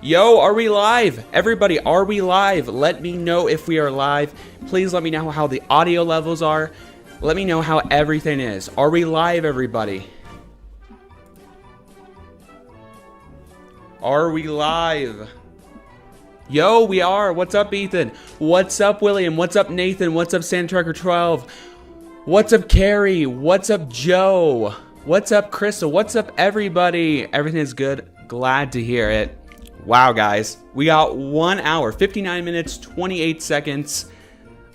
Yo, are we live? Everybody, are we live? Let me know if we are live. Please let me know how the audio levels are. Let me know how everything is. Are we live, everybody? Are we live? Yo, we are. What's up, Ethan? What's up, William? What's up, Nathan? What's up, SantaTrucker12? What's up, Carrie? What's up, Joe? What's up, Crystal? What's up, everybody? Everything is good. Glad to hear it. Wow, guys. We got 1 hour, 59 minutes, 28 seconds.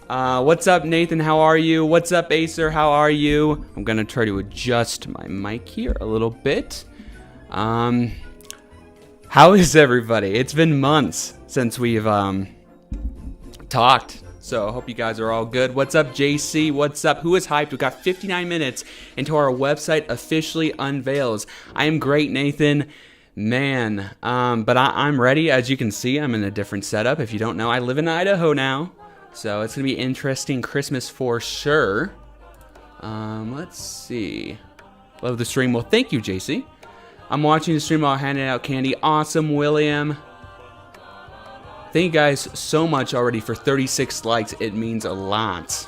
What's up, Nathan? How are you? What's up, Acer? How are you? I'm going to try to adjust my mic here a little bit. How is everybody? It's been months since we've talked, so I hope you guys are all good. What's up, JC? What's up? Who is hyped? We got 59 minutes until our website officially unveils. I am great, Nathan. Man, but I'm ready. As you can see, I'm in a different setup. If you don't know, I live in Idaho now, so it's gonna be interesting Christmas for sure. Let's see. Love the stream. Well, thank you, JC. I'm watching the stream while handing out candy. Awesome, William. Thank you guys so much already for 36 likes. It means a lot.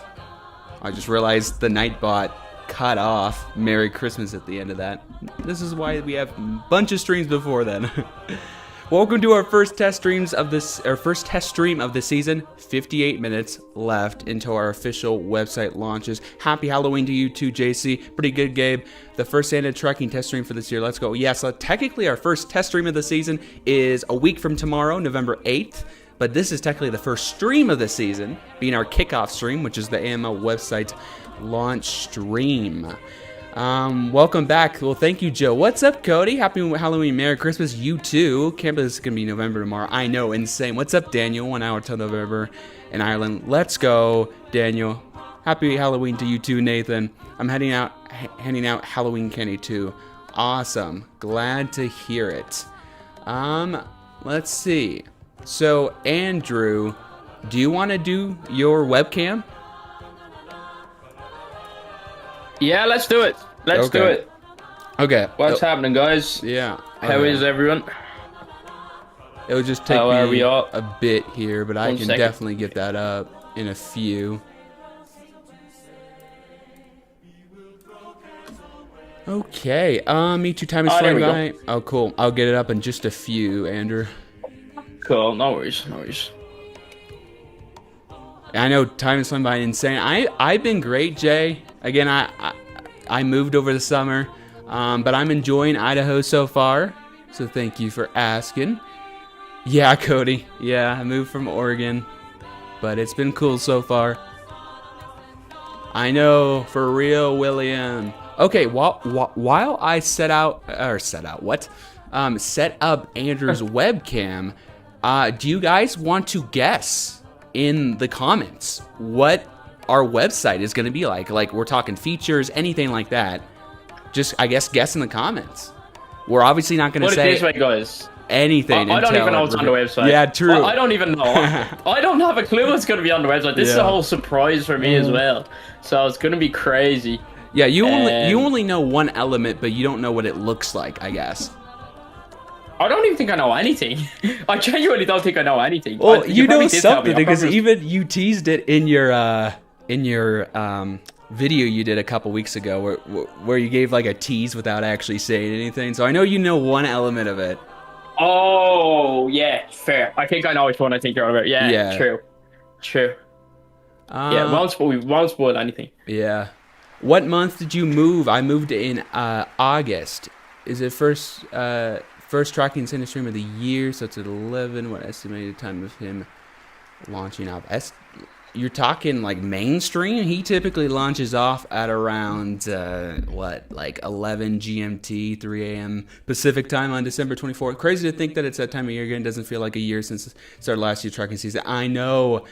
I just realized the Nightbot cut off Merry Christmas at the end of that. This is why we have a bunch of streams before then. Welcome to our first test stream of the season. 58 minutes left until our official website launches. Happy Halloween to you too, JC. Pretty good, Gabe. The first Santa trucking test stream for this year. Let's go. Yeah, so technically our first test stream of the season is a week from tomorrow, November 8th. But this is technically the first stream of the season, being our kickoff stream, which is the AML website launch stream. Welcome back. Well, thank you, Joe. What's up, Cody? Happy Halloween, Merry Christmas. You too. Can't believe it's gonna be November tomorrow. I know, insane. What's up, Daniel? 1 hour till November in Ireland. Let's go, Daniel. Happy Halloween to you too, Nathan. I'm handing out Halloween candy too. Awesome. Glad to hear it. Let's see. So, Andrew, do you want to do your webcam? Yeah, let's do it. Let's do it. Okay. What's happening, guys? Yeah. How is everyone? It'll just take me a bit here, but I can definitely get that up in a few. Okay. Me too. Time is flying by. Oh, cool. I'll get it up in just a few, Andrew. Cool. No worries. No worries. I know time is flying by insane. I've been great, Jay. Again, I moved over the summer, but I'm enjoying Idaho so far. So thank you for asking. Yeah, Cody. Yeah, I moved from Oregon, but it's been cool so far. I know, for real, William. Okay, while I set up Andrew's webcam, do you guys want to guess in the comments what our website is going to be like? Like, we're talking features, anything like that. Just, I guess, guess in the comments. We're obviously not going to say anything. I don't even know what's on the website. Yeah, true. I don't even know. I don't have a clue what's going to be on the website. This is a whole surprise for me as well. So it's going to be crazy. Yeah, you only know one element, but you don't know what it looks like, I guess. I don't even think I know anything. I genuinely don't think I know anything. Well, you know something because even you teased it in your video you did a couple weeks ago, where you gave like a tease without actually saying anything. So I know you know one element of it. Oh yeah, fair. I think I know which one I think you're about. Yeah, true. Yeah, we won't spoil anything. Yeah. What month did you move? I moved in August. Is it first tracking Santa stream of the year? So it's at 11. What estimated time of him launching up? You're talking like mainstream. He typically launches off at around like 11 GMT, 3 a.m. Pacific time on December 24th. Crazy to think that it's that time of year again. Doesn't feel like a year since it started last year tracking season. I know.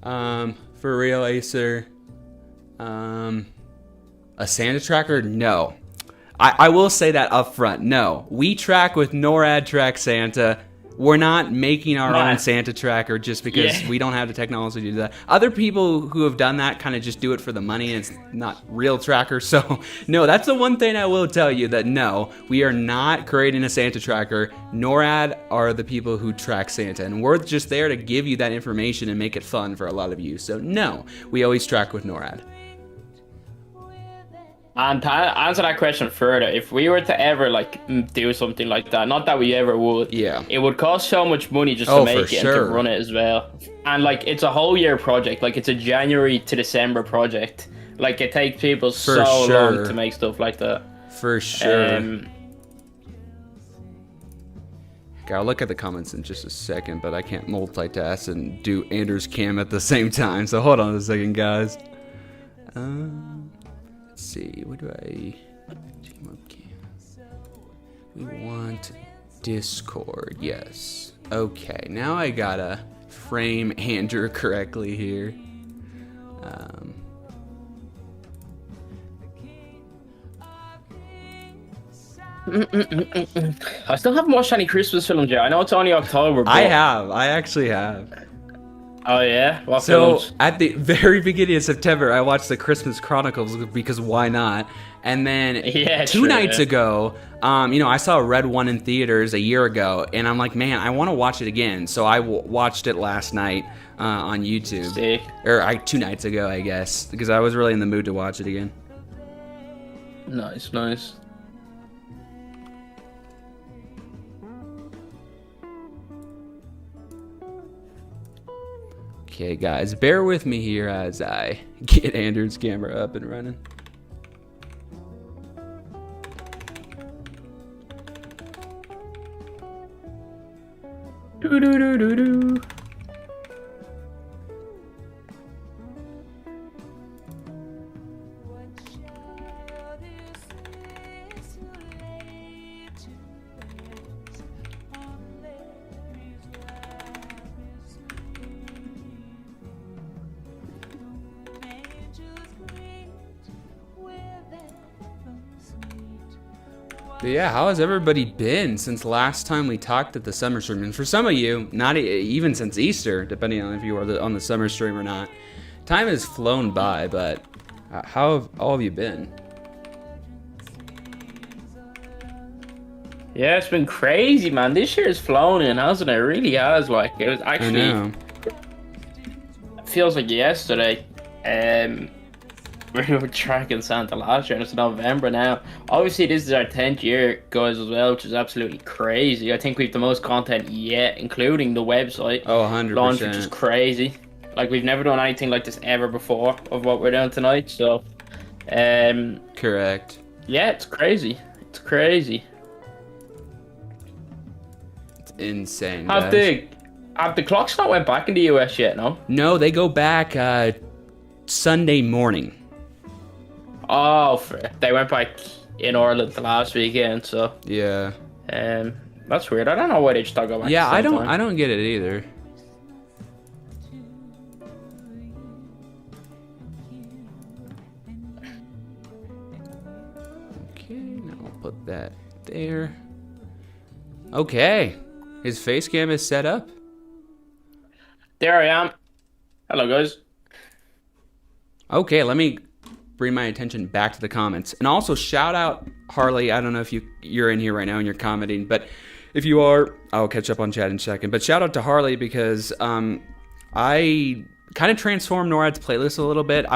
For real, Acer. A Santa tracker? No. I will say that up front. No. We track with NORAD Track Santa. We're not making our Nah. own Santa tracker just because we don't have the technology to do that. Other people who have done that kind of just do it for the money, and it's not real tracker. So, no, that's the one thing I will tell you, that no, we are not creating a Santa tracker. NORAD are the people who track Santa, and we're just there to give you that information and make it fun for a lot of you. So, no, we always track with NORAD. And to answer that question further, if we were to ever like do something like that, not that we ever would, it would cost so much money just to make it and to run it as well. And like, it's a whole year project. Like, it's a January to December project. Like, it takes people so long to make stuff like that. For sure. Okay, I'll look at the comments in just a second, but I can't multitask and do Andrew's cam at the same time. So hold on a second, guys. Let's see, what do I team up cam? We want Discord, yes. Okay, now I gotta frame Andrew correctly here. I still haven't watched any Christmas films yet. I know it's only October, but I actually have. Oh yeah? What so films? At the very beginning of September, I watched the Christmas Chronicles because why not? And then two nights ago, I saw Red 1 in theaters a year ago, and I'm like, man, I want to watch it again. So I watched it last night on YouTube. Sick. Or 2 nights ago, I guess, because I was really in the mood to watch it again. Nice. Okay, guys, bear with me here as I get Andrew's camera up and running. Do. But yeah, how has everybody been since last time we talked at the summer stream? And for some of you, not even since Easter, depending on if you were on the summer stream or not. Time has flown by, but how have all of you been? Yeah, it's been crazy, man. This year has flown in, hasn't it? It really has. Like, it was actually... It feels like yesterday. We were tracking Santa last year, and it's November now. Obviously, this is our 10th year, guys, as well, which is absolutely crazy. I think we have the most content yet, including the website. Oh, 100%. Launch, which is crazy. Like, we've never done anything like this ever before of what we're doing tonight, so... Correct. Yeah, it's crazy. It's crazy. It's insane, Have the clocks not went back in the US yet, no? No, they go back Sunday morning. Oh, fair. They went back in Ireland the last weekend, so... Yeah. That's weird. I don't know why they just don't go back. Yeah, I don't get it either. Okay, now I'll put that there. Okay, his face cam is set up. There I am. Hello, guys. Okay, let me bring my attention back to the comments. And also, shout out Harley. I don't know if you're in here right now and you're commenting, but if you are, I'll catch up on chat in a second. But shout out to Harley because I kind of transformed NORAD's playlist a little bit.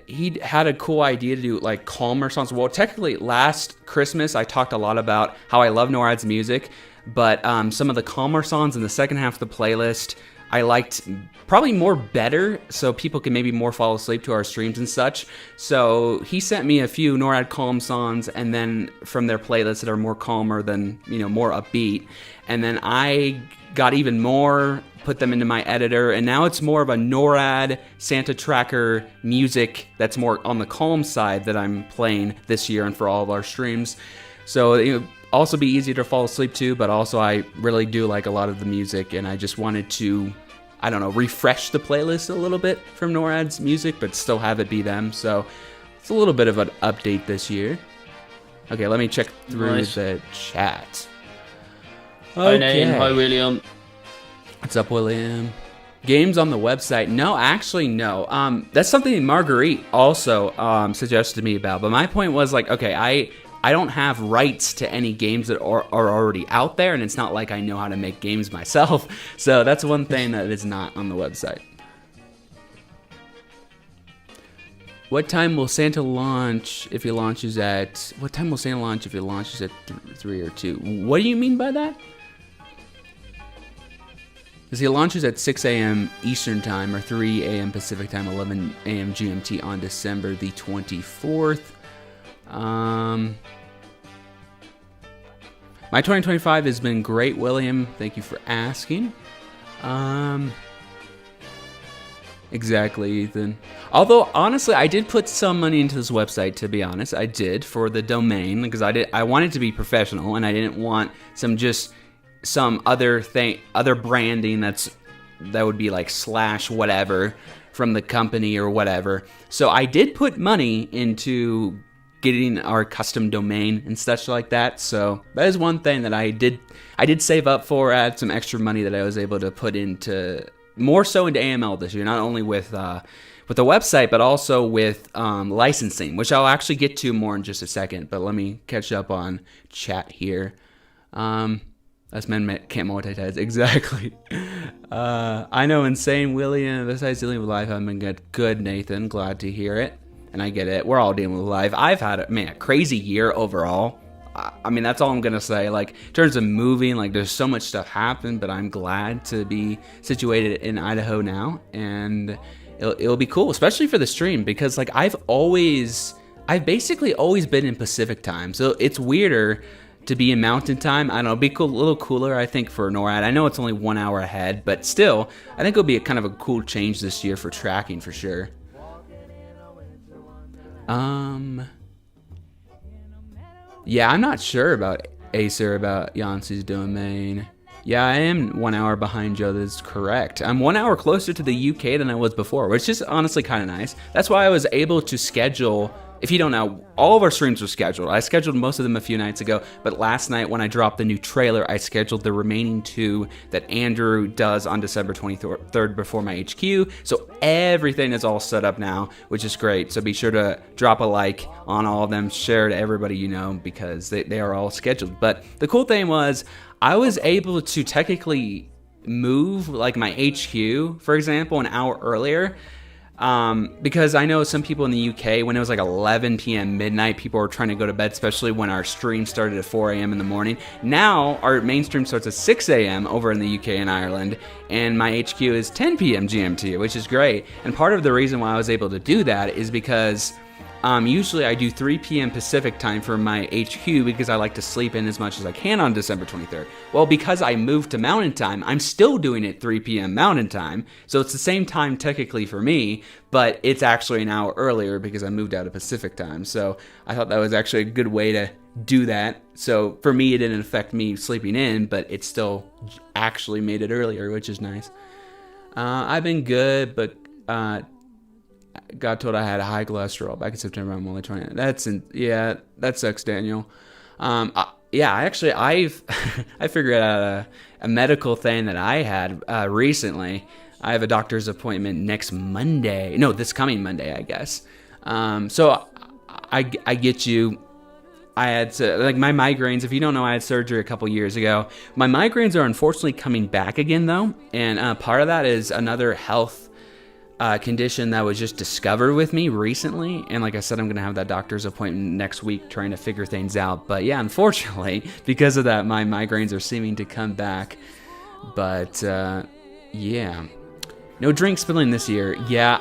He had a cool idea to do like calmer songs. Well, technically, last Christmas, I talked a lot about how I love NORAD's music, but some of the calmer songs in the second half of the playlist, I liked probably more better, so people can maybe more fall asleep to our streams and such. So he sent me a few NORAD calm songs, and then from their playlists that are more calmer than, more upbeat. And then I got even more, put them into my editor, and now it's more of a NORAD Santa Tracker music that's more on the calm side that I'm playing this year and for all of our streams. So it would also be easy to fall asleep to, but also I really do like a lot of the music, and I just wanted to, refresh the playlist a little bit from NORAD's music, but still have it be them. So it's a little bit of an update this year. Okay, let me check through the chat. Hi, Nate. Hi, William. What's up, William? Games on the website? No, actually, no. That's something Marguerite also suggested to me about. But my point was like, okay, I don't have rights to any games that are already out there, and it's not like I know how to make games myself. So that's one thing that is not on the website. What time will Santa launch if he launches at... What time will Santa launch if he launches at 3 or 2? What do you mean by that? Because he launches at 6 a.m. Eastern Time or 3 a.m. Pacific Time, 11 a.m. GMT on December the 24th. My 2025 has been great, William. Thank you for asking. Exactly, Ethan. Although, honestly, I did put some money into this website, to be honest. I did, for the domain, because I wanted to be professional, and I didn't want some other branding that would be like / whatever from the company or whatever. So I did put money into getting our custom domain and such like that. So that is one thing that I did save up for. I had some extra money that I was able to put into, more so into AML this year, not only with the website, but also with licensing, which I'll actually get to more in just a second. But let me catch up on chat here. Us men can't multitask. Exactly. I know, insane, William. Besides dealing with life, I've been good, Nathan. Glad to hear it. And I get it. We're all dealing with life. I've had a crazy year overall. I mean, that's all I'm going to say. Like, in terms of moving, like, there's so much stuff happened, but I'm glad to be situated in Idaho now. And it'll be cool, especially for the stream, because, like, I've basically always been in Pacific time. So it's weirder to be in Mountain Time. I don't know, it'll be cool, a little cooler, I think, for NORAD. I know it's only 1 hour ahead, but still, I think it'll be kind of a cool change this year for tracking for sure. Yeah, I'm not sure about Acer, about Yancey's domain. Yeah, I am 1 hour behind Joe, that's correct. I'm 1 hour closer to the UK than I was before, which is honestly kind of nice. That's why I was able to schedule... If you don't know, all of our streams were scheduled. I scheduled most of them a few nights ago, but last night when I dropped the new trailer, I scheduled the remaining 2 that Andrew does on December 23rd before my HQ. So everything is all set up now, which is great. So be sure to drop a like on all of them, share to everybody you know, because they are all scheduled. But the cool thing was, I was able to technically move like my HQ, for example, an hour earlier. Because I know some people in the UK, when it was like 11 p.m. midnight, people were trying to go to bed, especially when our stream started at 4 a.m. in the morning. Now, our main stream starts at 6 a.m. over in the UK and Ireland, and my HQ is 10 p.m. GMT, which is great. And part of the reason why I was able to do that is because usually I do 3 p.m. Pacific time for my HQ because I like to sleep in as much as I can on December 23rd. Well, because I moved to Mountain Time, I'm still doing it 3 p.m. Mountain Time. So it's the same time technically for me, but it's actually an hour earlier because I moved out of Pacific Time. So I thought that was actually a good way to do that. So for me, it didn't affect me sleeping in, but it still actually made it earlier, which is nice. I've been good, but... got told I had high cholesterol back in September. I'm only 20. Yeah, that sucks, Daniel. I figured out a medical thing that I had recently. I have a doctor's appointment next Monday. No, this coming Monday, I guess. So I get you. I had my migraines. If you don't know, I had surgery a couple years ago. My migraines are unfortunately coming back again, though, and part of that is another health condition that was just discovered with me recently, and like I said, I'm gonna have that doctor's appointment next week trying to figure things out. But yeah, unfortunately, because of that, my migraines are seeming to come back. But yeah, no drink spilling this year. Yeah,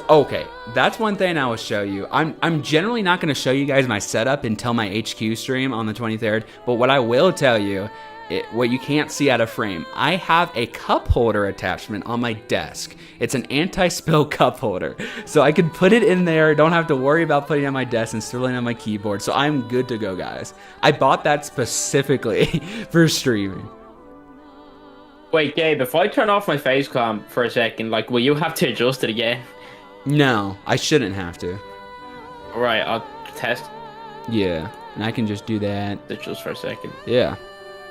okay, that's one thing I will show you. I'm generally not gonna show you guys my setup until my HQ stream on the 23rd, but what I will tell you, what you can't see out of frame, I have a cup holder attachment on my desk. It's an anti-spill cup holder, so I can put it in there, don't have to worry about putting it on my desk and spilling on my keyboard, so I'm good to go, guys. I bought that specifically for streaming. Wait, Gabe, if I turn off my face cam for a second, like, will you have to adjust it again? No, I shouldn't have to. Alright, I'll test. Yeah, and I can just do that. Just for a second. Yeah.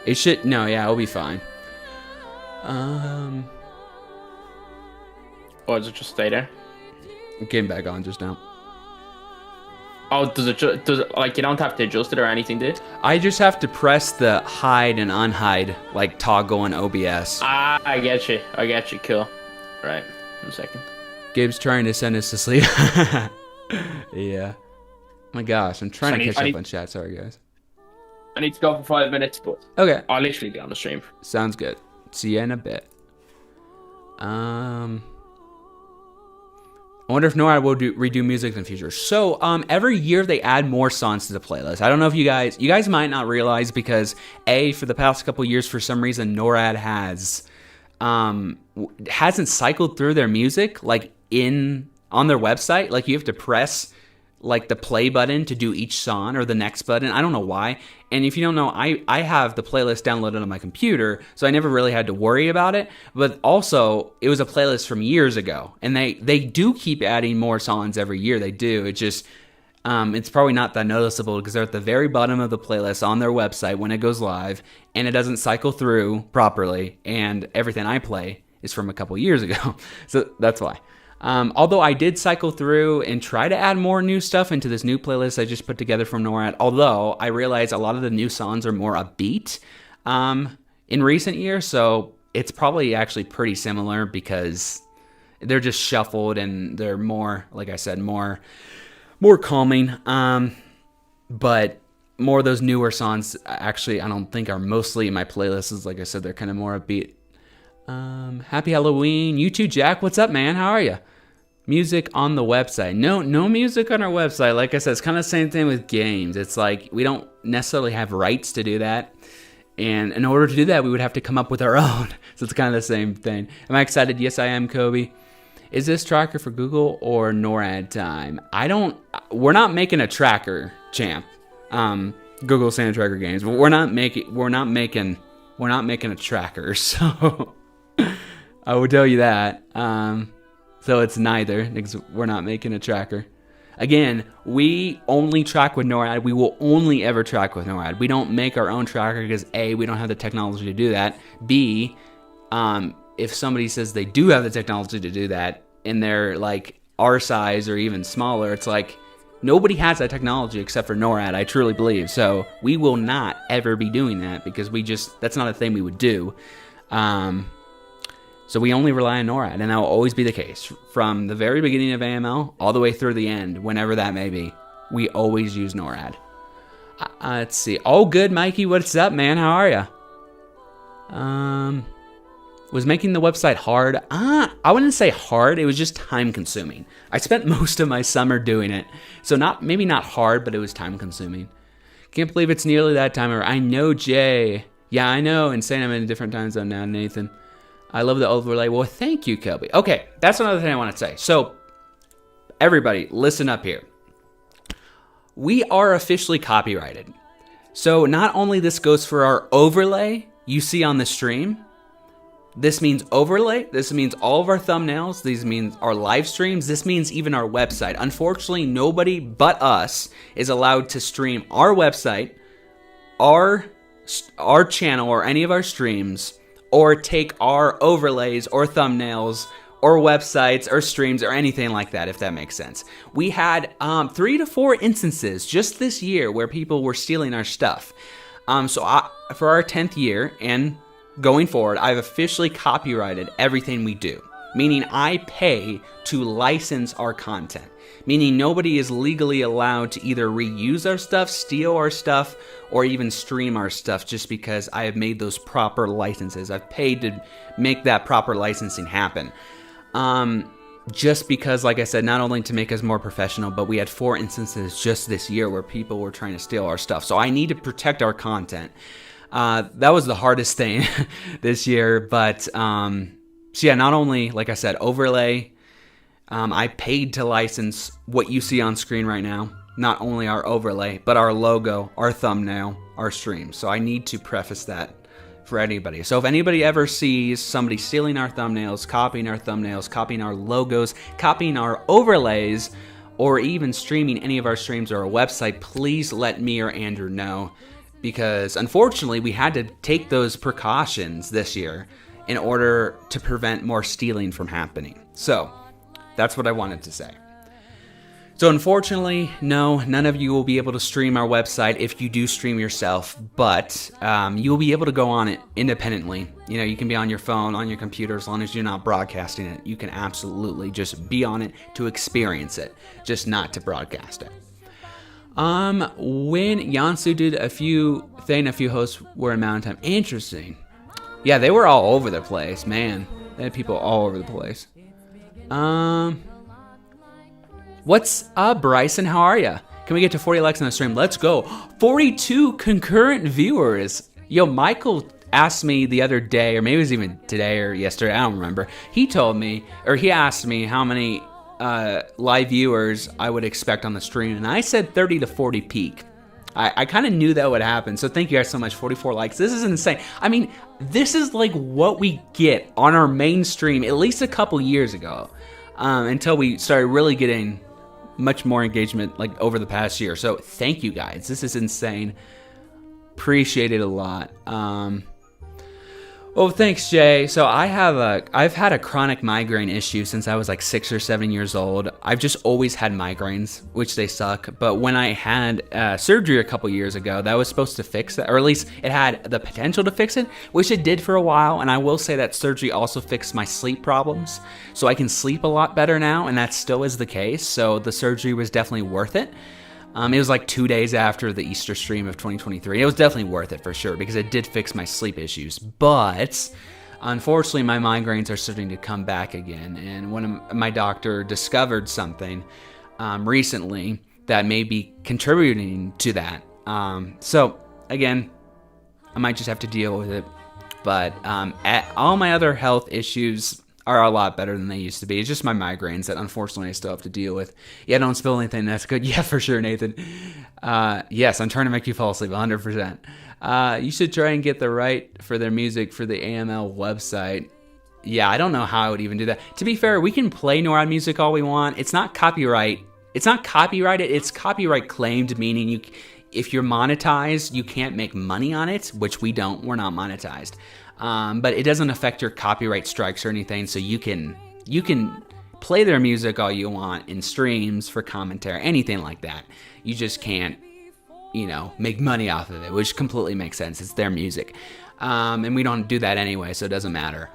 It should, no, yeah, it'll be fine. Or does it just stay there? It came back on just now. Oh, does it like, you don't have to adjust it or anything, do you? I just have to press the hide and unhide, like toggle in OBS. Ah, I get you, cool. Right, 1 second. Gabe's trying to send us to sleep. Yeah. My gosh, I'm trying to catch up on chat, sorry guys. I need to go for 5 minutes, but okay. I'll literally be on the stream. Sounds good. See you in a bit. I wonder if NORAD will redo music in the future. So, every year they add more songs to the playlist. I don't know if you guys might not realize because for the past couple years, for some reason, NORAD hasn't cycled through their music like on their website. Like you have to press like the play button to do each song or the next button. I don't know why. And if you don't know, I have the playlist downloaded on my computer, so I never really had to worry about it. But also, it was a playlist from years ago, and they do keep adding more songs every year. They do. It just it's probably not that noticeable because they're at the very bottom of the playlist on their website when it goes live, and it doesn't cycle through properly. And everything I play is from a couple years ago, so that's why. Although I did cycle through and try to add more new stuff into this new playlist I just put together from NORAD, although I realized a lot of the new songs are more upbeat in recent years, so it's probably actually pretty similar because they're just shuffled and they're more, like I said, more calming. But more of those newer songs actually I don't think are mostly in my playlists. Like I said, they're kind of more upbeat. Happy Halloween. You too, Jack. What's up, man? How are you? Music on the website. No music on our website. Like I said, it's kind of the same thing with games. It's like we don't necessarily have rights to do that. And in order to do that, we would have to come up with our own. So it's kind of the same thing. Am I excited? Yes, I am, Kobe. Is this tracker for Google or NORAD time? We're not making a tracker, champ. Google Santa Tracker Games. But we're not making a tracker, so I will tell you that. So it's neither, because we're not making a tracker. Again, we only track with NORAD. We will only ever track with NORAD. We don't make our own tracker because A, we don't have the technology to do that. B, if somebody says they do have the technology to do that and they're like our size or even smaller, it's like nobody has that technology except for NORAD, I truly believe. So we will not ever be doing that because that's not a thing we would do. So we only rely on NORAD, and that will always be the case. From the very beginning of AML all the way through the end, whenever that may be, we always use NORAD. Let's see. All good, Mikey. What's up, man? How are you? Was making the website hard? I wouldn't say hard. It was just time consuming. I spent most of my summer doing it. So maybe not hard, but it was time consuming. Can't believe it's nearly that time. I know, Jay. Yeah, I know. Insane. I'm in a different time zone now, Nathan. I love the overlay. Well, thank you, Kelby. Okay, that's another thing I want to say. So, everybody, listen up here. We are officially copyrighted. So, not only this goes for our overlay you see on the stream. This means overlay. This means all of our thumbnails. These means our live streams. This means even our website. Unfortunately, nobody but us is allowed to stream our website, our channel, or any of our streams, or take our overlays or thumbnails or websites or streams or anything like that, if that makes sense. We had 3 to 4 instances just this year where people were stealing our stuff. For our 10th year and going forward, I've officially copyrighted everything we do, meaning I pay to license our content, meaning nobody is legally allowed to either reuse our stuff, steal our stuff, or even stream our stuff just because I have made those proper licenses. I've paid to make that proper licensing happen. Just because, like I said, not only to make us more professional, but we had 4 instances just this year where people were trying to steal our stuff. So I need to protect our content. That was the hardest thing this year. But, so yeah, not only, like I said, overlay, I paid to license what you see on screen right now. Not only our overlay, but our logo, our thumbnail, our stream. So I need to preface that for anybody. So if anybody ever sees somebody stealing our thumbnails, copying our logos, copying our overlays, or even streaming any of our streams or our website, please let me or Andrew know. because unfortunately we had to take those precautions this year in order to prevent more stealing from happening. So that's what I wanted to say. So unfortunately, no, none of you will be able to stream our website if you do stream yourself, but you'll be able to go on it independently. You know, you can be on your phone, on your computer, as long as you're not broadcasting it. You can absolutely just be on it to experience it, just not to broadcast it. When Yansu did a few hosts were in Mountain Time. Interesting. Yeah, they were all over the place, man. They had people all over the place. What's up, Bryson? How are ya? Can we get to 40 likes on the stream? Let's go. 42 concurrent viewers. Yo, Michael asked me the other day, or maybe it was even today or yesterday, I don't remember. He asked me how many live viewers I would expect on the stream, and I said 30 to 40 peak. I kind of knew that would happen, so thank you guys so much. 44 likes. This is insane. I mean, this is like what we get on our main stream at least a couple years ago, until we started really getting much more engagement like over the past year. So thank you guys. This is insane. Appreciate it a lot. Well, thanks, Jay. So I've had a chronic migraine issue since I was like 6 or 7 years old. I've just always had migraines, which they suck. But when I had surgery a couple years ago, that was supposed to fix that, or at least it had the potential to fix it, which it did for a while. And I will say that surgery also fixed my sleep problems. So I can sleep a lot better now, and that still is the case. So the surgery was definitely worth it. It was like 2 days after the Easter stream of 2023. It was definitely worth it for sure because it did fix my sleep issues. But unfortunately, my migraines are starting to come back again. And when my doctor discovered something recently that may be contributing to that. So again, I might just have to deal with it. But all my other health issues are a lot better than they used to be. It's just my migraines that unfortunately I still have to deal with. Yeah, don't spill anything. That's good. Yeah, for sure, Nathan. Yes, I'm trying to make you fall asleep 100%. You should try and get the right for their music for the AML website. Yeah, I don't know how I would even do that. To be fair, we can play NORAD music all we want. It's not copyright. It's not copyrighted. It's copyright claimed, meaning if you're monetized, you can't make money on it, which we don't. We're not monetized. But it doesn't affect your copyright strikes or anything, so you can play their music all you want in streams for commentary, anything like that. You just can't, make money off of it, which completely makes sense. It's their music. And we don't do that anyway, so it doesn't matter.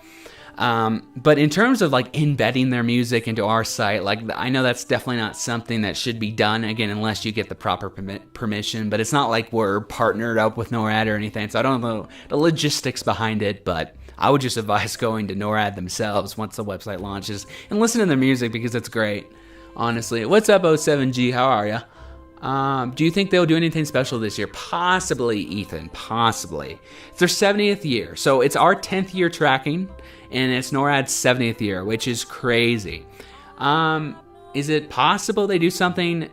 But in terms of like embedding their music into our site, like I know that's definitely not something that should be done, again, unless you get the proper permission, but it's not like we're partnered up with NORAD or anything, so I don't know the logistics behind it, but I would just advise going to NORAD themselves once the website launches and listen to their music because it's great, honestly. What's up, 07G? How are ya? Do you think they'll do anything special this year? Possibly, Ethan, possibly. It's their 70th year, so it's our 10th year tracking, and it's NORAD's 70th year, which is crazy. Is it possible they do something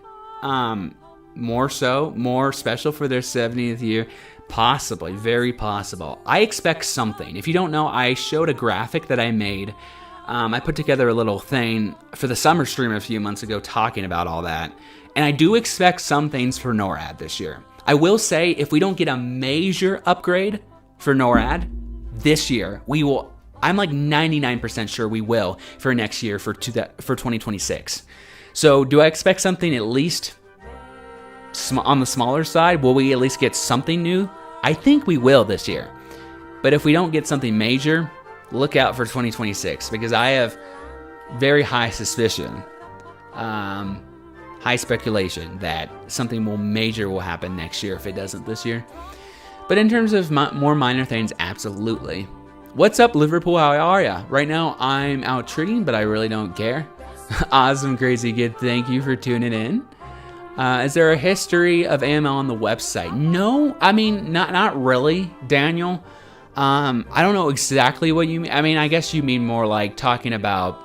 more special for their 70th year? Possibly, very possible. I expect something. If you don't know, I showed a graphic that I made. I put together a little thing for the summer stream a few months ago talking about all that. And I do expect some things for NORAD this year. I will say, if we don't get a major upgrade for NORAD this year, we will. I'm like 99% sure we will for next year for 2026. So do I expect something at least on the smaller side? Will we at least get something new? I think we will this year. But if we don't get something major, look out for 2026 because I have very high suspicion, high speculation that something major will happen next year if it doesn't this year. But in terms of more minor things, absolutely. What's up, Liverpool? How are ya? Right now, I'm out treating, but I really don't care. Awesome, crazy kid. Thank you for tuning in. Is there a history of AML on the website? No, I mean, not really, Daniel. I don't know exactly what you mean. I mean, I guess you mean more like talking about.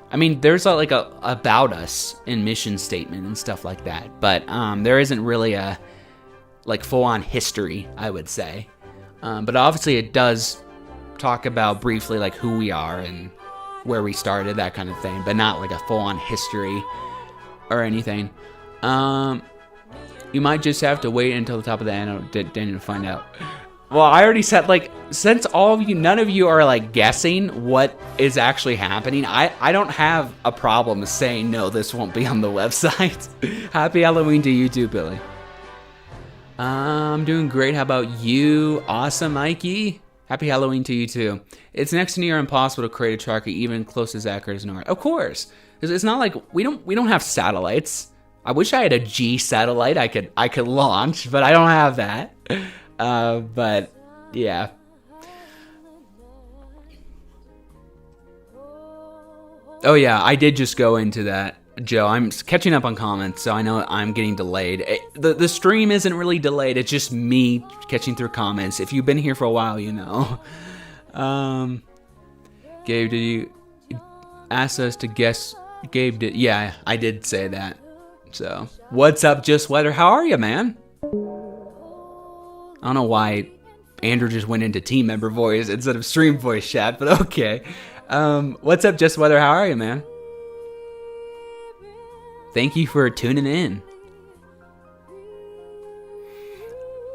I mean, there's like a about us and mission statement and stuff like that, but there isn't really a like full-on history, I would say. But obviously, it does talk about briefly like who we are and where we started, that kind of thing, but not like a full-on history or anything. You might just have to wait until the top of the anno to find out. Well, I already said, like, since all of you, none of you are, like, guessing what is actually happening, I don't have a problem saying, no, this won't be on the website. Happy Halloween to you too, Billy. I'm doing great. How about you? Awesome, Mikey. Happy Halloween to you too. It's next to near impossible to create a tracker even close as accurate as NORAD. Of course. It's not like we don't have satellites. I wish I had a G satellite I could launch, but I don't have that. But yeah. Oh yeah, I did just go into that, Joe. I'm catching up on comments, so I know I'm getting delayed. The stream isn't really delayed. It's just me catching through comments. If you've been here for a while, you know. Gabe, did you ask us to guess? Gabe did. Yeah, I did say that. So, what's up, Just Weather? How are you, man? I don't know why Andrew just went into team member voice instead of stream voice chat, but okay. What's up, Just Weather? How are you, man? Thank you for tuning in.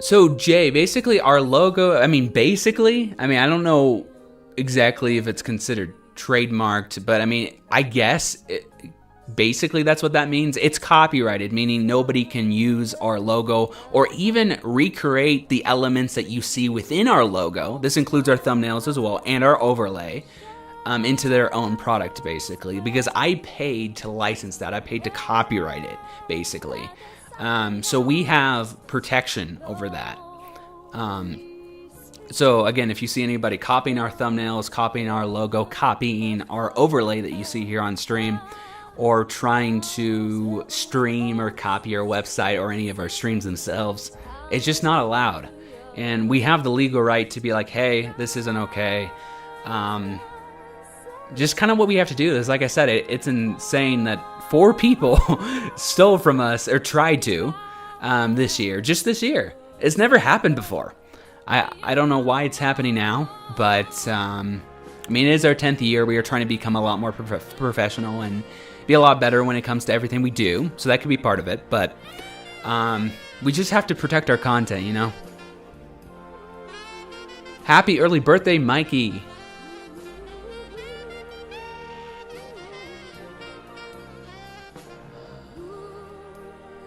So, Jay, basically our logo, I don't know exactly if it's considered trademarked, but I mean, I guess basically that's what that means. It's copyrighted, meaning nobody can use our logo or even recreate the elements that you see within our logo. This includes our thumbnails as well and our overlay into their own product, basically, because I paid to license that. I paid to copyright it, basically. So we have protection over that. So again, if you see anybody copying our thumbnails, copying our logo, copying our overlay that you see here on stream, or trying to stream or copy our website or any of our streams themselves, it's just not allowed. And we have the legal right to be like, hey, this isn't okay. Just kind of what we have to do is, like I said, it's insane that 4 people stole from us or tried to this year. It's never happened before. I don't know why it's happening now, but it is our 10th year. We are trying to become a lot more professional and be a lot better when it comes to everything we do. So that could be part of it, but we just have to protect our content, you know? Happy early birthday, Mikey.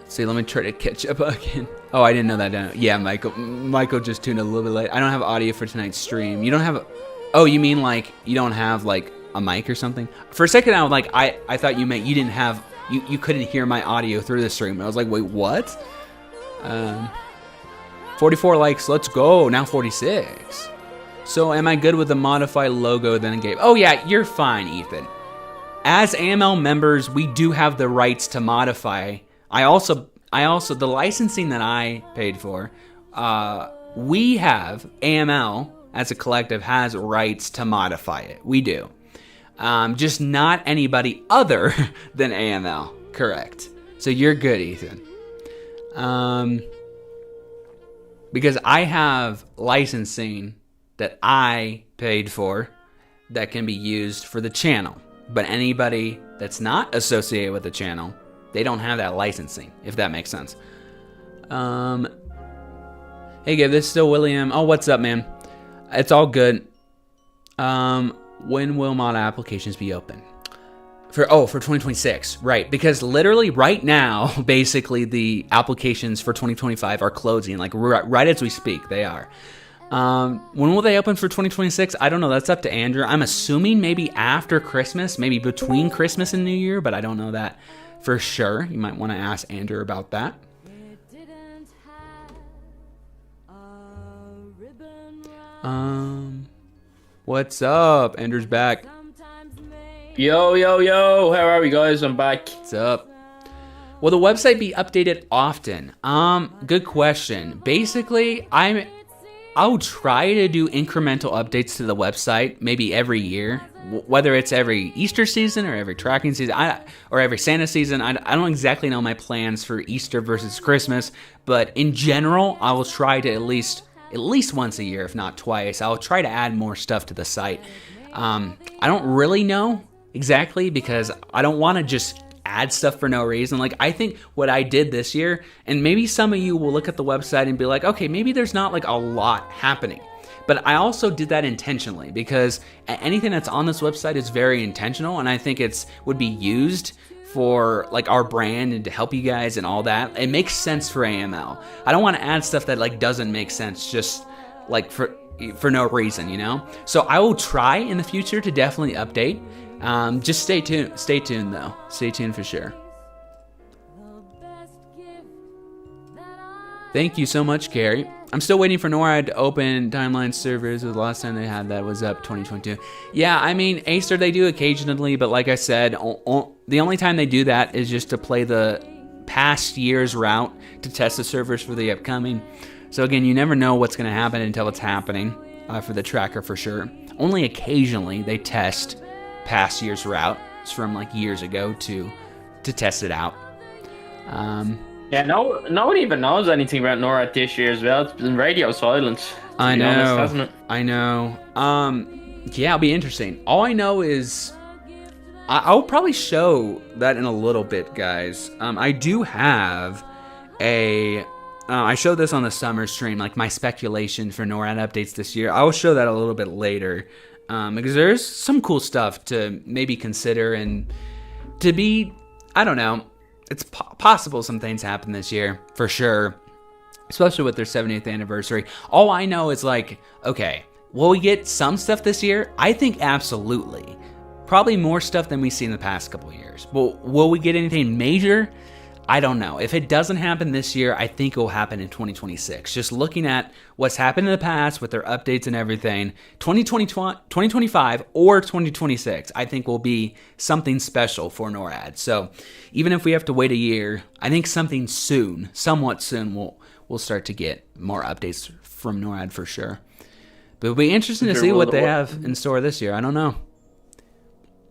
See, let me try to catch up again. Oh, I didn't know that. Yeah, Michael just tuned a little bit late. I don't have audio for tonight's stream. You don't have... Oh, you mean like you don't have like a mic or something? For a second, I was like, I thought you meant you didn't have... You couldn't hear my audio through the stream. I was like, wait, what? 44 likes. Let's go. Now 46. So am I good with the modify logo then, Gabe? Oh, yeah, you're fine, Ethan. As AML members, we do have the rights to modify... I also the licensing that I paid for, we have, AML as a collective has rights to modify it. We do. Just not anybody other than AML. Correct. So you're good, Ethan. Because I have licensing that I paid for that can be used for the channel. But anybody that's not associated with the channel, they don't have that licensing, if that makes sense. Hey, Gabe, this is still William. Oh, what's up, man? It's all good. When will mod applications be open? For 2026, right? Because literally right now, basically the applications for 2025 are closing, like right as we speak, they are. When will they open for 2026? I don't know. That's up to Andrew. I'm assuming maybe after Christmas, maybe between Christmas and New Year, but I don't know that for sure. You might want to ask Andrew about that. What's up? Andrew's back. Yo, how are we, guys? I'm back. What's up? Will the website be updated often? Good question. Basically, I'll try to do incremental updates to the website maybe every year, whether it's every Easter season or every tracking season, or every Santa season. I don't exactly know my plans for Easter versus Christmas, but in general, I will try to at least once a year, if not twice. I'll try to add more stuff to the site. I don't really know exactly because I don't want to just add stuff for no reason. Like, I think what I did this year, and maybe some of you will look at the website and be like, okay, maybe there's not like a lot happening. But I also did that intentionally because anything that's on this website is very intentional, and I think would be used for like our brand and to help you guys and all that. It makes sense for AML. I don't want to add stuff that like doesn't make sense just like for no reason, you know? So I will try in the future to definitely update. Just stay tuned. Stay tuned though. Stay tuned for sure. Thank you so much, Carrie. I'm still waiting for NORAD to open timeline servers. The last time they had that was up 2022. Yeah, I mean, Acer they do occasionally, but like I said, the only time they do that is just to play the past year's route to test the servers for the upcoming. So again, you never know what's going to happen until it's happening for the tracker for sure. Only occasionally they test past year's routes from like years ago to test it out. Yeah, nobody even knows anything about NORAD this year as well. It's been radio silence. I know, honest, hasn't it? I know. Yeah, it'll be interesting. All I know is I'll probably show that in a little bit, guys. I do have I showed this on the summer stream, like my speculation for NORAD updates this year. I will show that a little bit later because there's some cool stuff to maybe consider and to be, I don't know. It's possible some things happen this year, for sure, especially with their 70th anniversary. All I know is like, okay, will we get some stuff this year? I think absolutely. Probably more stuff than we've seen in the past couple years. Will we get anything major? I don't know. If it doesn't happen this year, I think it will happen in 2026. Just looking at what's happened in the past with their updates and everything, 2025 or 2026, I think will be something special for NORAD. So even if we have to wait a year, I think something soon, somewhat soon, we'll start to get more updates from NORAD for sure. But it'll be interesting to see what they have in store this year. I don't know.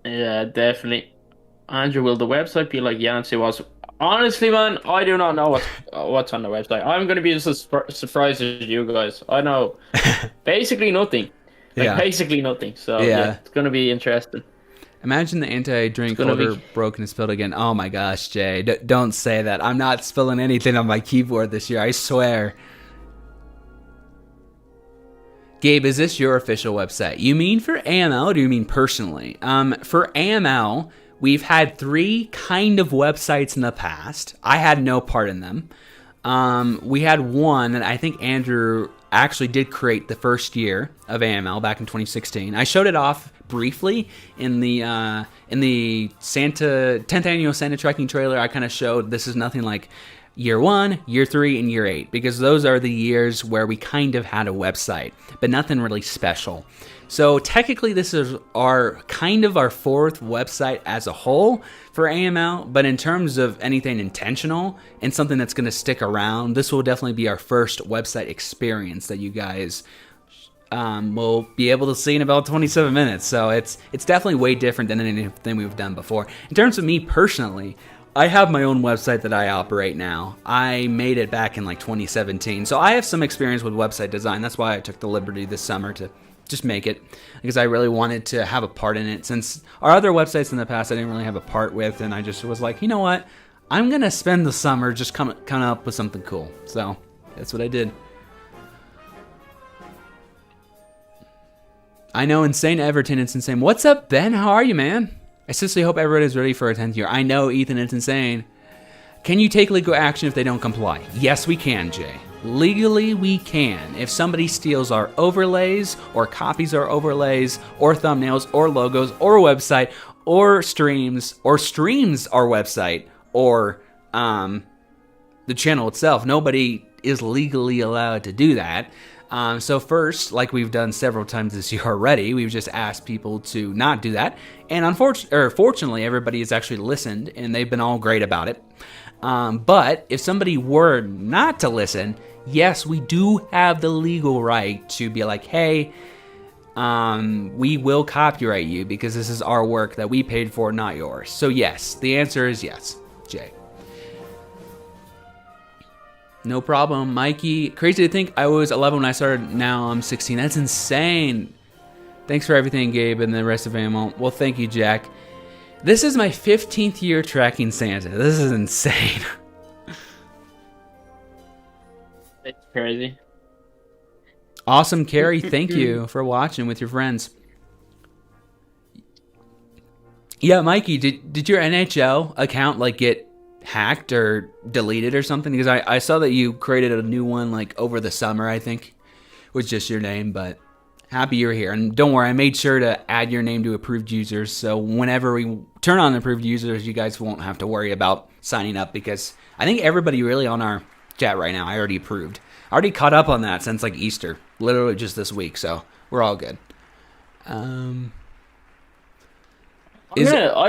Yeah, definitely. Andrew, will the website be like Yancy was? Honestly, man, I do not know what's on the website. I'm going to be just as surprised as you guys. I know basically nothing. Basically nothing. So, yeah, it's going to be interesting. Imagine the anti-drink holder broken and spilled again. Oh, my gosh, Jay. Don't say that. I'm not spilling anything on my keyboard this year. I swear. Gabe, is this your official website? You mean for AML or do you mean personally? For AML... we've had 3 kind of websites in the past. I had no part in them. We had one that I think Andrew actually did create the first year of AML back in 2016. I showed it off briefly in the 10th annual Santa trekking trailer. I kind of showed this is nothing like year 1, year 3, and year 8 because those are the years where we kind of had a website, but nothing really special. So technically this is our 4th website as a whole for AML, but in terms of anything intentional and something that's going to stick around, this will definitely be our first website experience that you guys will be able to see in about 27 minutes. So it's definitely way different than anything we've done before. In terms of me personally, I have my own website that I operate now. I made it back in like 2017. So I have some experience with website design. That's why I took the liberty this summer to just make it, because I really wanted to have a part in it. Since our other websites in the past I didn't really have a part with, and I just was like, you know what? I'm going to spend the summer just coming up with something cool. So that's what I did. I know, Insane Everton, it's insane. What's up, Ben? How are you, man? I sincerely hope everyone is ready for a 10th year. I know, Ethan, it's insane. Can you take legal action if they don't comply? Yes, we can, Jay. Legally, we can. If somebody steals our overlays or copies our overlays or thumbnails or logos or website or streams our website or the channel itself, nobody is legally allowed to do that. So first, like we've done several times this year already, we've just asked people to not do that. And fortunately, everybody has actually listened and they've been all great about it. But if somebody were not to listen, yes, we do have the legal right to be like, hey, we will copyright you because this is our work that we paid for, not yours. So yes, the answer is yes, Jay. No problem, Mikey. Crazy to think I was 11 when I started. Now I'm 16. That's insane. Thanks for everything, Gabe, and the rest of AML. Well, thank you, Jack. This is my 15th year tracking Santa. This is insane. It's crazy. Awesome, Carrie. Thank you for watching with your friends. Yeah, Mikey, did your NHL account like get hacked or deleted or something? Because I saw that you created a new one like over the summer, I think, with just your name, but happy you're here. And don't worry, I made sure to add your name to approved users, so whenever we turn on approved users, you guys won't have to worry about signing up, because I think everybody really on our chat right now I already approved. I already caught up on that since like Easter, literally just this week, so we're all good. I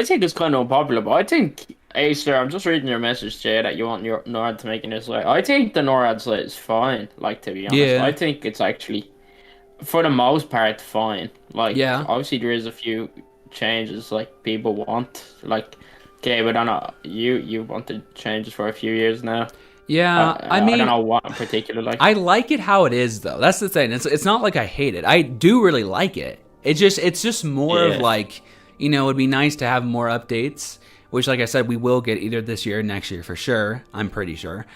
think it's kind of unpopular, but I think, Acer, I'm just reading your message, Jay, that you want your NORAD to make a new site. I think the NORAD site is fine, like, to be honest. Yeah. I think it's actually, for the most part, fine. Like, yeah. Obviously there is a few changes, like, people want. Like, okay, but I don't know, you wanted changes for a few years now. Yeah, I mean, I don't know what in particular. Like, I like it how it is, though. That's the thing. It's not like I hate it. I do really like it. It's just more of like, you know, it'd be nice to have more updates, which, like I said, we will get either this year or next year for sure. I'm pretty sure.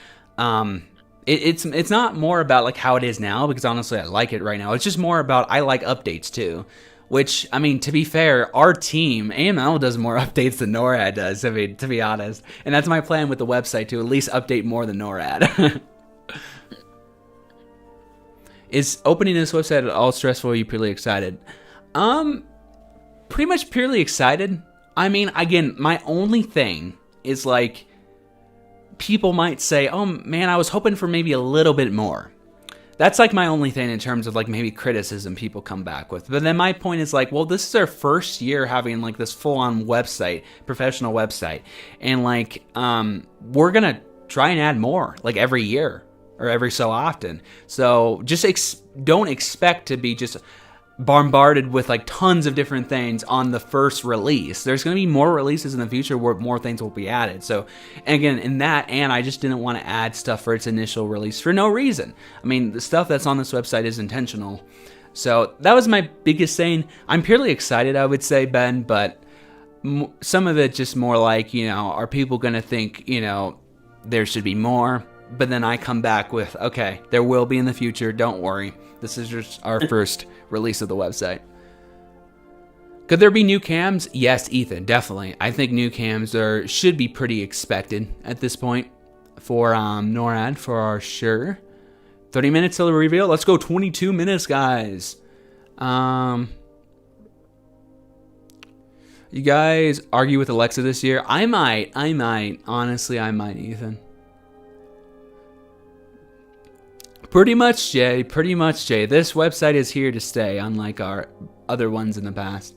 It's not more about like how it is now, because honestly, I like it right now. It's just more about I like updates too. Which, I mean, to be fair, our team, AML, does more updates than NORAD does, I mean, to be honest. And that's my plan with the website, to at least update more than NORAD. Is opening this website at all stressful, or are you purely excited? Pretty much purely excited. I mean, again, my only thing is, like, people might say, oh, man, I was hoping for maybe a little bit more. That's like my only thing in terms of like maybe criticism people come back with. But then my point is like, well, this is our first year having like this full-on website, professional website. And like, we're going to try and add more like every year or every so often. So just don't expect to be just bombarded with like tons of different things on the first release. There's going to be more releases in the future where more things will be added. So, and again, in that, and I just didn't want to add stuff for its initial release for no reason. I mean, the stuff that's on this website is intentional. So that was my biggest thing. I'm purely excited, I would say, Ben, but some of it just more like, you know, are people going to think, you know, there should be more? But then I come back with, okay, there will be in the future. Don't worry. This is just our first release of the website. Could there be new cams? Yes, Ethan, definitely. I think new cams should be pretty expected at this point for NORAD, for sure. 30 minutes till the reveal. Let's go 22 minutes, guys. You guys argue with Alexa this year? I might. Honestly, I might, Ethan. Pretty much, Jay. This website is here to stay, unlike our other ones in the past.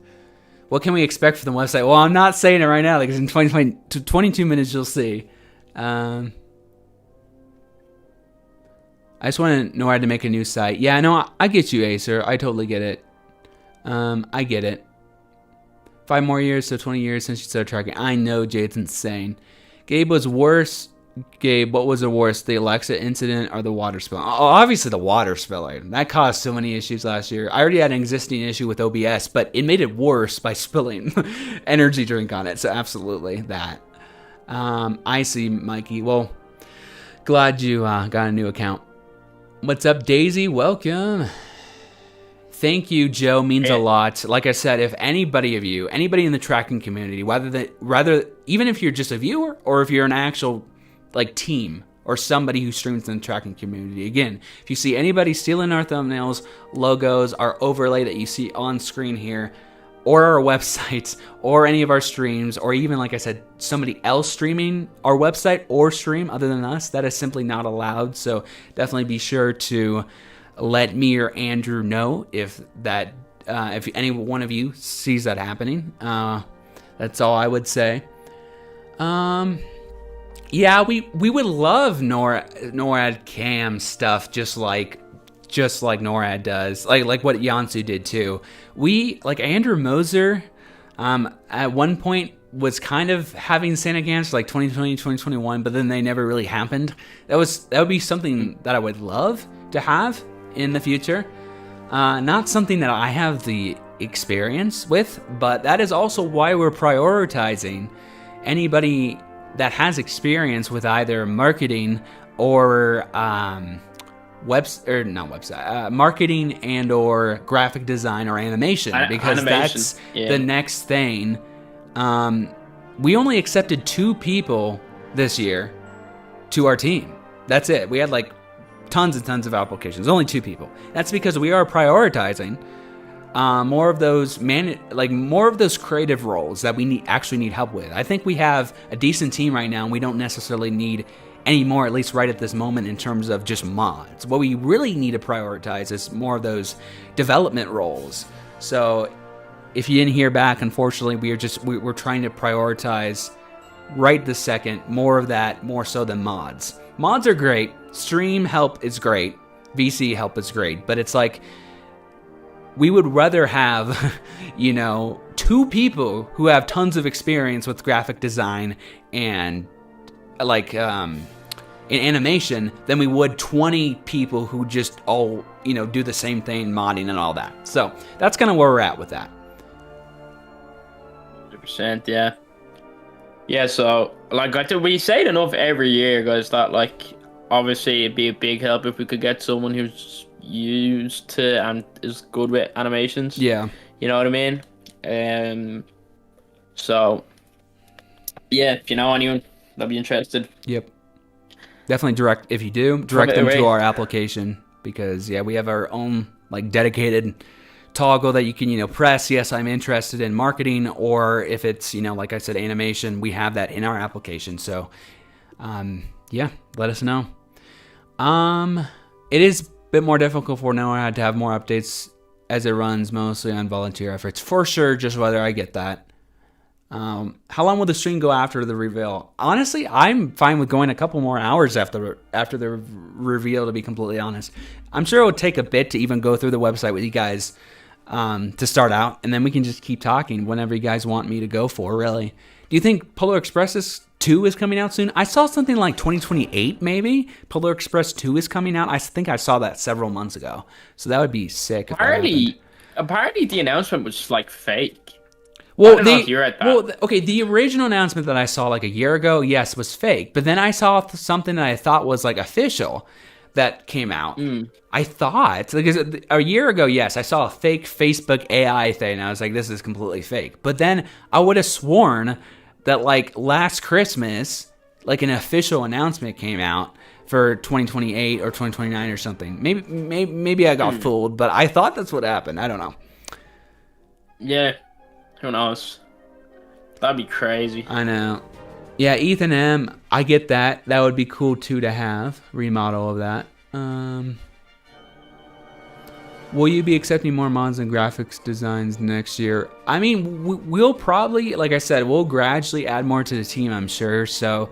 What can we expect from the website? Well, I'm not saying it right now, because in 22 minutes you'll see. I just want NORAD to make a new site. Yeah, no, I get you, Acer. I totally get it. I get it. 5 more years, so 20 years since you started tracking. I know, Jay, it's insane. Gabe, what was the worst? The Alexa incident or the water spill? Oh, obviously the water spilling. That caused so many issues last year. I already had an existing issue with OBS, but it made it worse by spilling energy drink on it. So absolutely that. I see, Mikey. Well, glad you got a new account. What's up, Daisy? Welcome. Thank you, Joe. Means a lot. Like I said, if anybody in the tracking community, whether even if you're just a viewer or if you're an actual like team or somebody who streams in the tracking community. Again, if you see anybody stealing our thumbnails, logos, our overlay that you see on screen here, or our websites, or any of our streams, or even, like I said, somebody else streaming our website or stream other than us, that is simply not allowed. So definitely be sure to let me or Andrew know if any one of you sees that happening. That's all I would say. Yeah, we would love NORAD cam stuff just like NORAD does, like what Yansu did too. We, like Andrew Moser, at one point was kind of having Santa cams for like 2020, 2021, but then they never really happened. That would be something that I would love to have in the future. Not something that I have the experience with, but that is also why we're prioritizing anybody that has experience with either marketing or marketing and or graphic design or animation, because that's the next thing. We only accepted 2 people this year to our team. That's it. We had like tons and tons of applications. Only 2 people. That's because we are prioritizing more of those creative roles that we actually need help with. I think we have a decent team right now, and we don't necessarily need any more, at least right at this moment, in terms of just mods. What we really need to prioritize is more of those development roles. So if you didn't hear back, unfortunately, we're trying to prioritize right this second more of that, more so than mods. Mods are great. Stream help is great. VC help is great. But it's like, we would rather have, 2 people who have tons of experience with graphic design and in animation than we would 20 people who just all, do the same thing, modding and all that. So that's kind of where we're at with that. 100%, yeah. Yeah, so, we say it enough every year, guys, that, obviously it'd be a big help if we could get someone who's used to and is good with animations. Yeah. You know what I mean? So, yeah, if you know anyone, they'll be interested. Yep. Definitely direct them to our application, because, we have our own, dedicated toggle that you can, press, yes, I'm interested in marketing, or if it's, like I said, animation, we have that in our application. So, let us know. It is a bit more difficult for NORAD to have more updates as it runs mostly on volunteer efforts. For sure, just whether I get that. How long will the stream go after the reveal? Honestly, I'm fine with going a couple more hours after the reveal, to be completely honest. I'm sure it would take a bit to even go through the website with you guys to start out, and then we can just keep talking whenever you guys want me to go for, really. Do you think Polar Express 2 is coming out soon? I saw something like 2028, maybe. Polar Express 2 is coming out. I think I saw that several months ago. So that would be sick. Apparently the announcement was, fake. Well, the original announcement that I saw a year ago, yes, was fake. But then I saw something that I thought was official that came out. I thought, because a year ago, yes, I saw a fake Facebook AI thing, and I was like, this is completely fake. But then I would have sworn that last Christmas, an official announcement came out for 2028 or 2029 or something. Maybe I got fooled, but I thought that's what happened. I don't know. Yeah. Who knows? That'd be crazy. I know. Yeah, Ethan M. I get that. That would be cool too to have. Remodel of that. Will you be accepting more mods and graphics designs next year? I mean, we'll probably, like I said, we'll gradually add more to the team, I'm sure. So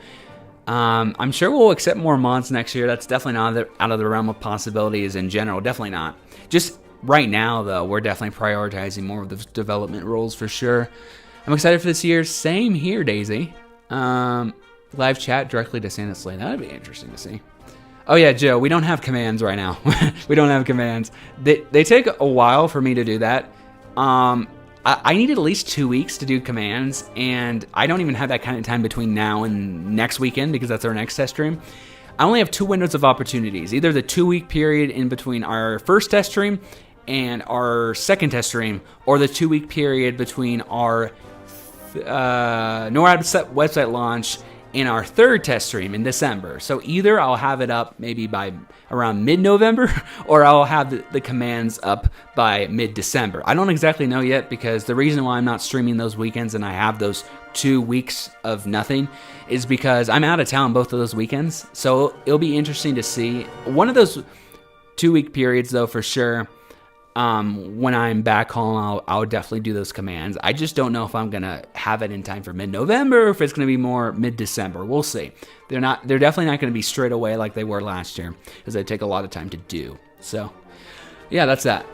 I'm sure we'll accept more mods next year. That's definitely not out of the realm of possibilities in general. Definitely not. Just right now, though, we're definitely prioritizing more of the development roles for sure. I'm excited for this year. Same here, Daisy. Live chat directly to Santa Slay. That would be interesting to see. Oh yeah, Joe, we don't have commands right now. We don't have commands. They take a while for me to do that. I need at least 2 weeks to do commands, and I don't even have that kind of time between now and next weekend, because that's our next test stream. I only have 2 windows of opportunities, either the 2-week period in between our first test stream and our second test stream, or the 2-week period between our NORAD website launch and our third test stream in December. So either I'll have it up maybe by around mid-November, or I'll have the commands up by mid-December. I don't exactly know yet, because the reason why I'm not streaming those weekends and I have those 2 weeks of nothing is because I'm out of town both of those weekends. So it'll be interesting to see. One of those 2-week periods, though, for sure, when I'm back home, I'll definitely do those commands. I just don't know if I'm gonna have it in time for mid-November, or if it's gonna be more mid-December. We'll see. They're definitely not gonna be straight away like they were last year, because they take a lot of time to do. So yeah, that's that.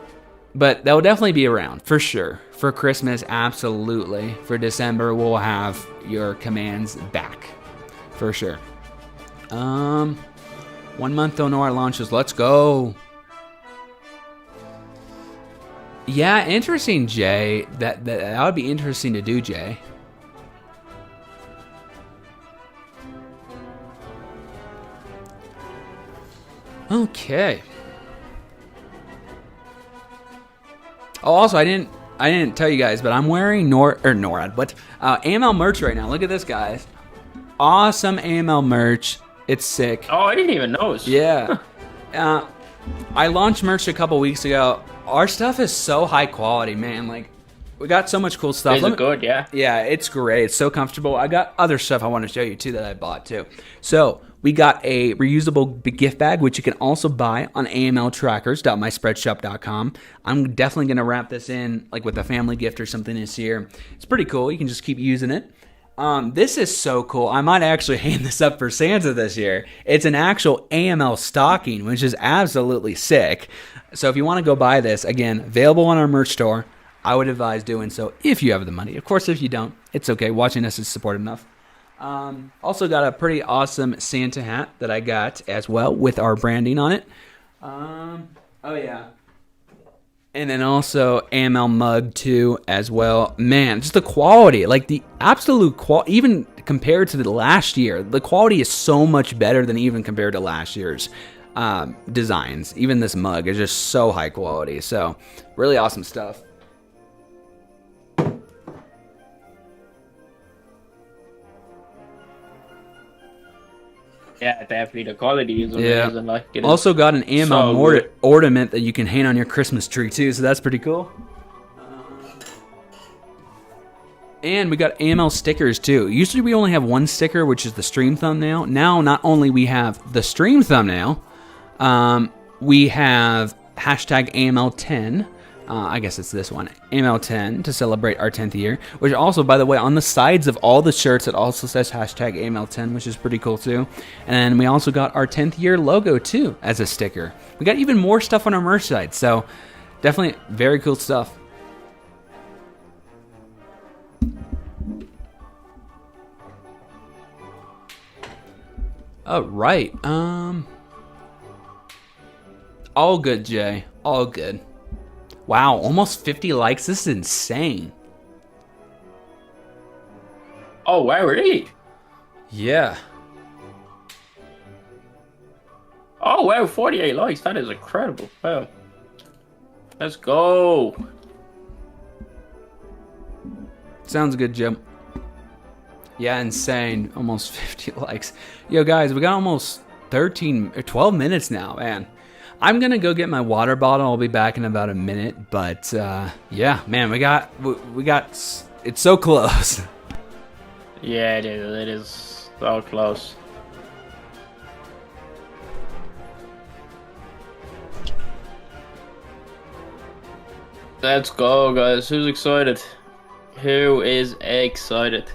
But that will definitely be around for sure. For Christmas, absolutely. For December, we'll have your commands back for sure. 1 month till NORAD launches. Let's go. Yeah, interesting, Jay. That would be interesting to do, Jay. Okay. Oh, also, I didn't tell you guys, but I'm wearing NORAD, but AML merch right now. Look at this, guys. Awesome AML merch. It's sick. Oh, I didn't even notice. Yeah. I launched merch a couple weeks ago. Our stuff is so high quality, man. Like, we got so much cool stuff. Is it good? Yeah. Yeah, it's great. It's so comfortable. I got other stuff I want to show you too that I bought too. So we got a reusable gift bag, which you can also buy on amltrackers.myspreadshop.com. I'm definitely going to wrap this in like with a family gift or something this year. It's pretty cool. You can just keep using it. This is so cool. I might actually hang this up for Santa this year. It's an actual AML stocking, which is absolutely sick. So if you want to go buy this, again, available on our merch store. I would advise doing so if you have the money. Of course, if you don't, it's okay. Watching us is support enough. Also got a pretty awesome Santa hat that I got as well with our branding on it. Oh yeah. And then also AML mug too as well. Man, just the quality, like the absolute quality, even compared to the last year, the quality is so much better than even compared to last year's designs. Even this mug is just so high quality. So really awesome stuff. Yeah, definitely. The quality is amazing. Yeah. Like, it also got an AML so ornament that you can hang on your Christmas tree too, so that's pretty cool. And we got AML stickers too. Usually we only have one sticker, which is the stream thumbnail. Now, not only we have the stream thumbnail, we have hashtag AML10. I guess it's this one, AML10, to celebrate our 10th year. Which also, by the way, on the sides of all the shirts, it also says hashtag AML10, which is pretty cool too. And we also got our 10th year logo too as a sticker. We got even more stuff on our merch site, so definitely very cool stuff. All right. All good, Jay. All good. Wow, almost 50 likes. This is insane. Oh, wow, really? Yeah. Oh, wow, 48 likes. That is incredible. Wow. Let's go. Sounds good, Jim. Yeah, insane. Almost 50 likes. Yo, guys, we got almost 13 or 12 minutes now, man. I'm going to go get my water bottle. I'll be back in about a minute. But, yeah, man, we got, it's so close. Yeah, it is. It is so close. Let's go, guys. Who's excited? Who is excited?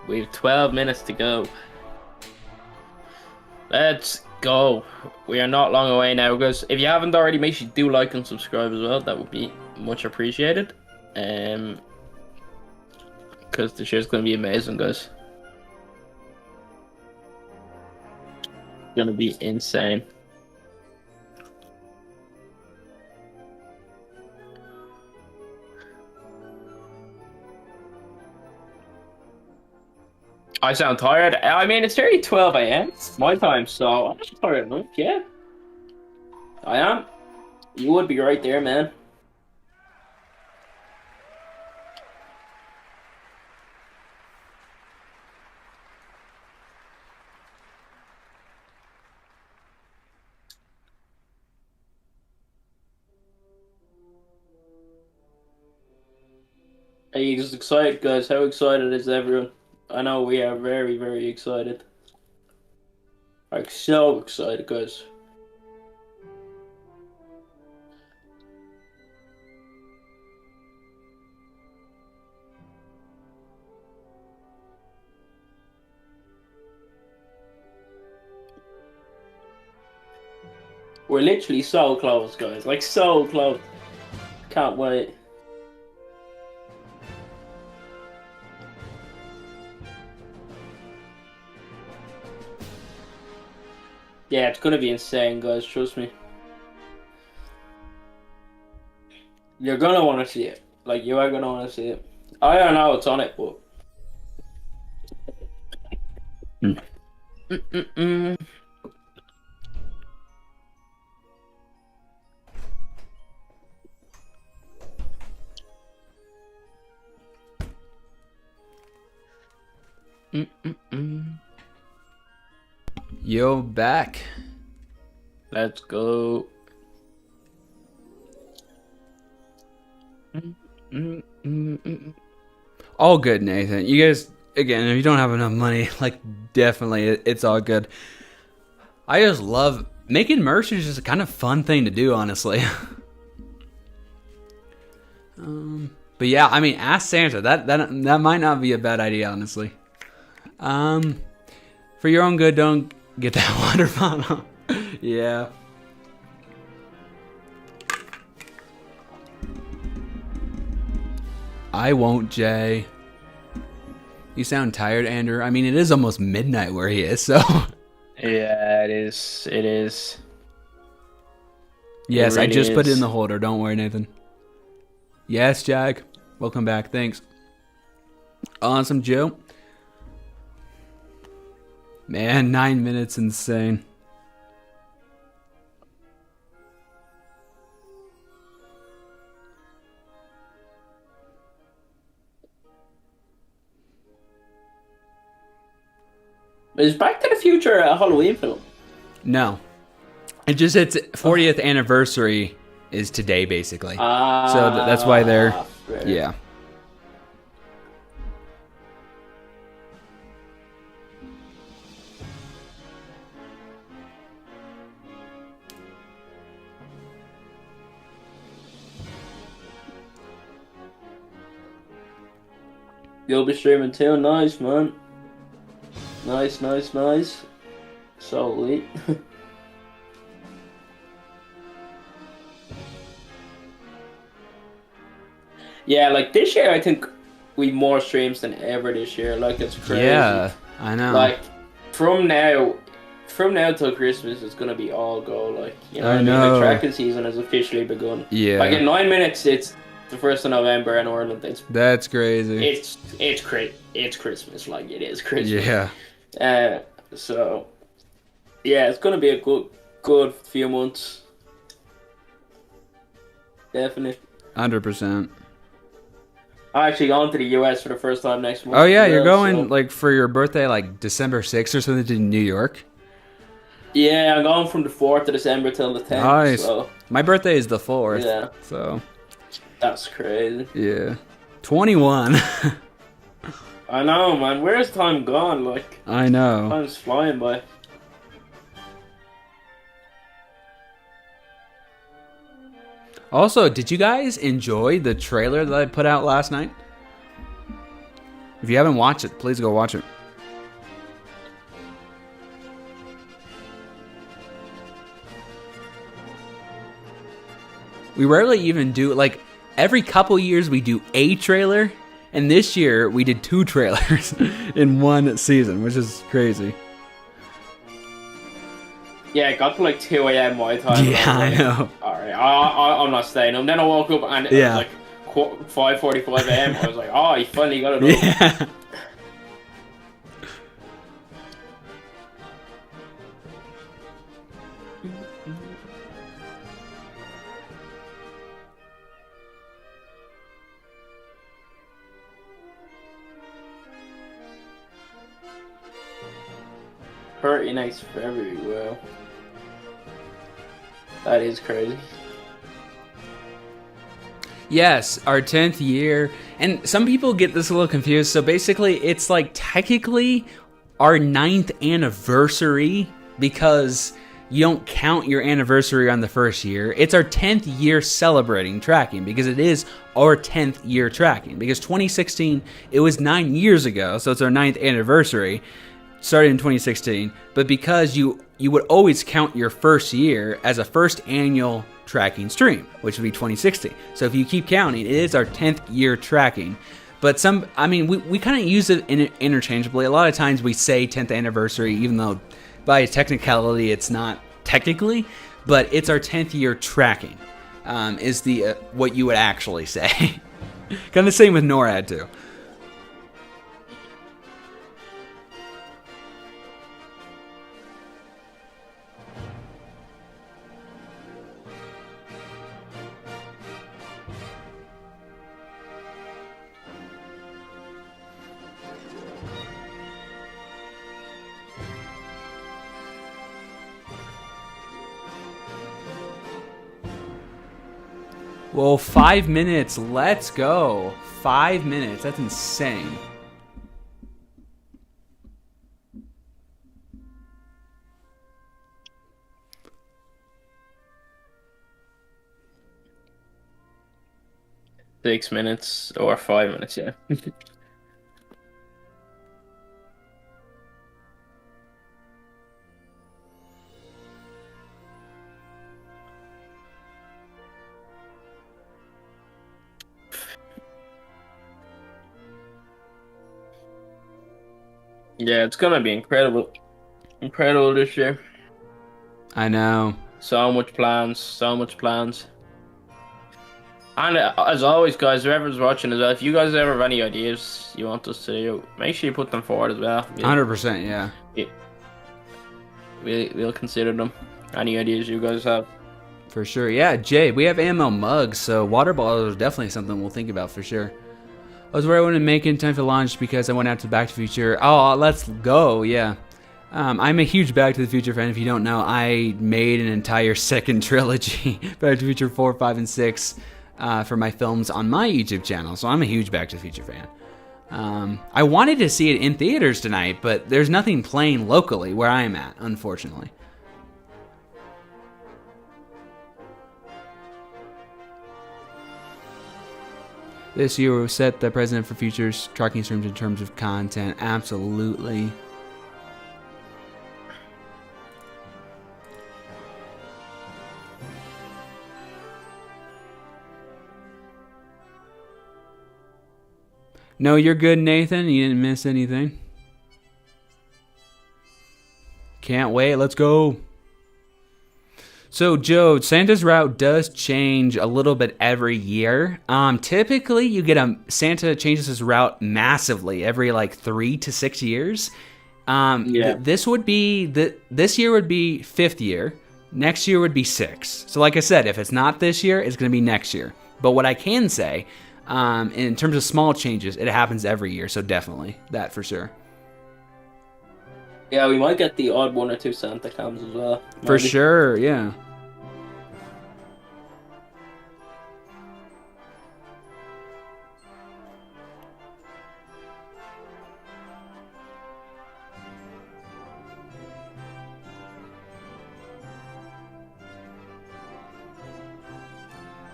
We have 12 minutes to go. Let's go. We are not long away now, guys. If you haven't already, make sure you do like and subscribe as well. That would be much appreciated. Because the show's going to be amazing, guys. It's going to be insane. I sound tired. I mean, it's nearly 12 a.m. my time, so I'm not tired enough, yeah. I am. You would be right there, man. Are you just excited, guys? How excited is everyone? I know we are very, very excited. Like, so excited, guys. We're literally so close, guys. Like, so close. Can't wait. Yeah, it's gonna be insane, guys. Trust me. You're gonna want to see it. Like, you are gonna want to see it. I don't know it's on it, but. Yo, back. Let's go. All good, Nathan. You guys, again, if you don't have enough money, like, definitely, it's all good. I just love making merch is just a kind of fun thing to do, honestly. But yeah, I mean, ask Santa. That might not be a bad idea, honestly. For your own good, don't get that water bottle. Yeah. I won't, Jay. You sound tired, Andrew. I mean, it is almost midnight where he is, so. Yeah, it is. It is. Yes, really I just put it in the holder. Don't worry, Nathan. Yes, Jack. Welcome back. Thanks. Awesome, Joe. Man, 9 minutes, insane. Is Back to the Future a Halloween film? No. It just, its 40th anniversary is today, basically. So that's why they're... Right. Yeah. You'll be streaming too? Nice, man. Nice. So elite. Yeah, like this year I think we more streams than ever this year. Like, it's crazy. Yeah, I know. Like, from now till Christmas it's gonna be all go. Like, you know what I mean? The tracking season has officially begun. Yeah. Like, in 9 minutes it's the 1st of November in Ireland. That's crazy. It's Christmas. Like, it is Christmas. Yeah. So yeah, it's gonna be a good few months. Definitely. 100%. I'm actually going to the US for the first time next month. Oh yeah, you're going like for your birthday, like December 6th or something, to New York? Yeah, I'm going from the 4th of December till the 10th. Nice. So. My birthday is the 4th. Yeah. So. That's crazy. Yeah. 21. I know, man. Where's time gone? Like, I know. Time's flying by. Also, did you guys enjoy the trailer that I put out last night? If you haven't watched it, please go watch it. We rarely even do, like, every couple years we do a trailer, and this year we did 2 trailers in one season, which is crazy. Yeah, it got to like 2 a.m. my time. Yeah, I know. Alright, I'm not staying. And then I woke up and it was like 5:45 a.m. I was like, oh, you finally got it up. Yeah. Pretty nice very well. That is crazy. Yes, our 10th year. And some people get this a little confused. So basically, it's like technically our 9th anniversary because you don't count your anniversary on the first year. It's our 10th year celebrating tracking because it is our 10th year tracking. Because 2016, it was 9 years ago. So it's our 9th anniversary. Started in 2016, but because you would always count your first year as a first annual tracking stream, which would be 2016. So if you keep counting, it is our 10th year tracking. But we kind of use it interchangeably. A lot of times we say 10th anniversary, even though by technicality it's not technically, but it's our 10th year tracking. is the what you would actually say. Kind of the same with NORAD too. Well, 5 minutes. Let's go. 5 minutes. That's insane. Six minutes or 5 minutes, yeah. Yeah, it's gonna be incredible this year. I know. So much plans. And as always, guys, whoever's watching as well, if you guys ever have any ideas you want us to do, make sure you put them forward as well. 100%, yeah. We'll consider them. Any ideas you guys have? For sure. Yeah, Jay, we have AML mugs, so water bottles are definitely something we'll think about for sure. I was worried I wouldn't make it in time for launch because I went out to Back to the Future. Oh, let's go, yeah. I'm a huge Back to the Future fan. If you don't know, I made an entire second trilogy, Back to the Future 4, 5, and 6, for my films on my YouTube channel. So I'm a huge Back to the Future fan. I wanted to see it in theaters tonight, but there's nothing playing locally where I am at, unfortunately. This year will set the precedent for future tracking streams in terms of content. Absolutely. No, you're good, Nathan. You didn't miss anything. Can't wait. Let's go. So, Joe, Santa's route does change a little bit every year. Typically, you get Santa changes his route massively every like 3 to 6 years. This would be this year would be 5th year. Next year would be 6. So, like I said, if it's not this year, it's going to be next year. But what I can say, in terms of small changes, it happens every year. So definitely that for sure. Yeah, we might get the odd 1 or 2 Santa cams as well. Maybe. For sure, yeah.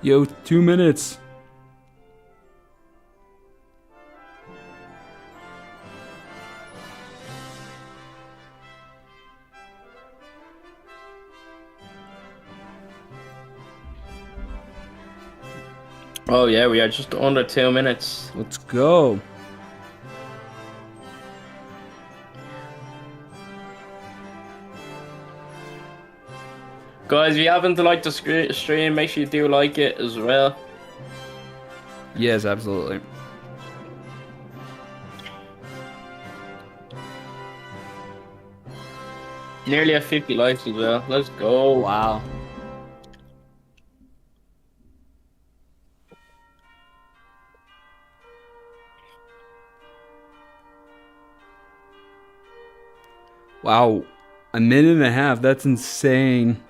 Yo, 2 minutes. Oh yeah, we are just under 2 minutes. Let's go. Guys, if you happen to like the stream, make sure you do like it as well. Yes, absolutely. Nearly at 50 likes as well. Let's go. Wow. Wow, 1.5 minutes. That's insane.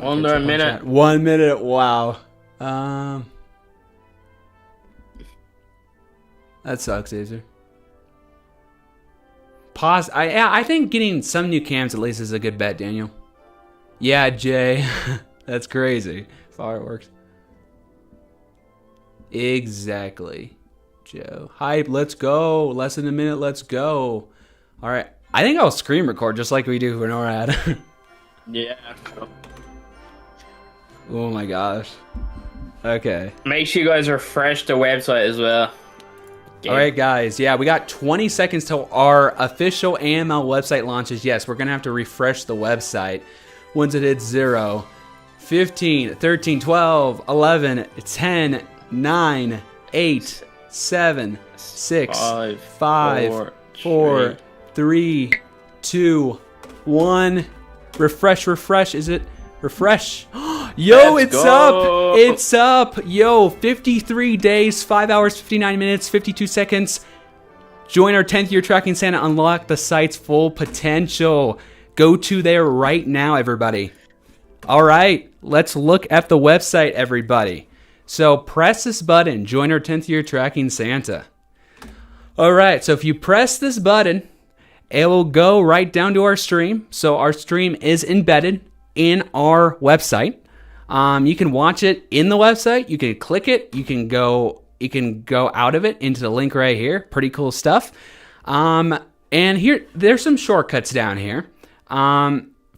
Under a minute. 1 minute. Wow. That sucks, Azer. Pause. I think getting some new cams at least is a good bet, Daniel. Yeah, Jay. That's crazy. Fireworks. Exactly. Joe. Hype, let's go. Less than a minute, let's go. All right. I think I'll screen record just like we do for NORAD. Yeah. Oh my gosh. Okay. Make sure you guys refresh the website as well. All right, guys. Yeah, we got 20 seconds till our official AML website launches. Yes, we're going to have to refresh the website once it hits 0. 15, 13, 12, 11, 10, 9, 8, 7, 6, 5, 4, 3, 2, 1. Refresh. Is it? Refresh. Yo, it's up. It's up. Yo, 53 days, 5 hours, 59 minutes, 52 seconds. Join our 10th year tracking Santa. Unlock the site's full potential. Go to there right now, everybody. All right, let's look at the website, everybody. So press this button. Join our 10th year tracking Santa. All right, so if you press this button, it will go right down to our stream. So our stream is embedded in our website. You can watch it in the website. You can click it. You can go out of it into the link right here. Pretty cool stuff. And here, there's some shortcuts down here.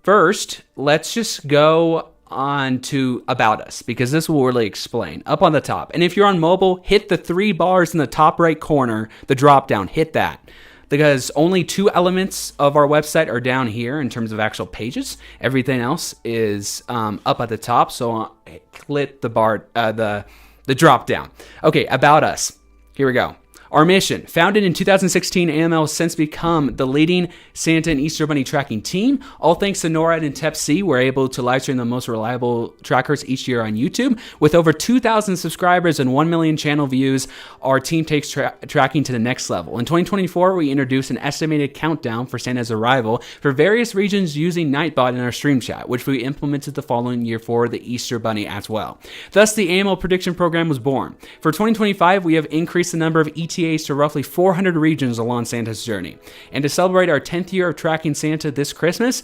First, let's just go on to About Us, because this will really explain. Up on the top. And if you're on mobile, hit the 3 bars in the top right corner, the drop down. Hit that. Because only 2 elements of our website are down here in terms of actual pages. Everything else is up at the top. So click the bar, the drop down. Okay, About Us. Here we go. Our mission, founded in 2016, AML has since become the leading Santa and Easter Bunny tracking team. All thanks to NORAD and TEP-C, we're able to live stream the most reliable trackers each year on YouTube. With over 2,000 subscribers and 1 million channel views, our team takes tracking to the next level. In 2024, we introduced an estimated countdown for Santa's arrival for various regions using Nightbot in our stream chat, which we implemented the following year for the Easter Bunny as well. Thus, the AML prediction program was born. For 2025, we have increased the number of ETAs to roughly 400 regions along Santa's journey. And to celebrate our 10th year of tracking Santa this Christmas,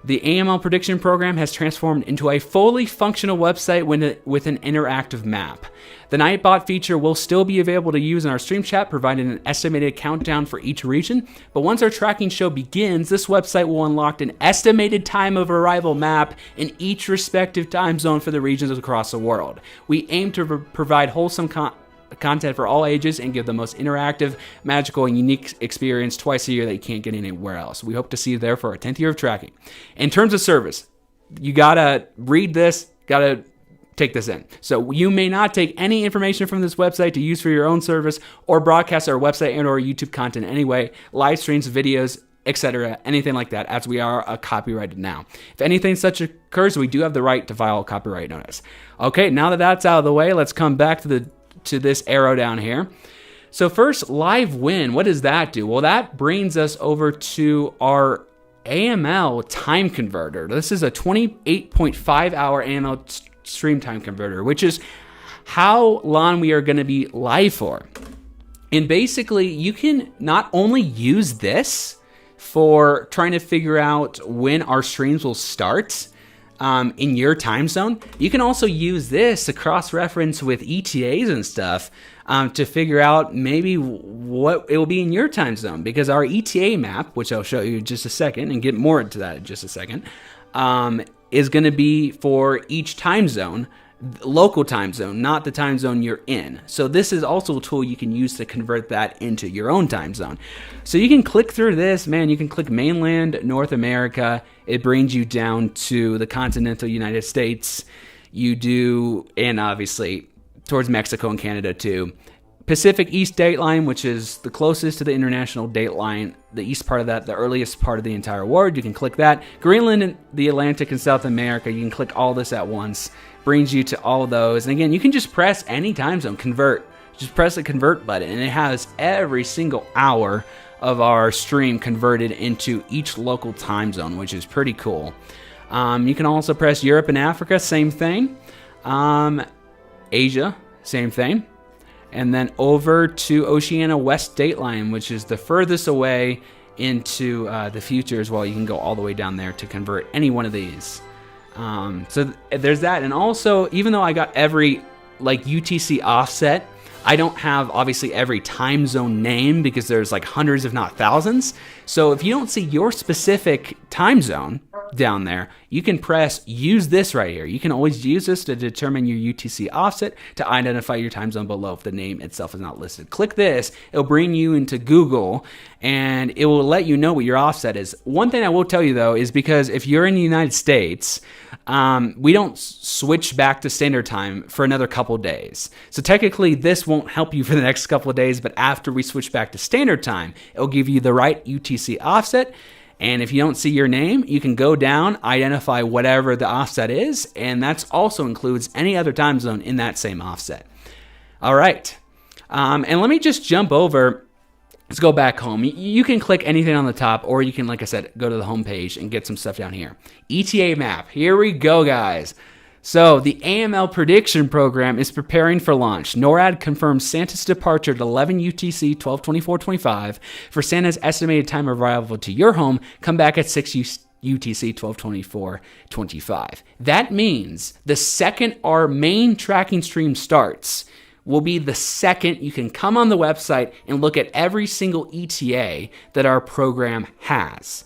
the AML prediction program has transformed into a fully functional website with an interactive map. The Nightbot feature will still be available to use in our stream chat, providing an estimated countdown for each region. But once our tracking show begins, this website will unlock an estimated time of arrival map in each respective time zone for the regions across the world. We aim to provide wholesome content for all ages and give the most interactive, magical, and unique experience twice a year that you can't get anywhere else. We hope to see you there for our 10th year of tracking. In terms of service, you gotta read this, gotta take this in. So you may not take any information from this website to use for your own service or broadcast our website and or YouTube content anyway, live streams, videos, etc., anything like that, as we are copyrighted now. If anything such occurs, we do have the right to file a copyright notice. Okay, now that that's out of the way, let's come back to this arrow down here. So first, live win. What does that do? Well, that brings us over to our AML time converter. This is a 28.5 hour AML stream time converter, which is how long we are going to be live for. And basically, you can not only use this for trying to figure out when our streams will start in your time zone, you can also use this to cross-reference with ETAs and stuff to figure out maybe what it will be in your time zone. Because our ETA map, which I'll show you in just a second and get more into that in just a second, is going to be for each time zone, local time zone, not the time zone you're in. So this is also a tool you can use to convert that into your own time zone. So you can click through this, man, you can click mainland North America. It brings you down to the continental United States. You do, and obviously towards Mexico and Canada too. Pacific East Dateline, which is the closest to the international dateline, the east part of that, the earliest part of the entire world. You can click that. Greenland, and the Atlantic, and South America. You can click all this at once. Brings you to all of those. And again, you can just press any time zone, convert. Just press the convert button, and it has every single hour of our stream converted into each local time zone, which is pretty cool. You can also press Europe and Africa, same thing. Asia, same thing. And then over to Oceania West Dateline, which is the furthest away into the future as well. You can go all the way down there to convert any one of these. So there's that. And also, even though I got every like UTC offset I don't have, obviously, every time zone name because there's like hundreds, if not thousands. So if you don't see your specific time zone down there, you can press use this right here. You can always use this to determine your UTC offset to identify your time zone below if the name itself is not listed. Click this. It'll bring you into Google and it will let you know what your offset is. One thing I will tell you though is because if you're in the United States, we don't switch back to standard time for another couple days. So technically this won't help you for the next couple of days, but after we switch back to standard time, it'll give you the right UTC offset. And if you don't see your name, you can go down, identify whatever the offset is, and that also includes any other time zone in that same offset. All right. And let me just jump over. Let's go back home. You can click anything on the top, or you can, like I said, go to the home page and get some stuff down here. ETA map. Here we go, guys. So the AML prediction program is preparing for launch. NORAD confirms Santa's departure at 11 UTC 12/24/25 for Santa's estimated time of arrival to your home. Come back at 6 UTC 12/24/25. That means the second our main tracking stream starts will be the second you can come on the website and look at every single ETA that our program has.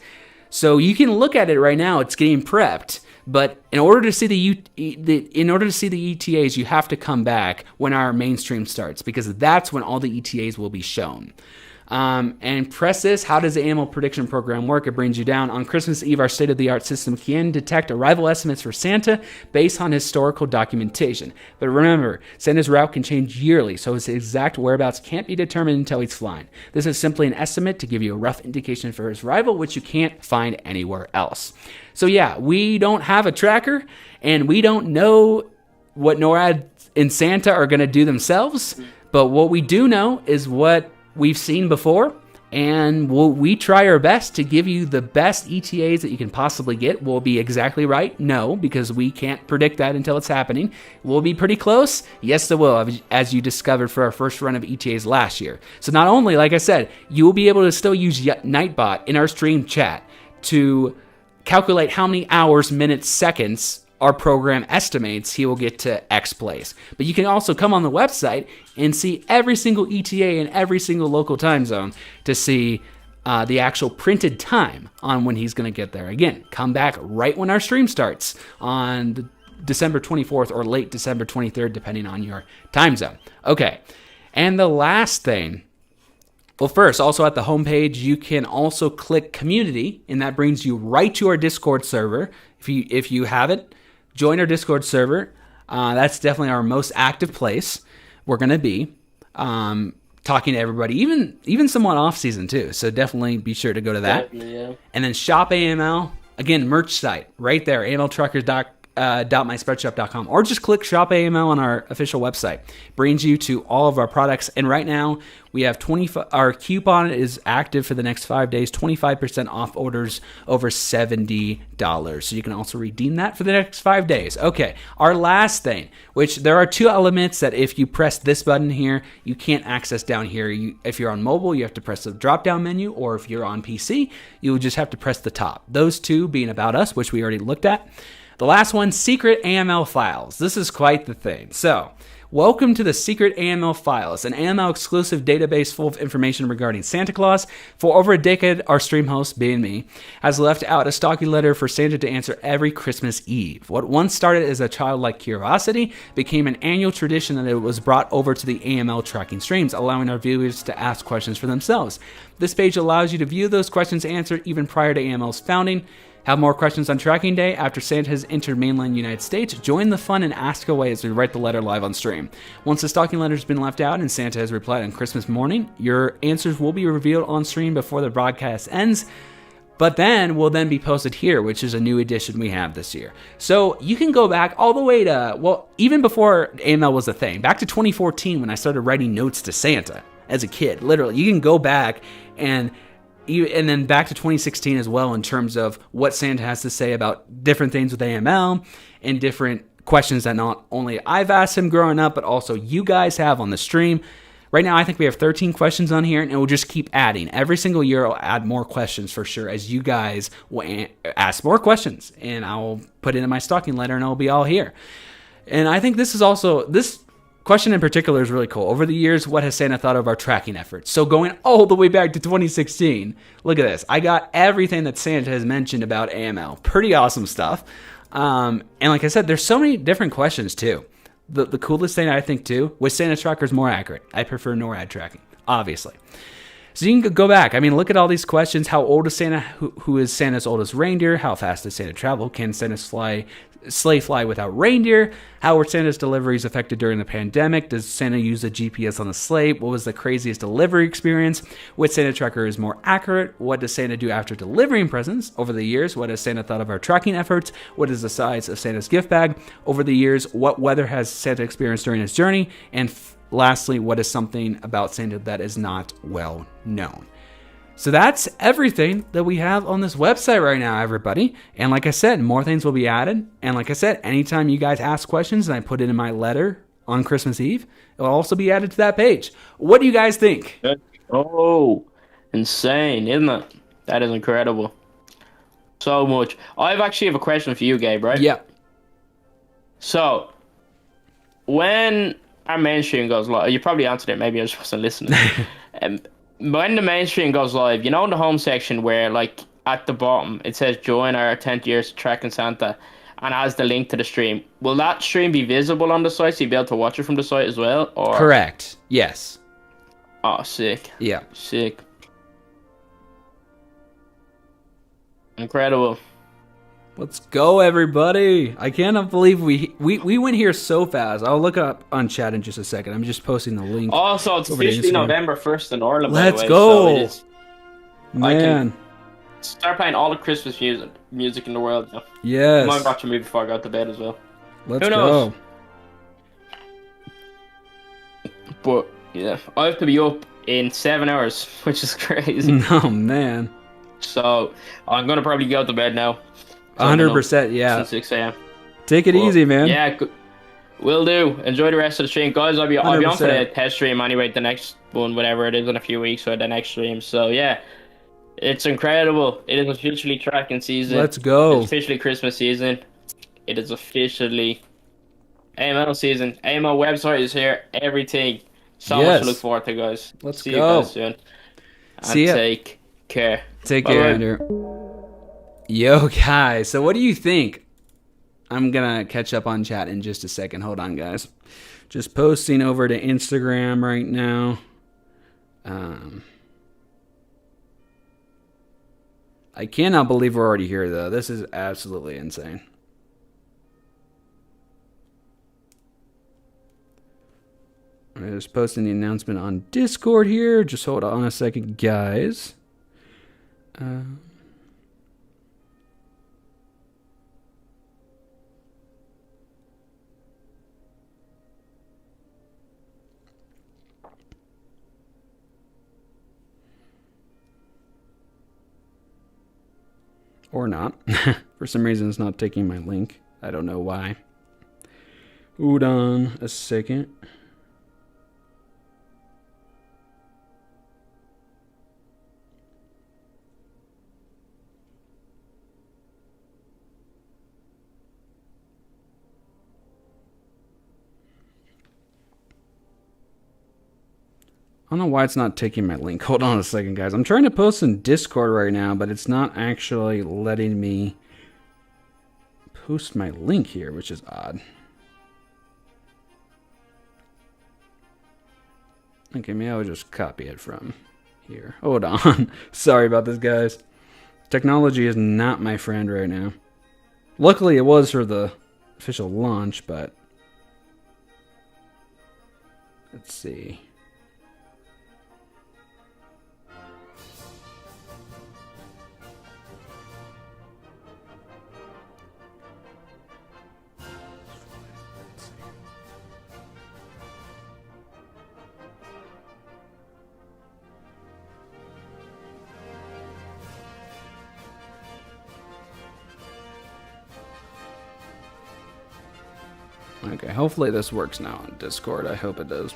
So you can look at it right now. It's getting prepped. But in order to see the ETAs, you have to come back when our mainstream starts because that's when all the ETAs will be shown. And press this. How does the AML prediction program work? It brings you down. On Christmas Eve, our state-of-the-art system can detect arrival estimates for Santa based on historical documentation. But remember, Santa's route can change yearly, so his exact whereabouts can't be determined until he's flying. This is simply an estimate to give you a rough indication for his arrival, which you can't find anywhere else. So yeah, we don't have a tracker, and we don't know what NORAD and Santa are going to do themselves. But what we do know is what we've seen before, and we try our best to give you the best ETAs that you can possibly get. Will it be exactly right? No, because we can't predict that until it's happening. Will it be pretty close? Yes, it will, as you discovered for our first run of ETAs last year. So not only, like I said, you will be able to still use Nightbot in our stream chat to calculate how many hours, minutes, seconds our program estimates he will get to X place. But you can also come on the website and see every single ETA in every single local time zone to see the actual printed time on when he's going to get there. Again, come back right when our stream starts on December 24th or late December 23rd, depending on your time zone. Okay, and the last thing, well, first, also at the homepage, you can also click community, and that brings you right to our Discord server. If you have it, join our Discord server. That's definitely our most active place. We're going to be talking to everybody, even somewhat off season too. So definitely be sure to go to that. Yeah. And then Shop AML, again, merch site right there, amltruckers.myspreadshop.com, or just click Shop AML on our official website. Brings you to all of our products. And right now we have our coupon is active for the next 5 days, 25% off orders over $70. So you can also redeem that for the next 5 days. Okay, our last thing, which there are two elements that if you press this button here, you can't access down here. If you're on mobile, you have to press the drop-down menu, or if you're on PC, you will just have to press the top. Those two being About Us, which we already looked at. The last one, secret AML files. This is quite the thing. So, welcome to the Secret AML Files, an AML exclusive database full of information regarding Santa Claus. For over a decade, our stream host, being me, has left out a stocking letter for Santa to answer every Christmas Eve. What once started as a childlike curiosity became an annual tradition that it was brought over to the AML tracking streams, allowing our viewers to ask questions for themselves. This page allows you to view those questions answered even prior to AML's founding. Have more questions on tracking day after Santa has entered mainland United States? Join the fun and ask away as we write the letter live on stream. Once the stocking letter has been left out and Santa has replied on Christmas morning, your answers will be revealed on stream before the broadcast ends, but then will then be posted here, which is a new addition we have this year. So you can go back all the way to, well, even before AML was a thing, back to 2014 when I started writing notes to Santa as a kid. Literally, you can go back and then back to 2016 as well in terms of what Santa has to say about different things with AML and different questions that not only I've asked him growing up, but also you guys have on the stream. Right now, I think we have 13 questions on here, and it will just keep adding. Every single year, I'll add more questions for sure, as you guys will ask more questions, and I'll put it in my stocking letter, and it'll be all here. And I think this is also, this question in particular is really cool. Over the years, what has Santa thought of our tracking efforts? So going all the way back to 2016, look at this. I got everything that Santa has mentioned about AML. Pretty awesome stuff. And like I said, there's so many different questions too. The coolest thing I think too, was Santa's trackers more accurate? I prefer NORAD tracking, obviously. So you can go back. I mean, look at all these questions. How old is Santa? Who is Santa's oldest reindeer? How fast does Santa travel? Can Santa's sleigh fly without reindeer? How were Santa's deliveries affected during the pandemic? Does Santa use the GPS on the sleigh? What was the craziest delivery experience? Which Santa tracker is more accurate? What does Santa do after delivering presents? Over the years, what has Santa thought of our tracking efforts? What is the size of Santa's gift bag? Over the years, what weather has Santa experienced during his journey? And lastly, what is something about Santa that is not well known? So that's everything that we have on this website right now, everybody. And like I said, more things will be added. And like I said, anytime you guys ask questions and I put it in my letter on Christmas Eve, it will also be added to that page. What do you guys think? Oh, insane, isn't it? That is incredible. So much. I actually have a question for you, Gabe, right? Yeah. So, when our mainstream goes live, you probably answered it, maybe I just wasn't listening. When the mainstream goes live, you know in the home section where, like, at the bottom, it says join our 10th years tracking Santa and has the link to the stream. Will that stream be visible on the site so you'll be able to watch it from the site as well? Or? Correct. Yes. Oh, sick. Yeah. Sick. Incredible. Let's go, everybody. I cannot believe we went here so fast. I'll look up on chat in just a second. I'm just posting the link. Also, it's officially November 1st in Ireland. Let's go. So Man. I can start playing all the Christmas music in the world now. Yes. I might watch a movie before I go to bed as well. Let's go. But, yeah, I have to be up in 7 hours, which is crazy. Oh, man. So, I'm going to probably go to bed now. 100%, yeah. Since 6 a.m. Take it easy, man. Yeah, will do. Enjoy the rest of the stream. Guys, I'll be on for the test stream anyway, the next one, whatever it is, in a few weeks, or the next stream. So, yeah, it's incredible. It is officially tracking season. Let's go. It's officially Christmas season. It is officially AML season. AML website is here. Everything. So much to look forward to, guys. Let's See go. you guys soon. And See ya. Take care. Take care, Andrew. Yo, guys. So what do you think? I'm going to catch up on chat in just a second. Hold on, guys. Just posting over to Instagram right now. I cannot believe we're already here, though. This is absolutely insane. I'm just posting the announcement on Discord here. Just hold on a second, guys. Or not. For some reason, it's not taking my link. I don't know why. Hold on a second. I don't know why it's not taking my link. Hold on a second, guys. I'm trying to post in Discord right now, but it's not actually letting me post my link here, which is odd. Okay, maybe I'll just copy it from here. Hold on. Sorry about this, guys. Technology is not my friend right now. Luckily, it was for the official launch, but let's see. Okay, hopefully this works now on Discord. I hope it does.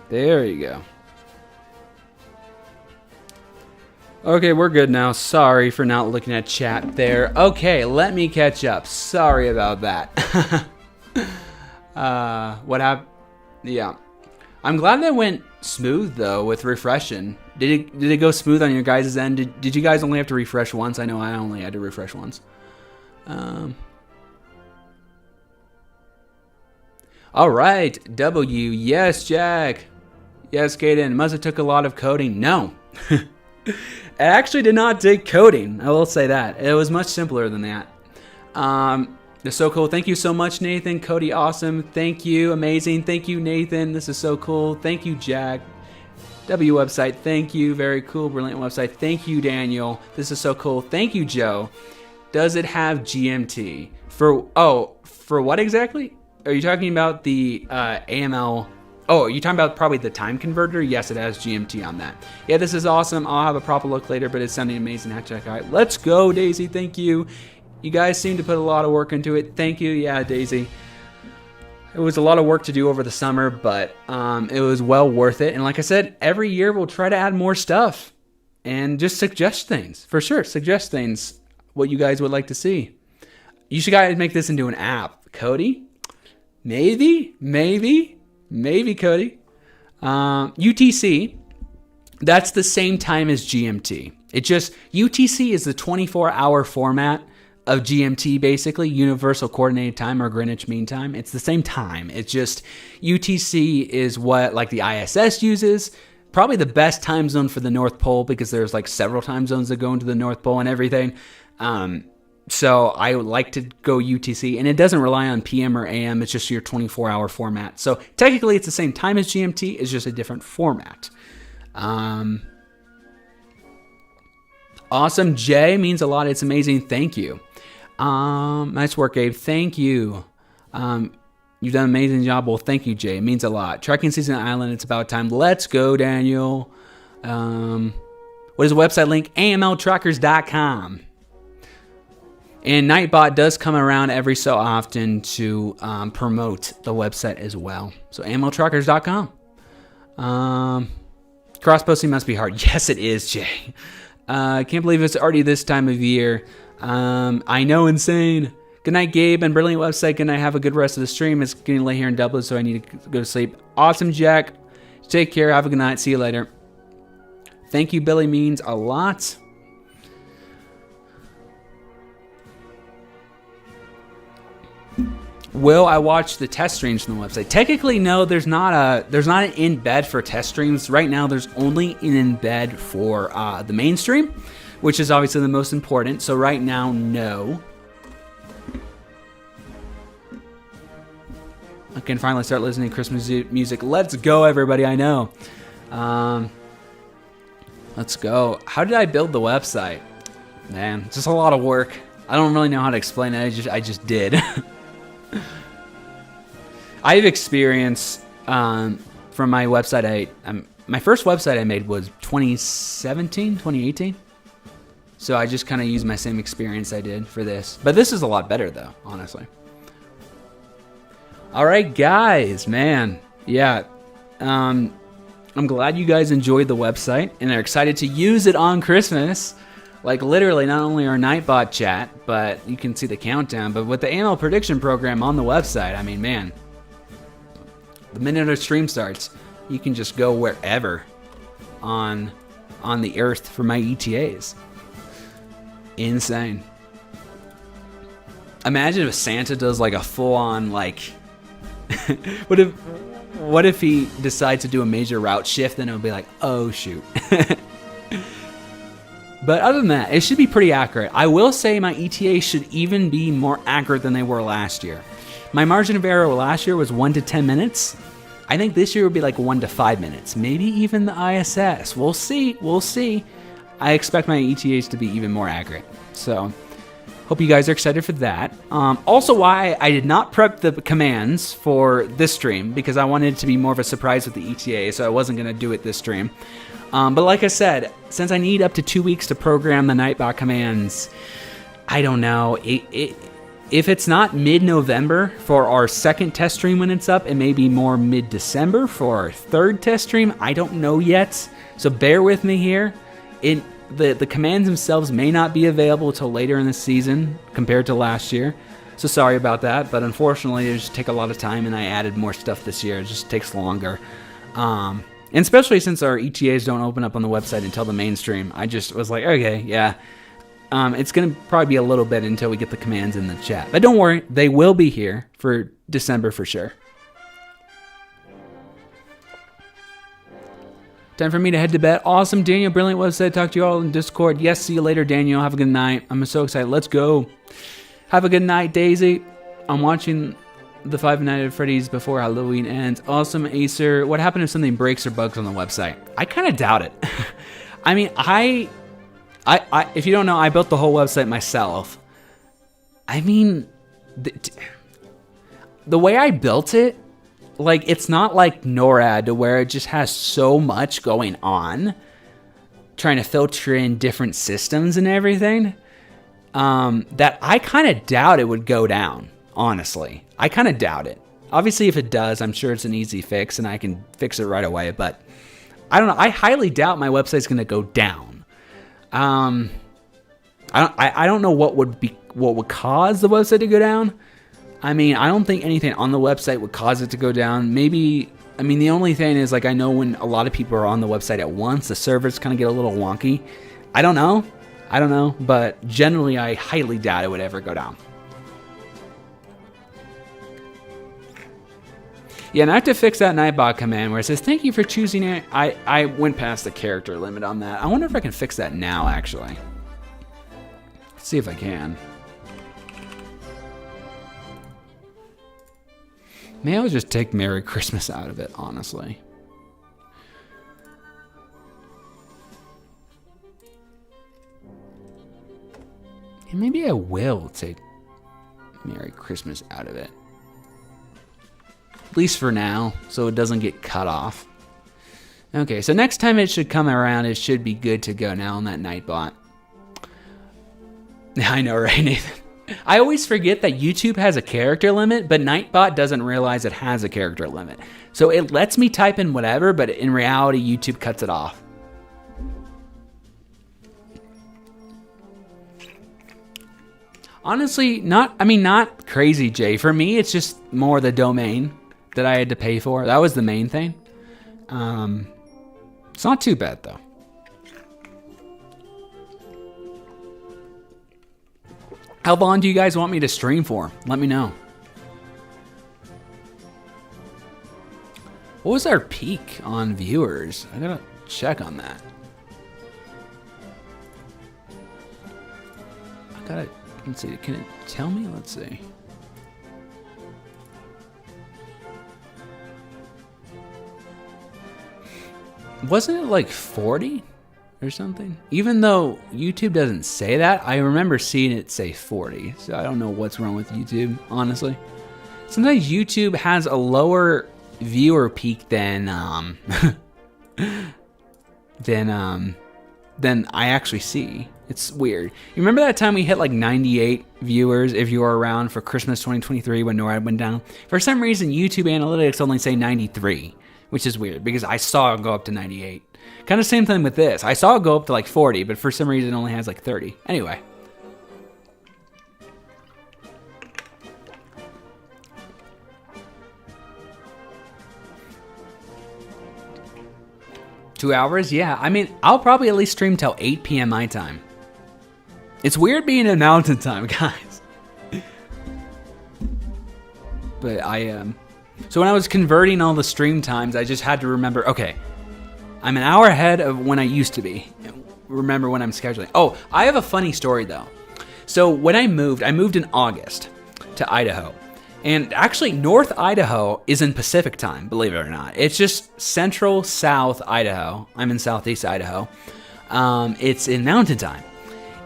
There you go. Okay, we're good now. Sorry for not looking at chat there. Okay, let me catch up. Sorry about that. What happened? Yeah. I'm glad that went smooth, though, with refreshing. Did it go smooth on your guys' end? Did you guys only have to refresh once? I know I only had to refresh once. All right, W. Yes, Jack. Yes, Kaden. Must have took a lot of coding. No. It actually did not take coding. I will say that. It was much simpler than that. It's so cool. Thank you so much, Nathan. Cody, awesome. Thank you. Amazing. Thank you, Nathan. This is so cool. Thank you, Jack. W website. Thank you. Very cool. Brilliant website. Thank you, Daniel. This is so cool. Thank you, Joe. Does it have GMT? For what exactly? Are you talking about the AML? Oh, are you talking about probably the time converter? Yes, it has GMT on that. Yeah, this is awesome. I'll have a proper look later, but it's sounding amazing. Check out. Let's go, Daisy. Thank you. You guys seem to put a lot of work into it. Thank you. Yeah, Daisy. It was a lot of work to do over the summer, but it was well worth it. And like I said, every year we'll try to add more stuff and just suggest things. For sure, suggest things, what you guys would like to see. You should guys make this into an app. Cody? Maybe, Cody. UTC, that's the same time as GMT. It just, UTC is the 24-hour format of GMT, basically, Universal Coordinated Time or Greenwich Mean Time. It's the same time. It's just, UTC is what, like, the ISS uses. Probably the best time zone for the North Pole because there's, like, several time zones that go into the North Pole and everything. So I would like to go UTC, and it doesn't rely on PM or AM. It's just your 24-hour format. So technically, it's the same time as GMT. It's just a different format. Awesome. Jay means a lot. It's amazing. Thank you. Nice work, Gabe. Thank you. You've done an amazing job. Well, thank you, Jay. It means a lot. Trekking Season Island. It's about time. Let's go, Daniel. What is the website link? AMLtrackers.com. And Nightbot does come around every so often to promote the website as well. So AMLtrackers.com. Cross-posting must be hard. Yes, it is, Jay. I can't believe it's already this time of year. I know, insane. Good night, Gabe, and brilliant website. Good night. Have a good rest of the stream. It's getting late here in Dublin, so I need to go to sleep. Awesome, Jack. Take care. Have a good night. See you later. Thank you, Billy. Means a lot. Will I watch the test streams from the website? Technically, no. There's not an embed for test streams right now. There's only an embed for the mainstream, which is obviously the most important. So right now, no. I can finally start listening to Christmas music. Let's go, everybody. I know. Let's go. How did I build the website? Man, just a lot of work. I don't really know how to explain it. I just did. I have experience from my website. My first website I made was 2018. So I just kind of used my same experience I did for this. But this is a lot better, though, honestly. All right, guys, man. Yeah. I'm glad you guys enjoyed the website and are excited to use it on Christmas. Like, literally, not only our Nightbot chat, but you can see the countdown. But with the AML prediction program on the website, I mean, man, the minute a stream starts, you can just go wherever on the earth for my ETAs. Insane. Imagine if Santa does like a full-on, like, what if he decides to do a major route shift, then it'll be like, oh shoot. But other than that, it should be pretty accurate. I will say my ETA should even be more accurate than they were last year. My margin of error last year was 1 to 10 minutes. I think this year would be like 1 to 5 minutes. Maybe even the ISS. We'll see. I expect my ETAs to be even more accurate. So, hope you guys are excited for that. Also, why I did not prep the commands for this stream, because I wanted it to be more of a surprise with the ETA, so I wasn't going to do it this stream. But like I said, since I need up to 2 weeks to program the Nightbot commands, I don't know. If it's not mid-November for our second test stream when it's up, it may be more mid-December for our third test stream. I don't know yet, so bear with me here. the commands themselves may not be available until later in the season compared to last year. So sorry about that, but unfortunately, it just take a lot of time, and I added more stuff this year. It just takes longer. And especially since our ETAs don't open up on the website until the mainstream, I just was like, okay, yeah. It's going to probably be a little bit until we get the commands in the chat. But don't worry, they will be here for December for sure. Time for me to head to bed. Awesome, Daniel. Brilliant website. Talk to you all in Discord. Yes, see you later, Daniel. Have a good night. I'm so excited. Let's go. Have a good night, Daisy. I'm watching the Five Nights at Freddy's before Halloween ends. Awesome, Acer. What happened if something breaks or bugs on the website? I kind of doubt it. I mean, I if you don't know, I built the whole website myself. I mean, the way I built it, like, it's not like NORAD to where it just has so much going on, trying to filter in different systems and everything, that I kind of doubt it would go down, honestly. I kind of doubt it. Obviously, if it does, I'm sure it's an easy fix and I can fix it right away, but I don't know. I highly doubt my website's going to go down. I don't know what would cause the website to go down. I mean, I don't think anything on the website would cause it to go down. Maybe, I mean, the only thing is, like, I know when a lot of people are on the website at once, the servers kind of get a little wonky. I don't know, but generally, I highly doubt it would ever go down. Yeah, and I have to fix that Nightbot command where it says, thank you for choosing it. I went past the character limit on that. I wonder if I can fix that now, actually. Let's see if I can. Maybe I'll just take Merry Christmas out of it, honestly. And maybe I will take Merry Christmas out of it. At least for now, so it doesn't get cut off. Okay, so next time it should come around, it should be good to go now on that Nightbot. I know, right, Nathan? I always forget that YouTube has a character limit, but Nightbot doesn't realize it has a character limit. So it lets me type in whatever, but in reality, YouTube cuts it off. Honestly, not crazy, Jay. For me, it's just more the domain that I had to pay for. That was the main thing. It's not too bad, though. How long do you guys want me to stream for? Let me know. What was our peak on viewers? I gotta check on that. Let's see, can it tell me? Let's see. Wasn't it like 40 or something? Even though YouTube doesn't say that, I remember seeing it say 40. So I don't know what's wrong with YouTube, honestly. Sometimes YouTube has a lower viewer peak than I actually see. It's weird. You remember that time we hit like 98 viewers if you were around for Christmas 2023 when NORAD went down? For some reason, YouTube analytics only say 93, which is weird because I saw it go up to 98. Kind of same thing with this. I saw it go up to like 40, but for some reason it only has like 30. Anyway. Two hours? Yeah. I mean, I'll probably at least stream till 8 p.m. my time. It's weird being in mountain time, guys. But so when I was converting all the stream times, I just had to remember, okay, I'm an hour ahead of when I used to be. Remember when I'm scheduling. Oh, I have a funny story, though. So when I moved in August to Idaho. And actually, North Idaho is in Pacific time, believe it or not. It's just central South Idaho. I'm in Southeast Idaho. It's in mountain time.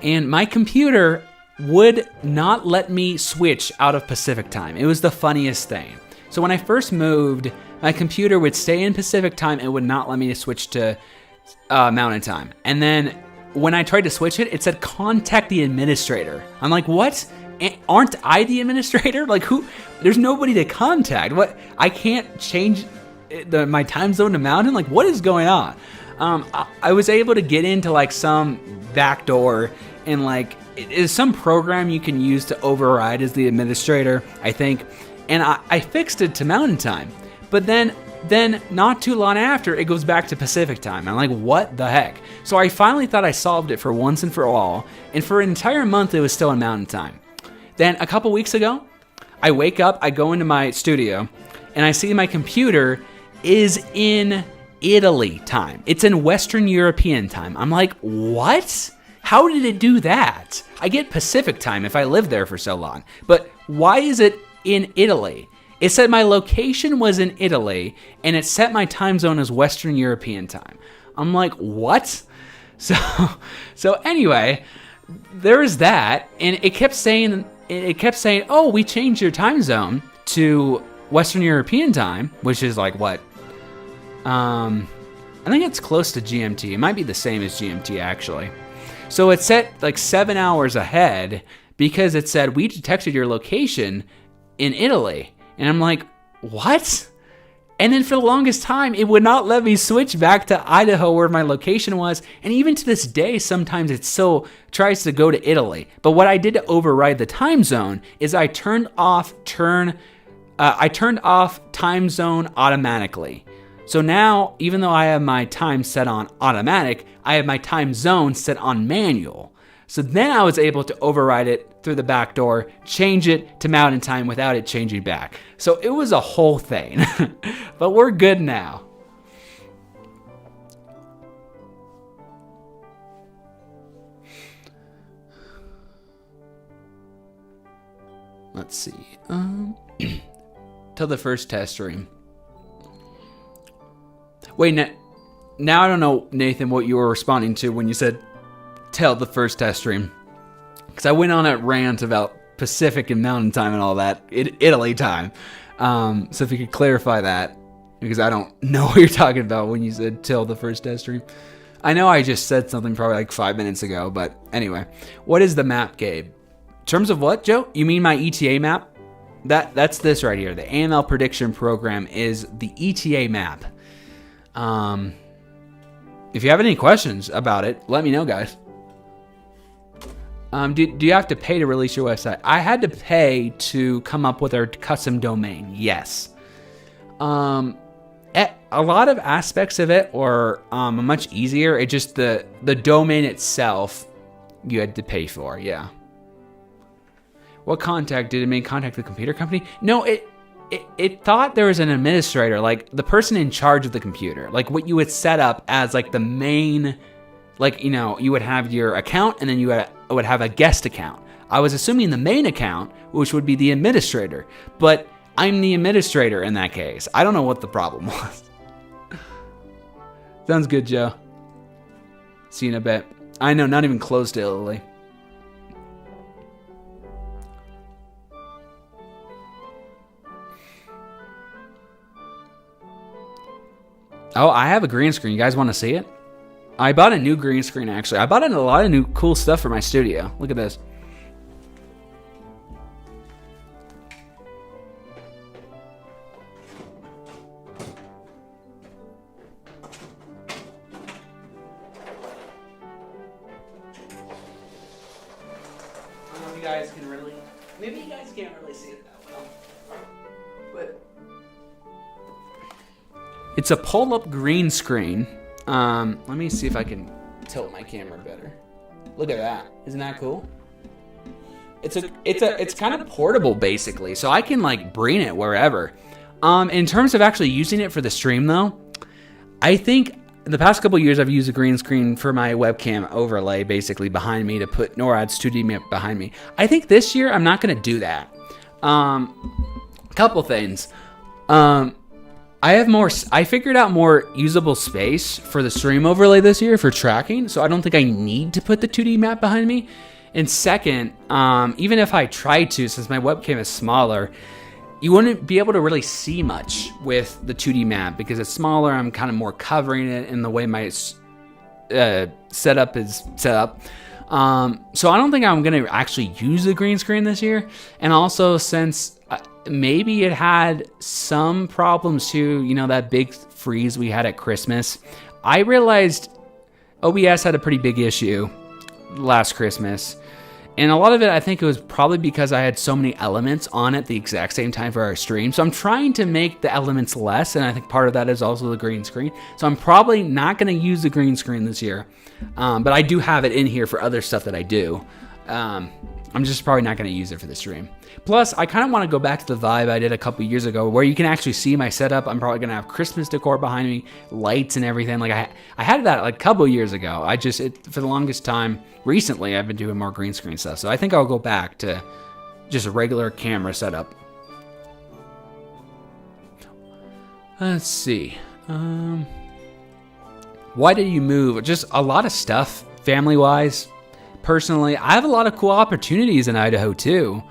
And my computer would not let me switch out of Pacific time. It was the funniest thing. So when I first moved, my computer would stay in Pacific time and would not let me switch to mountain time. And then when I tried to switch it, it said contact the administrator. I'm like, what? Aren't I the administrator? Like, who? There's nobody to contact. What? I can't change my time zone to mountain? Like, what is going on? I was able to get into like some backdoor and like it is some program you can use to override as the administrator, I think. And I fixed it to Mountain Time. But then not too long after, it goes back to Pacific Time. I'm like, what the heck? So I finally thought I solved it for once and for all. And for an entire month, it was still in Mountain Time. Then a couple weeks ago, I wake up, I go into my studio, and I see my computer is in Italy time. It's in Western European time. I'm like, what? How did it do that? I get Pacific time if I live there for so long. But why is it in Italy? It said my location was in Italy, and it set my time zone as Western European time. I'm like, what? So anyway, there is that, and it kept saying, oh, we changed your time zone to Western European time, which is like what? I think it's close to GMT. It might be the same as GMT actually. So it set like 7 hours ahead because it said we detected your location in Italy. And I'm like, what? And then for the longest time, it would not let me switch back to Idaho where my location was. And even to this day, sometimes it still tries to go to Italy. But what I did to override the time zone is I turned off time zone automatically. So now, even though I have my time set on automatic, I have my time zone set on manual. So then I was able to override it through the back door, change it to Mountain Time without it changing back. So it was a whole thing, but we're good now. Let's see. Till the first test stream. Wait, now I don't know, Nathan, what you were responding to when you said till the first test stream. Because I went on a rant about Pacific and Mountain Time and all that, Italy time. So if you could clarify that, because I don't know what you're talking about when you said till the first test stream. I know I just said something probably like 5 minutes ago, but anyway. What is the map, Gabe? In terms of what, Joe? You mean my ETA map? That's this right here. The AML prediction program is the ETA map. If you have any questions about it, let me know, guys. Do you have to pay to release your website? I had to pay to come up with our custom domain. Yes. A lot of aspects of it are much easier. It just the domain itself you had to pay for. Yeah. What contact did it make? Contact the computer company? No, it thought there was an administrator, like the person in charge of the computer, like what you would set up as like the main, like, you know, you would have your account and then you would have a guest account. I was assuming the main account, which would be the administrator, but I'm the administrator in that case. I don't know what the problem was. Sounds good, Joe. See you in a bit. I know, not even close to Italy. Oh, I have a green screen. You guys want to see it? I bought a new green screen, actually. I bought a lot of new cool stuff for my studio. Look at this. I don't know if you guys can really... Maybe you guys can't really see it that well. But... it's a pull-up green screen. Let me see if I can tilt my camera better. Look at that. Isn't that cool? It's kind of portable basically, so I can like bring it wherever. In terms of actually using it for the stream though, I think the past couple years I've used a green screen for my webcam overlay basically behind me to put NORAD's 2D map behind me. I think this year I'm not going to do that. Couple things. I figured out more usable space for the stream overlay this year for tracking, so I don't think I need to put the 2D map behind me. And second, even if I tried to, since my webcam is smaller, you wouldn't be able to really see much with the 2D map because it's smaller. I'm kind of more covering it in the way my setup is set up. So I don't think I'm going to actually use the green screen this year. And also since... maybe it had some problems too, you know, that big freeze we had at Christmas. I realized OBS had a pretty big issue last Christmas. And a lot of it, I think it was probably because I had so many elements on at the exact same time for our stream. So I'm trying to make the elements less, and I think part of that is also the green screen. So I'm probably not going to use the green screen this year. But I do have it in here for other stuff that I do. I'm just probably not going to use it for the stream. Plus, I kind of want to go back to the vibe I did a couple years ago where you can actually see my setup. I'm probably going to have Christmas decor behind me, lights and everything. Like I had that like a couple years ago. For the longest time, recently, I've been doing more green screen stuff. So I think I'll go back to just a regular camera setup. Let's see. Why did you move? Just a lot of stuff, family-wise. Personally, I have a lot of cool opportunities in Idaho, too.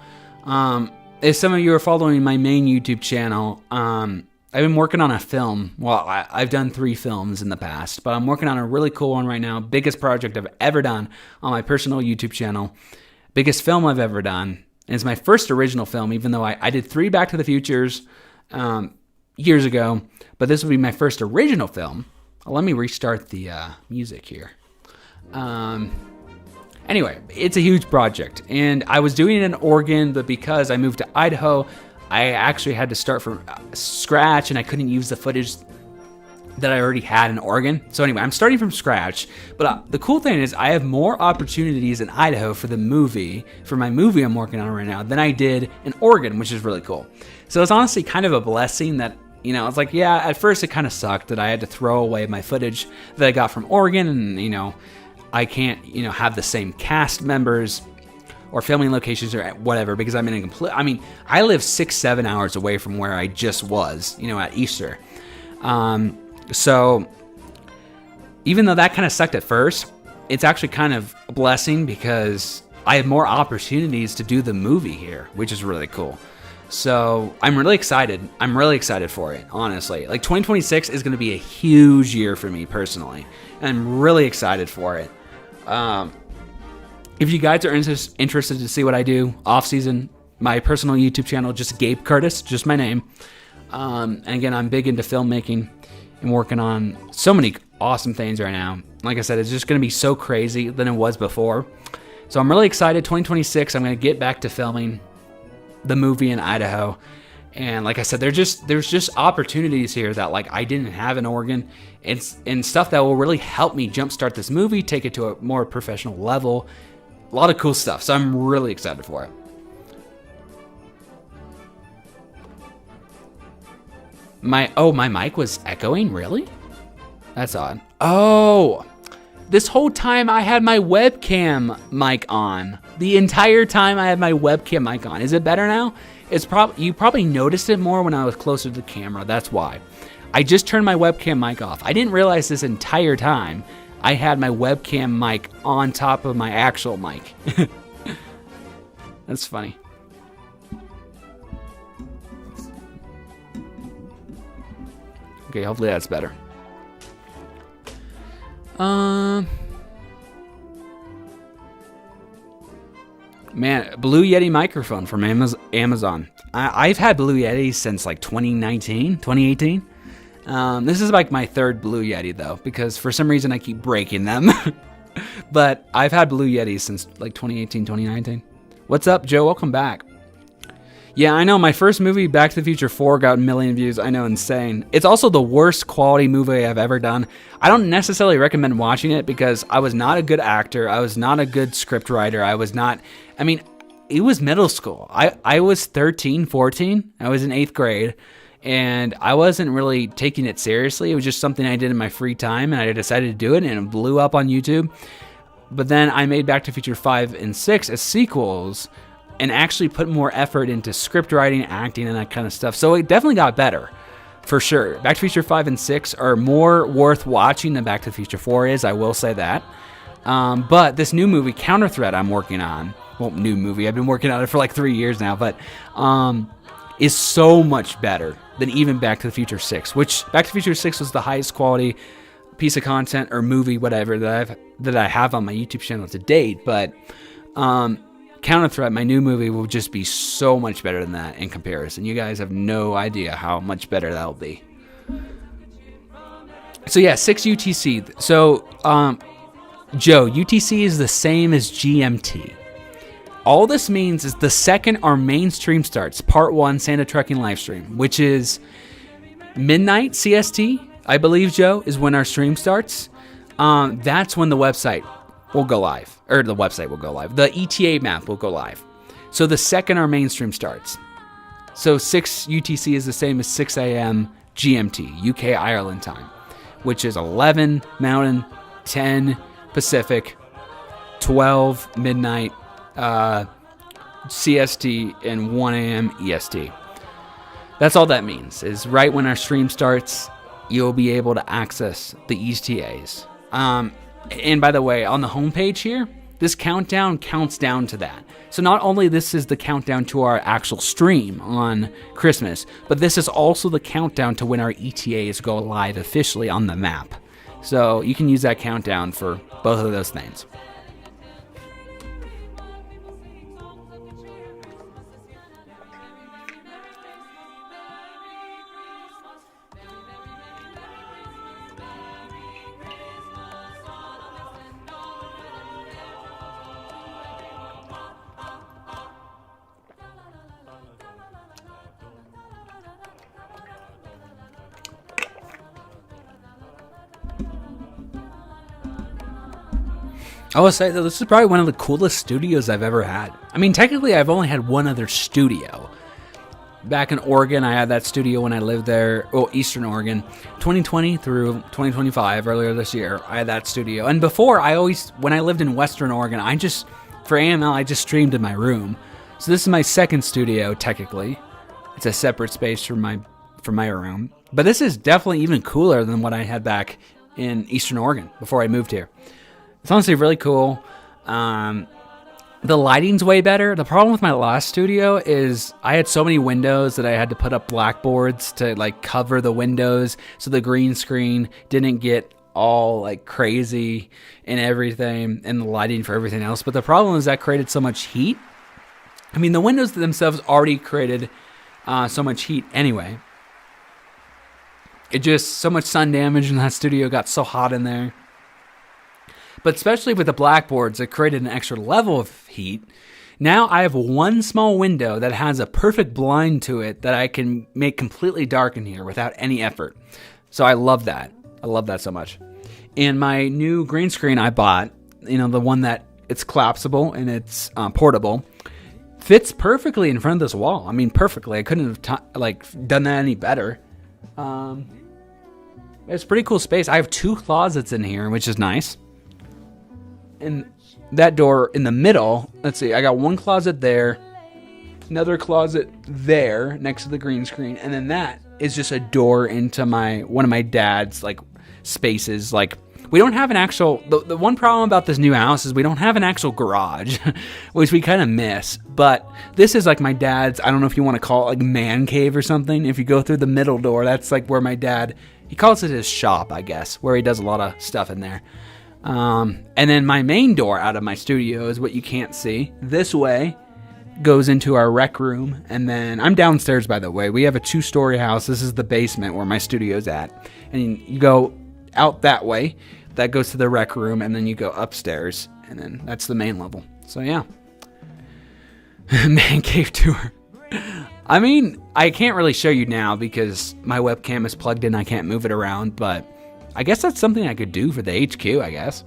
If some of you are following my main YouTube channel, I've been working on a film. Well, I've done 3 films in the past, but I'm working on a really cool one right now. Biggest project I've ever done on my personal YouTube channel. Biggest film I've ever done. And it's my first original film, even though I did 3 Back to the Futures years ago. But this will be my first original film. Let me restart the music here. Anyway, it's a huge project, and I was doing it in Oregon, but because I moved to Idaho, I actually had to start from scratch, and I couldn't use the footage that I already had in Oregon. So anyway, I'm starting from scratch, but the cool thing is I have more opportunities in Idaho for my movie I'm working on right now than I did in Oregon, which is really cool. So it's honestly kind of a blessing that, it's like, yeah, at first it kind of sucked that I had to throw away my footage that I got from Oregon, and, I can't, have the same cast members or filming locations or whatever because I'm in I live 6-7 hours away from where I just was, at Easter. So even though that kind of sucked at first, it's actually kind of a blessing because I have more opportunities to do the movie here, which is really cool. So I'm really excited. I'm really excited for it, honestly. Like 2026 is going to be a huge year for me personally. And I'm really excited for it. If you guys are interested to see what I do off season, my personal YouTube channel, just Gabe Curtis, just my name. And again, I'm big into filmmaking and working on so many awesome things right now. Like I said, it's just going to be so crazy than it was before. So I'm really excited. 2026, I'm going to get back to filming the movie in Idaho. And like I said, there's just opportunities here that like I didn't have in Oregon, and stuff that will really help me jumpstart this movie, take it to a more professional level. A lot of cool stuff. So I'm really excited for it. My mic was echoing, really? That's odd. Oh, this whole time I had my webcam mic on. The entire time I had my webcam mic on. Is it better now? You probably noticed it more when I was closer to the camera. That's why. I just turned my webcam mic off. I didn't realize this entire time I had my webcam mic on top of my actual mic. That's funny. Okay, hopefully that's better. Man, Blue Yeti microphone from Amazon. I've had Blue Yeti since like 2019, 2018. This is like my 3rd Blue Yeti though, because for some reason I keep breaking them. But I've had Blue Yeti since like 2018, 2019. What's up, Joe? Welcome back. Yeah, I know. My first movie, Back to the Future 4, got 1 million views. I know, insane. It's also the worst quality movie I've ever done. I don't necessarily recommend watching it because I was not a good actor. I was not a good script writer. It was middle school. I was 13, 14. I was in 8th grade. And I wasn't really taking it seriously. It was just something I did in my free time, and I decided to do it, and it blew up on YouTube. But then I made Back to the Future 5 and 6 as sequels, and actually put more effort into script writing, acting, and that kind of stuff. So it definitely got better, for sure. Back to the Future 5 and 6 are more worth watching than Back to the Future 4 is, I will say that. But this new movie, Counter Threat, I'm working on. Well, new movie. I've been working on it for like 3 years now, but is so much better than even Back to the Future 6, which Back to the Future 6 was the highest quality piece of content or movie, whatever, that I have on my YouTube channel to date. But Counter Threat, my new movie, will just be so much better than that in comparison. You guys have no idea how much better that'll be. So yeah, 6 UTC. So, Joe, UTC is the same as GMT. All this means is the second our main stream starts, part 1 Santa Trucking live stream, which is midnight CST, I believe, Joe, is when our stream starts. That's when the website will go live, or the website will go live. The ETA map will go live. So the second our main stream starts. So 6 UTC is the same as 6 a.m. GMT, UK Ireland time, which is 11 Mountain, 10 Pacific, 12 midnight CST, and 1 a.m. EST. That's all that means, is right when our stream starts, you'll be able to access the ETAs. And by the way, on the homepage here, this countdown counts down to that. So not only this is the countdown to our actual stream on Christmas, but this is also the countdown to when our ETAs go live officially on the map. So you can use that countdown for both of those things. I will say, though, this is probably one of the coolest studios I've ever had. I mean, technically, I've only had one other studio. Back in Oregon, I had that studio when I lived there, Eastern Oregon. 2020 through 2025, earlier this year, I had that studio. And before, when I lived in Western Oregon, for AML, I just streamed in my room. So this is my second studio, technically. It's a separate space from my room. But this is definitely even cooler than what I had back in Eastern Oregon before I moved here. It's honestly really cool. The lighting's way better. The problem with my last studio is I had so many windows that I had to put up blackboards to like cover the windows so the green screen didn't get all like crazy and everything, and the lighting for everything else. But the problem is that created so much heat. I mean, the windows themselves already created so much heat anyway. It just, so much sun damage in that studio, got so hot in there. But especially with the blackboards, it created an extra level of heat. Now I have one small window that has a perfect blind to it that I can make completely dark in here without any effort. So I love that. I love that so much. And my new green screen I bought, the one that it's collapsible and it's portable, fits perfectly in front of this wall. I mean, perfectly. I couldn't have done that any better. It's a pretty cool space. I have 2 closets in here, which is nice. And that door in the middle, let's see, I got one closet there, another closet there next to the green screen, and then that is just a door into one of my dad's spaces. We don't have an actual, the one problem about this new house is we don't have an actual garage, which we kind of miss. But this is my dad's, I don't know if you want to call it man cave or something. If you go through the middle door, that's where my dad, he calls it his shop, I guess, where he does a lot of stuff in there. And then my main door out of my studio is what you can't see. This way goes into our rec room, and then I'm downstairs, by the way. We have a 2-story house. This is the basement where my studio's at. And you go out that way. That goes to the rec room, and then you go upstairs, and then that's the main level. So yeah. Man cave tour. I mean, I can't really show you now because my webcam is plugged in. I can't move it around, but I guess that's something I could do for the HQ, I guess.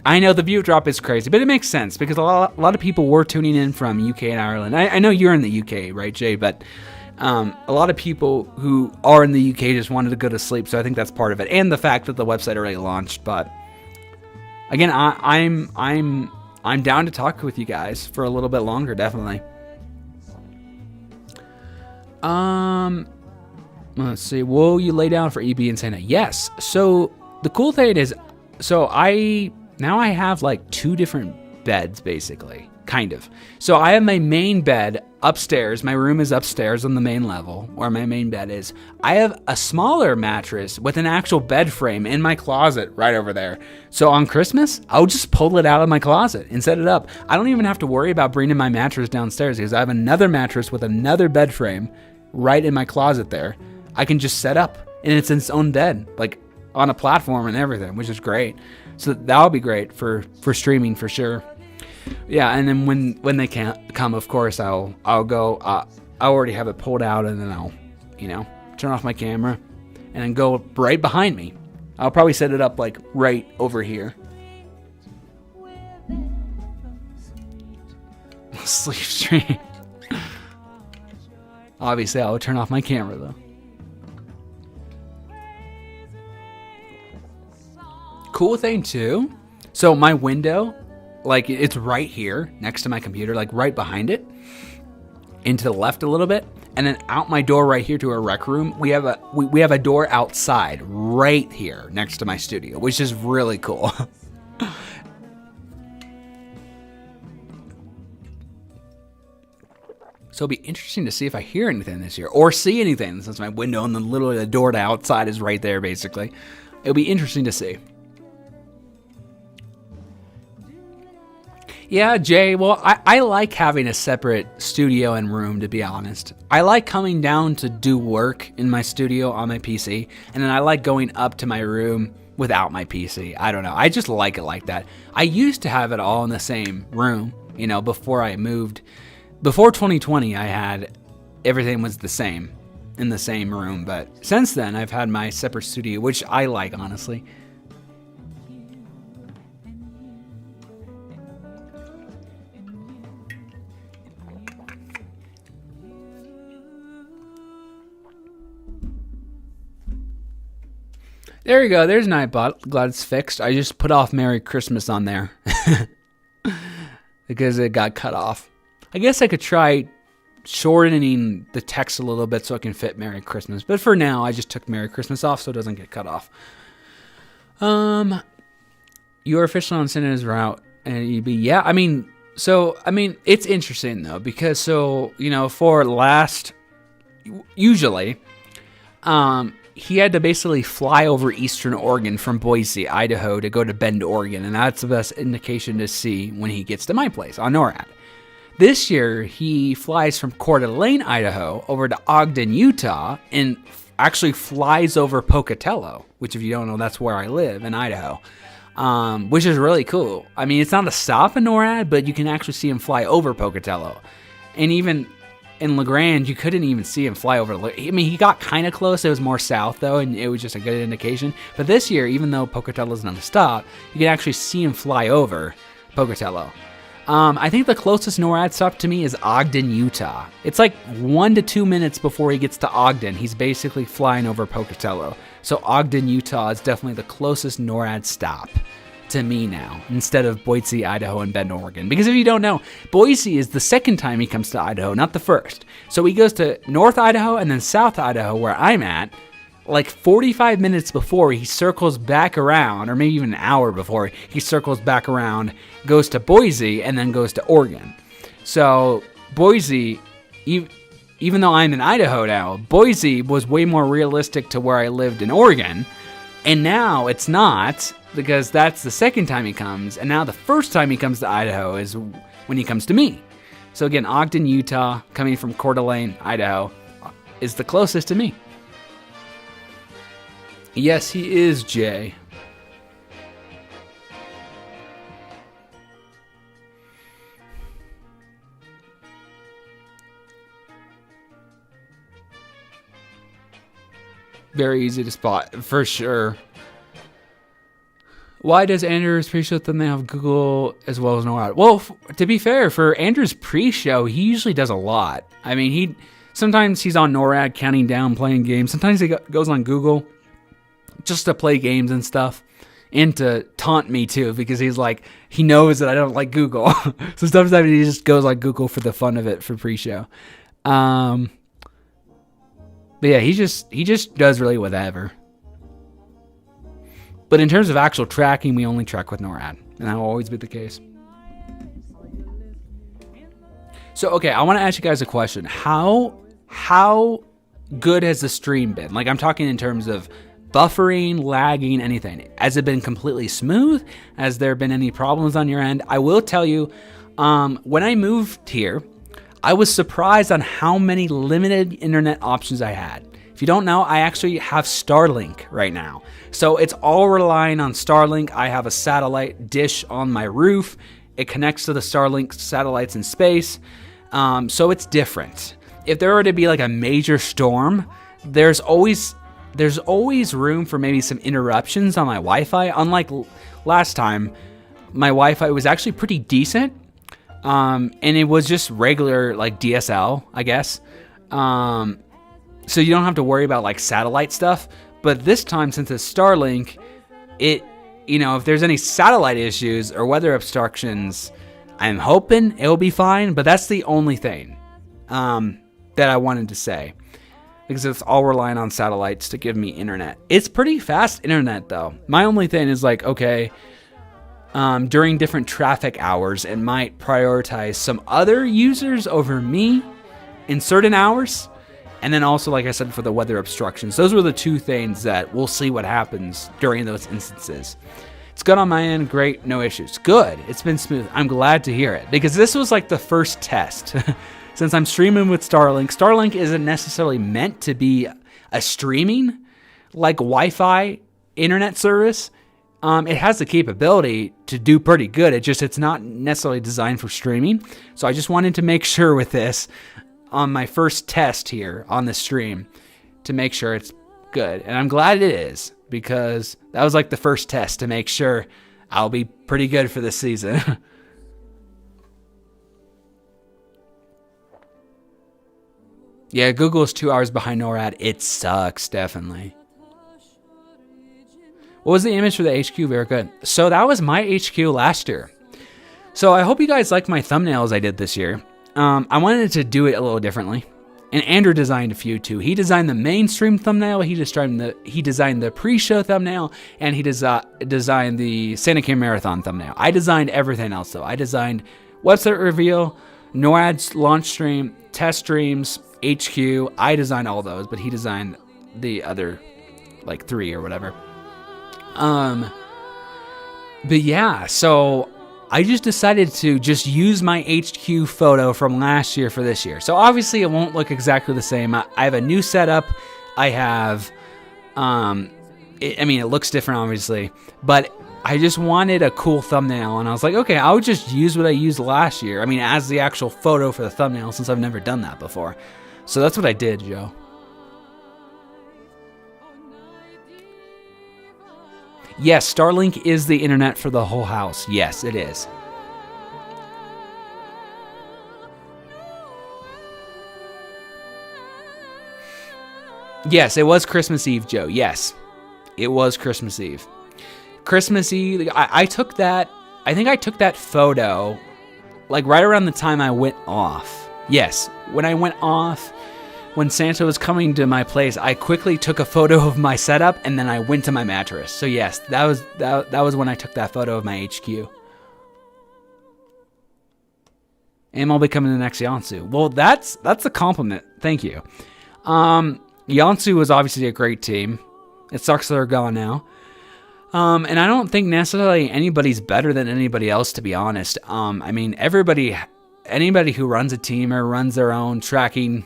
I know the view drop is crazy, but it makes sense because a lot of people were tuning in from UK and Ireland. I know you're in the UK, right, Jay? But a lot of people who are in the UK just wanted to go to sleep, so I think that's part of it. And the fact that the website already launched. But again, I'm down to talk with you guys for a little bit longer, definitely. Let's see. Will you lay down for EB and Santa? Yes. So the cool thing is, I have 2 different beds, basically, kind of. So I have my main bed upstairs. My room is upstairs on the main level, where my main bed is. I have a smaller mattress with an actual bed frame in my closet right over there. So on Christmas, I'll just pull it out of my closet and set it up. I don't even have to worry about bringing my mattress downstairs because I have another mattress with another bed frame right in my closet there. I can just set up and it's in its own bed, like on a platform and everything, which is great. So that would be great for streaming for sure. Yeah, and then when they can't come, of course I'll go. I already have it pulled out, and then I'll turn off my camera and then go right behind me. I'll probably set it up like right over here. Sleep stream. Obviously, I'll turn off my camera though. Cool thing too. So my window, like it's right here next to my computer, like right behind it, into the left a little bit, and then out my door right here to our rec room. We have a door outside right here next to my studio, which is really cool. So it'll be interesting to see if I hear anything this year or see anything, since my window and then literally the door to outside is right there, basically. It'll be interesting to see. Yeah, Jay, well, I like having a separate studio and room, to be honest. I like coming down to do work in my studio on my PC, and then I like going up to my room without my PC. I don't know. I just like it like that. I used to have it all in the same room, before I moved. Before 2020, I had everything was the same in the same room, but since then, I've had my separate studio, which I like, honestly. There you go. There's Nightbot. Glad it's fixed. I just put off Merry Christmas on there because it got cut off. I guess I could try shortening the text a little bit so I can fit Merry Christmas. But for now, I just took Merry Christmas off so it doesn't get cut off. You're officially on Santa's route. And you'd be, yeah, it's interesting though, because for last, usually, he had to basically fly over Eastern Oregon from Boise, Idaho, to go to Bend, Oregon. And that's the best indication to see when he gets to my place on NORAD. This year, he flies from Coeur d'Alene, Idaho, over to Ogden, Utah, and actually flies over Pocatello, which if you don't know, that's where I live in Idaho, which is really cool. I mean, it's not a stop in NORAD, but you can actually see him fly over Pocatello. And even in LaGrange, you couldn't even see him fly over. I mean, he got kind of close. It was more south, though, and it was just a good indication. But this year, even though Pocatello's not a stop, you can actually see him fly over Pocatello. I think the closest NORAD stop to me is Ogden, Utah. It's like 1 to 2 minutes before he gets to Ogden. He's basically flying over Pocatello. So Ogden, Utah is definitely the closest NORAD stop to me now, instead of Boise, Idaho, and Bend, Oregon. Because if you don't know, Boise is the second time he comes to Idaho, not the first. So he goes to North Idaho and then South Idaho, where I'm at, like 45 minutes before he circles back around, or maybe even an hour before he circles back around, goes to Boise, and then goes to Oregon. So Boise, even though I'm in Idaho now, Boise was way more realistic to where I lived in Oregon, and now it's not, because that's the second time he comes, and now the first time he comes to Idaho is when he comes to me. So again, Ogden, Utah, coming from Coeur d'Alene, Idaho, is the closest to me. Yes, he is, Jay. Very easy to spot, for sure. Why does Andrew's pre-show then they have Google as well as NORAD? Well, to be fair, for Andrew's pre-show, he usually does a lot. I mean, sometimes he's on NORAD counting down, playing games. Sometimes he goes on Google just to play games and stuff, and to taunt me too, because he knows that I don't like Google. So sometimes he just goes on Google for the fun of it for pre-show. But yeah, he just does really whatever. But in terms of actual tracking, we only track with NORAD, and that will always be the case. So okay, I want to ask you guys a question. How good has the stream been? Like, I'm talking in terms of buffering, lagging, anything. Has it been completely smooth? Has there been any problems on your end? I will tell you, when I moved here, I was surprised on how many limited internet options I had. If you don't know, I actually have Starlink right now. So it's all relying on Starlink. I have a satellite dish on my roof. It connects to the Starlink satellites in space. So it's different. If there were to be like a major storm, there's always room for maybe some interruptions on my Wi-Fi. Unlike last time, my Wi-Fi was actually pretty decent. And it was just regular like DSL, I guess. So you don't have to worry about like satellite stuff. But this time, since it's Starlink, if there's any satellite issues or weather obstructions, I'm hoping it'll be fine. But that's the only thing that I wanted to say, because it's all relying on satellites to give me internet. It's pretty fast internet though. My only thing is like, okay, during different traffic hours, it might prioritize some other users over me in certain hours. And then also, like I said, for the weather obstructions. Those were the two things that we'll see what happens during those instances. It's good on my end. Great. No issues. Good. It's been smooth. I'm glad to hear it, because this was like the first test. Since I'm streaming with Starlink, Starlink isn't necessarily meant to be a streaming like Wi-Fi internet service. It has the capability to do pretty good. It's not necessarily designed for streaming. So I just wanted to make sure with this on my first test here on the stream to make sure it's good. And I'm glad it is, because that was like the first test to make sure I'll be pretty good for this season. Yeah, Google is 2 hours behind NORAD. It sucks, definitely. What was the image for the HQ? Very good. So that was my HQ last year. So I hope you guys like my thumbnails I did this year. I wanted to do it a little differently. And Andrew designed a few too. He designed the mainstream thumbnail, he designed the pre-show thumbnail, and he designed the Santa Clara Marathon thumbnail. I designed everything else though. I designed website reveal, NORAD's launch stream, test streams, HQ. I designed all those, but he designed the other like 3 or whatever. But yeah, so I just decided to just use my HQ photo from last year for this year. So obviously it won't look exactly the same. I have a new setup. I have, it looks different obviously, but I just wanted a cool thumbnail, and I was like, okay, I'll just use what I used last year. As the actual photo for the thumbnail, since I've never done that before. So that's what I did, Joe. Yes, Starlink is the internet for the whole house. Yes, it is. Yes, it was Christmas Eve, Joe. Yes, it was Christmas Eve. Christmas Eve, I took that, I think I took that photo like right around the time I went off. Yes, when I went off, when Santa was coming to my place, I quickly took a photo of my setup, and then I went to my mattress. So yes, that was when I took that photo of my HQ. AML becoming the next Yansu. Well, that's a compliment. Thank you. Yansu was obviously a great team. It sucks they're gone now. And I don't think necessarily anybody's better than anybody else, to be honest. Anybody who runs a team or runs their own tracking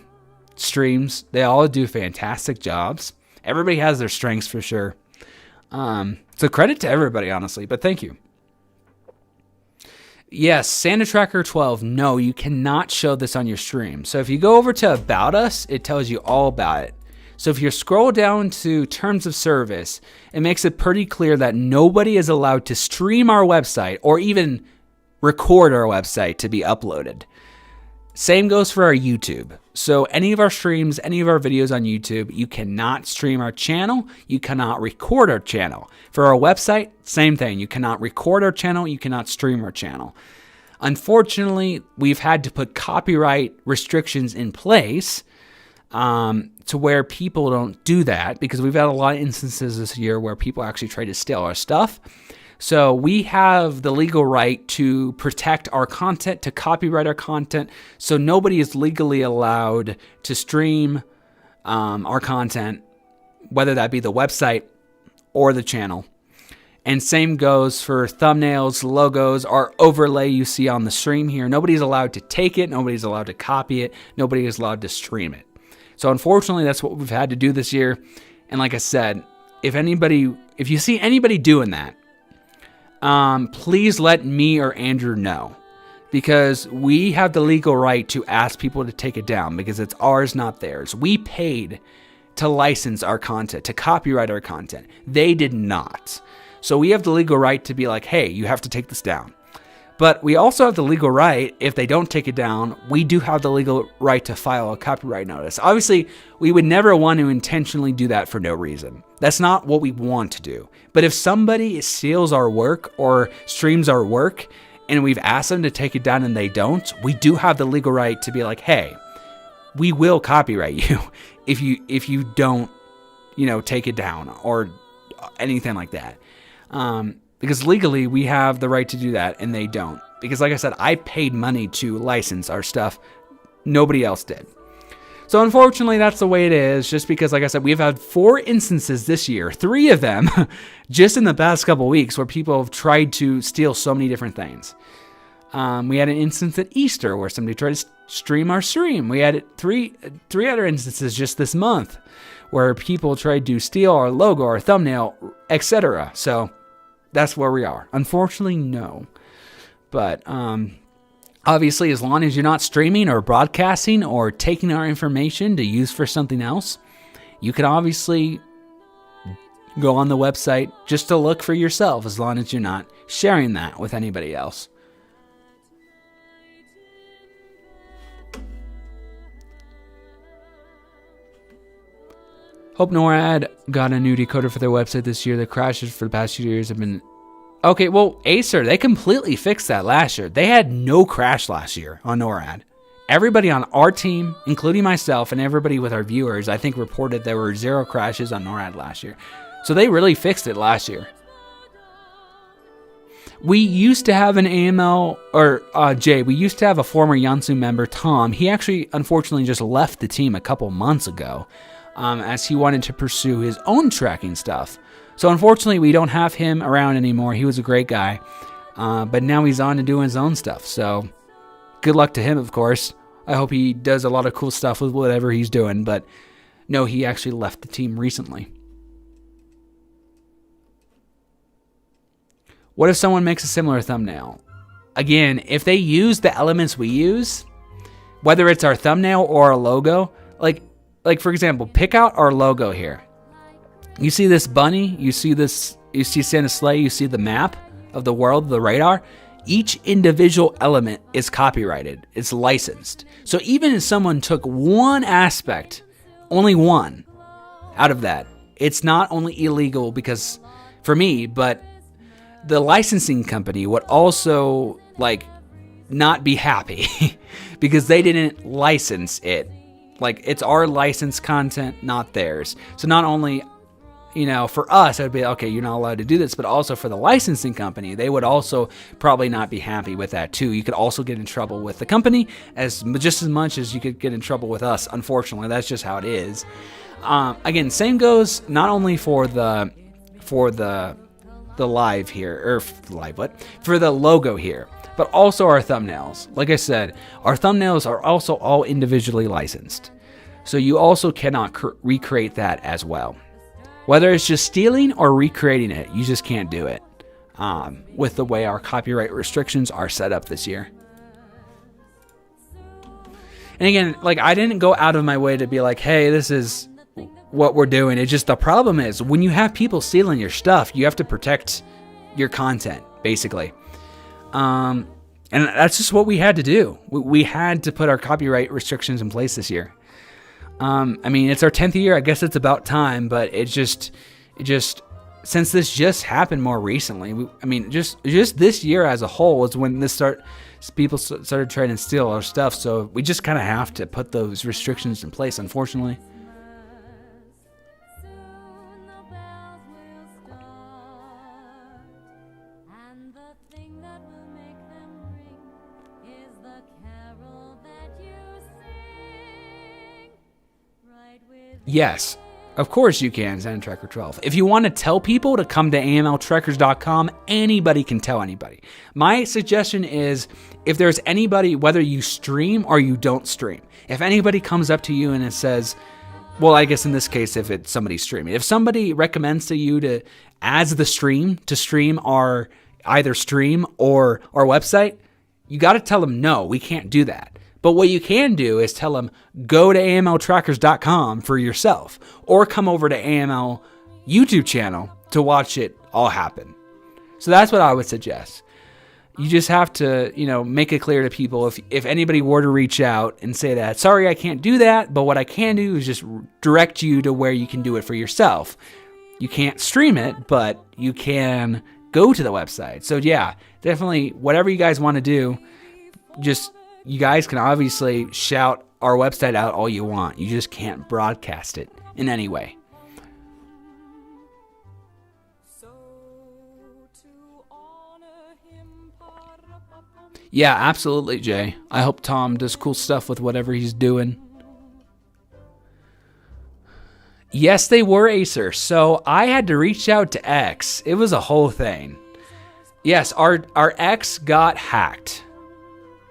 streams, they all do fantastic jobs. Everybody has their strengths for sure. So credit to everybody, honestly, but thank you. Yes, Santa Tracker 12. No, you cannot show this on your stream. So if you go over to About Us, it tells you all about it. So if you scroll down to Terms of Service, it makes it pretty clear that nobody is allowed to stream our website or even record our website to be uploaded. Same goes for our YouTube. So any of our streams, any of our videos on YouTube, you cannot stream our channel. You cannot record our channel. For our website, same thing. You cannot record our channel. You cannot stream our channel. Unfortunately, we've had to put copyright restrictions in place to where people don't do that, because we've had a lot of instances this year where people actually try to steal our stuff. So we have the legal right to protect our content, to copyright our content. So nobody is legally allowed to stream our content, whether that be the website or the channel. And same goes for thumbnails, logos, our overlay you see on the stream here. Nobody's allowed to take it. Nobody's allowed to copy it. Nobody is allowed to stream it. So unfortunately, that's what we've had to do this year. And like I said, if you see anybody doing that, please let me or Andrew know, because we have the legal right to ask people to take it down because it's ours, not theirs. We paid to license our content, to copyright our content. They did not. So we have the legal right to be like, hey, you have to take this down. But we also have the legal right, if they don't take it down, we do have the legal right to file a copyright notice. Obviously, we would never want to intentionally do that for no reason. That's not what we want to do. But if somebody steals our work or streams our work and we've asked them to take it down and they don't, we do have the legal right to be like, hey, we will copyright you if you don't, take it down or anything like that. Because legally we have the right to do that and they don't. Because like I said, I paid money to license our stuff. Nobody else did. So unfortunately, that's the way it is, just because, like I said, we've had 4 instances this year, 3 of them just in the past couple weeks, where people have tried to steal so many different things. We had an instance at Easter where somebody tried to stream our stream. We had three other instances just this month where people tried to steal our logo, our thumbnail, etc. So that's where we are. Unfortunately, no. But obviously, as long as you're not streaming or broadcasting or taking our information to use for something else, you can obviously go on the website just to look for yourself, as long as you're not sharing that with anybody else. Hope NORAD got a new decoder for their website this year. The crashes for the past few years have been... Okay, well, Acer, they completely fixed that last year. They had no crash last year on NORAD. Everybody on our team, including myself and everybody with our viewers, I think reported there were 0 crashes on NORAD last year. So they really fixed it last year. We used to have an AML, or Jay, we used to have a former Yansu member, Tom. He actually, unfortunately, just left the team a couple months ago. As he wanted to pursue his own tracking stuff. So unfortunately, we don't have him around anymore. He was a great guy, but now he's on to doing his own stuff. So good luck to him, of course. I hope he does a lot of cool stuff with whatever he's doing, but no, he actually left the team recently. What if someone makes a similar thumbnail? Again, if they use the elements we use, whether it's our thumbnail or our logo, like for example, pick out our logo here. You see this bunny, you see Santa's sleigh, you see the map of the world, the radar. Each individual element is copyrighted. It's licensed. So even if someone took one aspect, only one, out of that, it's not only illegal because, for me, but the licensing company would also, not be happy because they didn't license it. It's our licensed content, not theirs. So not only, for us, it would be, okay, you're not allowed to do this, but also for the licensing company, they would also probably not be happy with that too. You could also get in trouble with the company just as much as you could get in trouble with us. Unfortunately, that's just how it is. Again, same goes not only for the live here, or for the logo here, but also our thumbnails. Like I said, our thumbnails are also all individually licensed. So you also cannot recreate that as well. Whether it's just stealing or recreating it, you just can't do it with the way our copyright restrictions are set up this year. And again, I didn't go out of my way to be like, hey, this is what we're doing. It's just the problem is when you have people stealing your stuff, you have to protect your content, basically. And that's just what we had to do. We had to put our copyright restrictions in place this year. It's our 10th year. I guess it's about time, but it just since this just happened more recently, just this year as a whole is when people started trying to steal our stuff. So we just kind of have to put those restrictions in place, unfortunately. Yes. Of course you can, Zen Tracker 12. If you want to tell people to come to amltrackers.com, anybody can tell anybody. My suggestion is, if there's anybody, whether you stream or you don't stream, if anybody comes up to you and it says, well, I guess in this case, if it's somebody streaming, if somebody recommends to you to, as the stream, to stream our either stream or our website, you got to tell them, no, we can't do that. But what you can do is tell them, go to amltrackers.com for yourself, or come over to AML YouTube channel to watch it all happen. So that's what I would suggest. You just have to, make it clear to people, if anybody were to reach out and say that, sorry, I can't do that, but what I can do is just direct you to where you can do it for yourself. You can't stream it, but you can go to the website. So yeah, definitely whatever you guys want to do, you guys can obviously shout our website out all you want. You just can't broadcast it in any way. Yeah, absolutely, Jay. I hope Tom does cool stuff with whatever he's doing. Yes, they were Acer. So I had to reach out to X. It was a whole thing. Yes, our X got hacked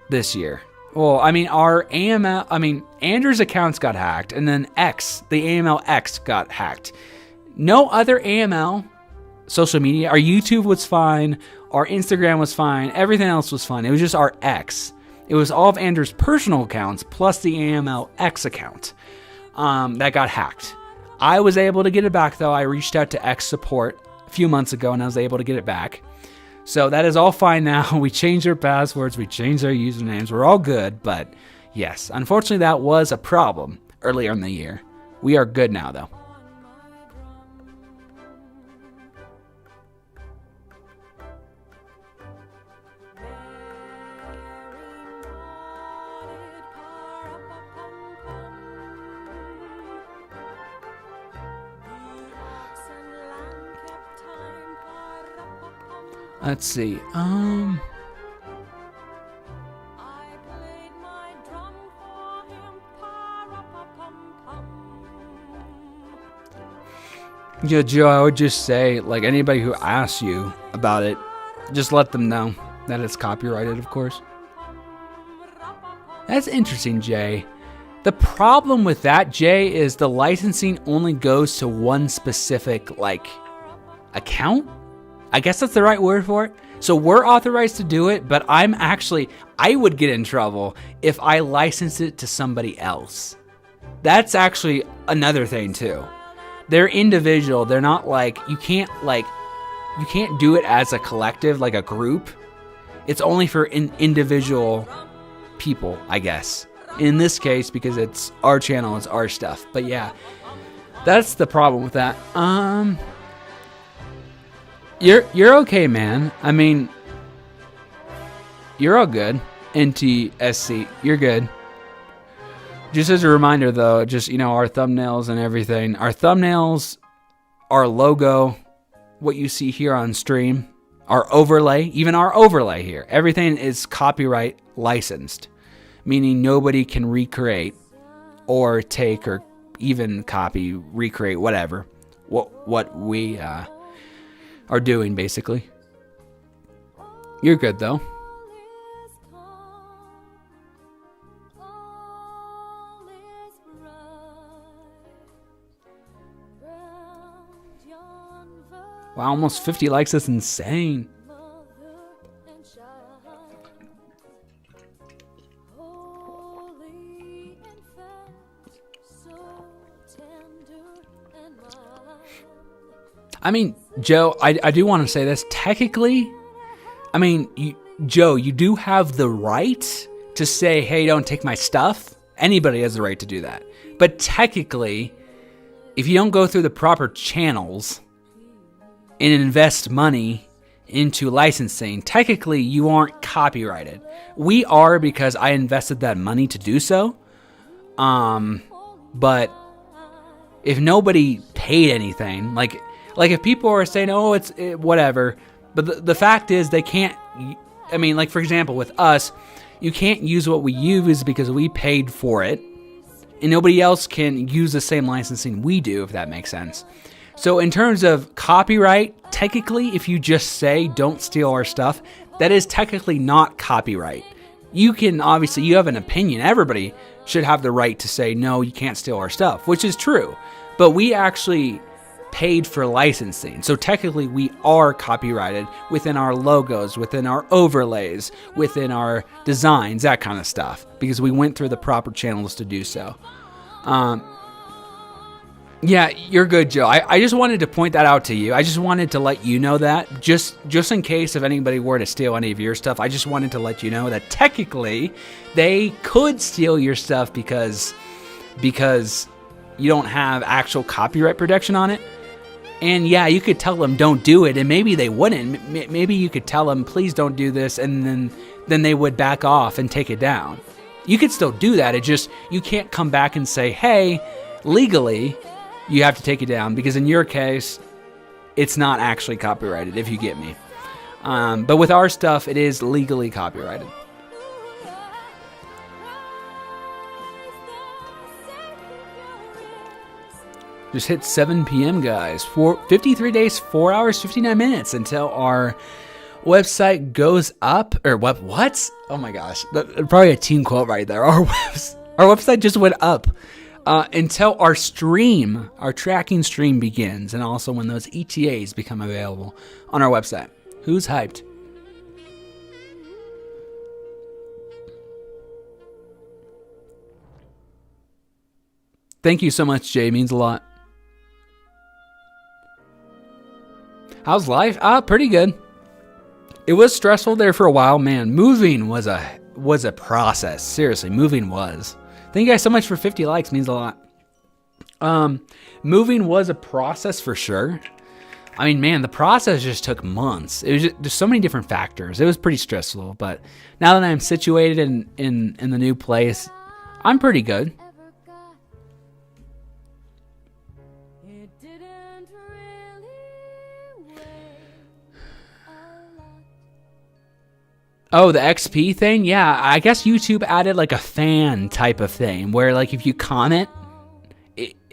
this year. Well, Andrew's accounts got hacked, and then X, the AML X, got hacked. No other AML social media. Our YouTube was fine. Our Instagram was fine. Everything else was fine. It was just our X. It was all of Andrew's personal accounts plus the AML X account that got hacked. I was able to get it back, though. I reached out to X support a few months ago, and I was able to get it back. So that is all fine now. We changed our passwords. We changed our usernames. We're all good. But yes, unfortunately, that was a problem earlier in the year. We are good now, though. Let's see. Yeah, Joe, I would just say, anybody who asks you about it, just let them know that it's copyrighted, of course. That's interesting, Jay. The problem with that, Jay, is the licensing only goes to one specific, account? I guess that's the right word for it. So we're authorized to do it, but I would get in trouble if I licensed it to somebody else. That's actually another thing too. They're individual. They're not you can't do it as a collective, like a group. It's only for individual people, I guess. In this case, because it's our channel, it's our stuff. But yeah, that's the problem with that. You're okay, man. I mean, you're all good. NTSC, you're good. Just as a reminder, though, our thumbnails and everything. Our thumbnails, our logo, what you see here on stream, our overlay, even our overlay here. Everything is copyright licensed, meaning nobody can recreate or take or even copy, recreate, whatever, what we are doing, basically. You're good, though. Wow, almost 50 likes. That's insane. I mean, Joe, I do want to say this. Technically, I mean, Joe, you do have the right to say, hey, don't take my stuff. Anybody has the right to do that. But technically, if you don't go through the proper channels and invest money into licensing, technically you aren't copyrighted. We are, because I invested that money to do so. But if nobody paid anything, like if people are saying, oh, it's whatever, but the fact is they can't, I mean, for example, with us, you can't use what we use because we paid for it And nobody else can use the same licensing we do, if that makes sense. So in terms of copyright, technically, if you just say don't steal our stuff, that is technically not copyright. You can, obviously, you have an opinion. Everybody should have the right to say, no, you can't steal our stuff, which is true. But we actually paid for licensing. So technically, we are copyrighted within our logos, within our overlays, within our designs, that kind of stuff, because we went through the proper channels to do so. Yeah, you're good, Joe. I just wanted to point that out to you. I just wanted to let you know that, just in case if anybody were to steal any of your stuff, I just wanted to let you know that technically they could steal your stuff because you don't have actual copyright protection on it. And yeah, you could tell them don't do it, and maybe they wouldn't. Maybe you could tell them, please don't do this, and then they would back off and take it down. You could still do that. It just, you can't come back and say, hey, legally, you have to take it down, because in your case, it's not actually copyrighted, if you get me. But with our stuff, it is legally copyrighted. Just hit 7 p.m., guys. 53 days, 4 hours, 59 minutes until our website goes up. Or what? Oh my gosh. Probably a team quote right there. Our website just went up. Until our tracking stream begins, and also when those ETAs become available on our website. Who's hyped? Thank you so much, Jay. It means a lot. How's life? Pretty good. It was stressful there for a while, man. Moving was a process. Seriously, moving was. Thank you guys so much for 50 likes. Means a lot. Moving was a process for sure. I mean, man, the process just took months. It was just so many different factors. It was pretty stressful. But now that I'm situated in the new place, I'm pretty good. Oh, the XP thing? Yeah, I guess YouTube added like a fan type of thing where like if you comment,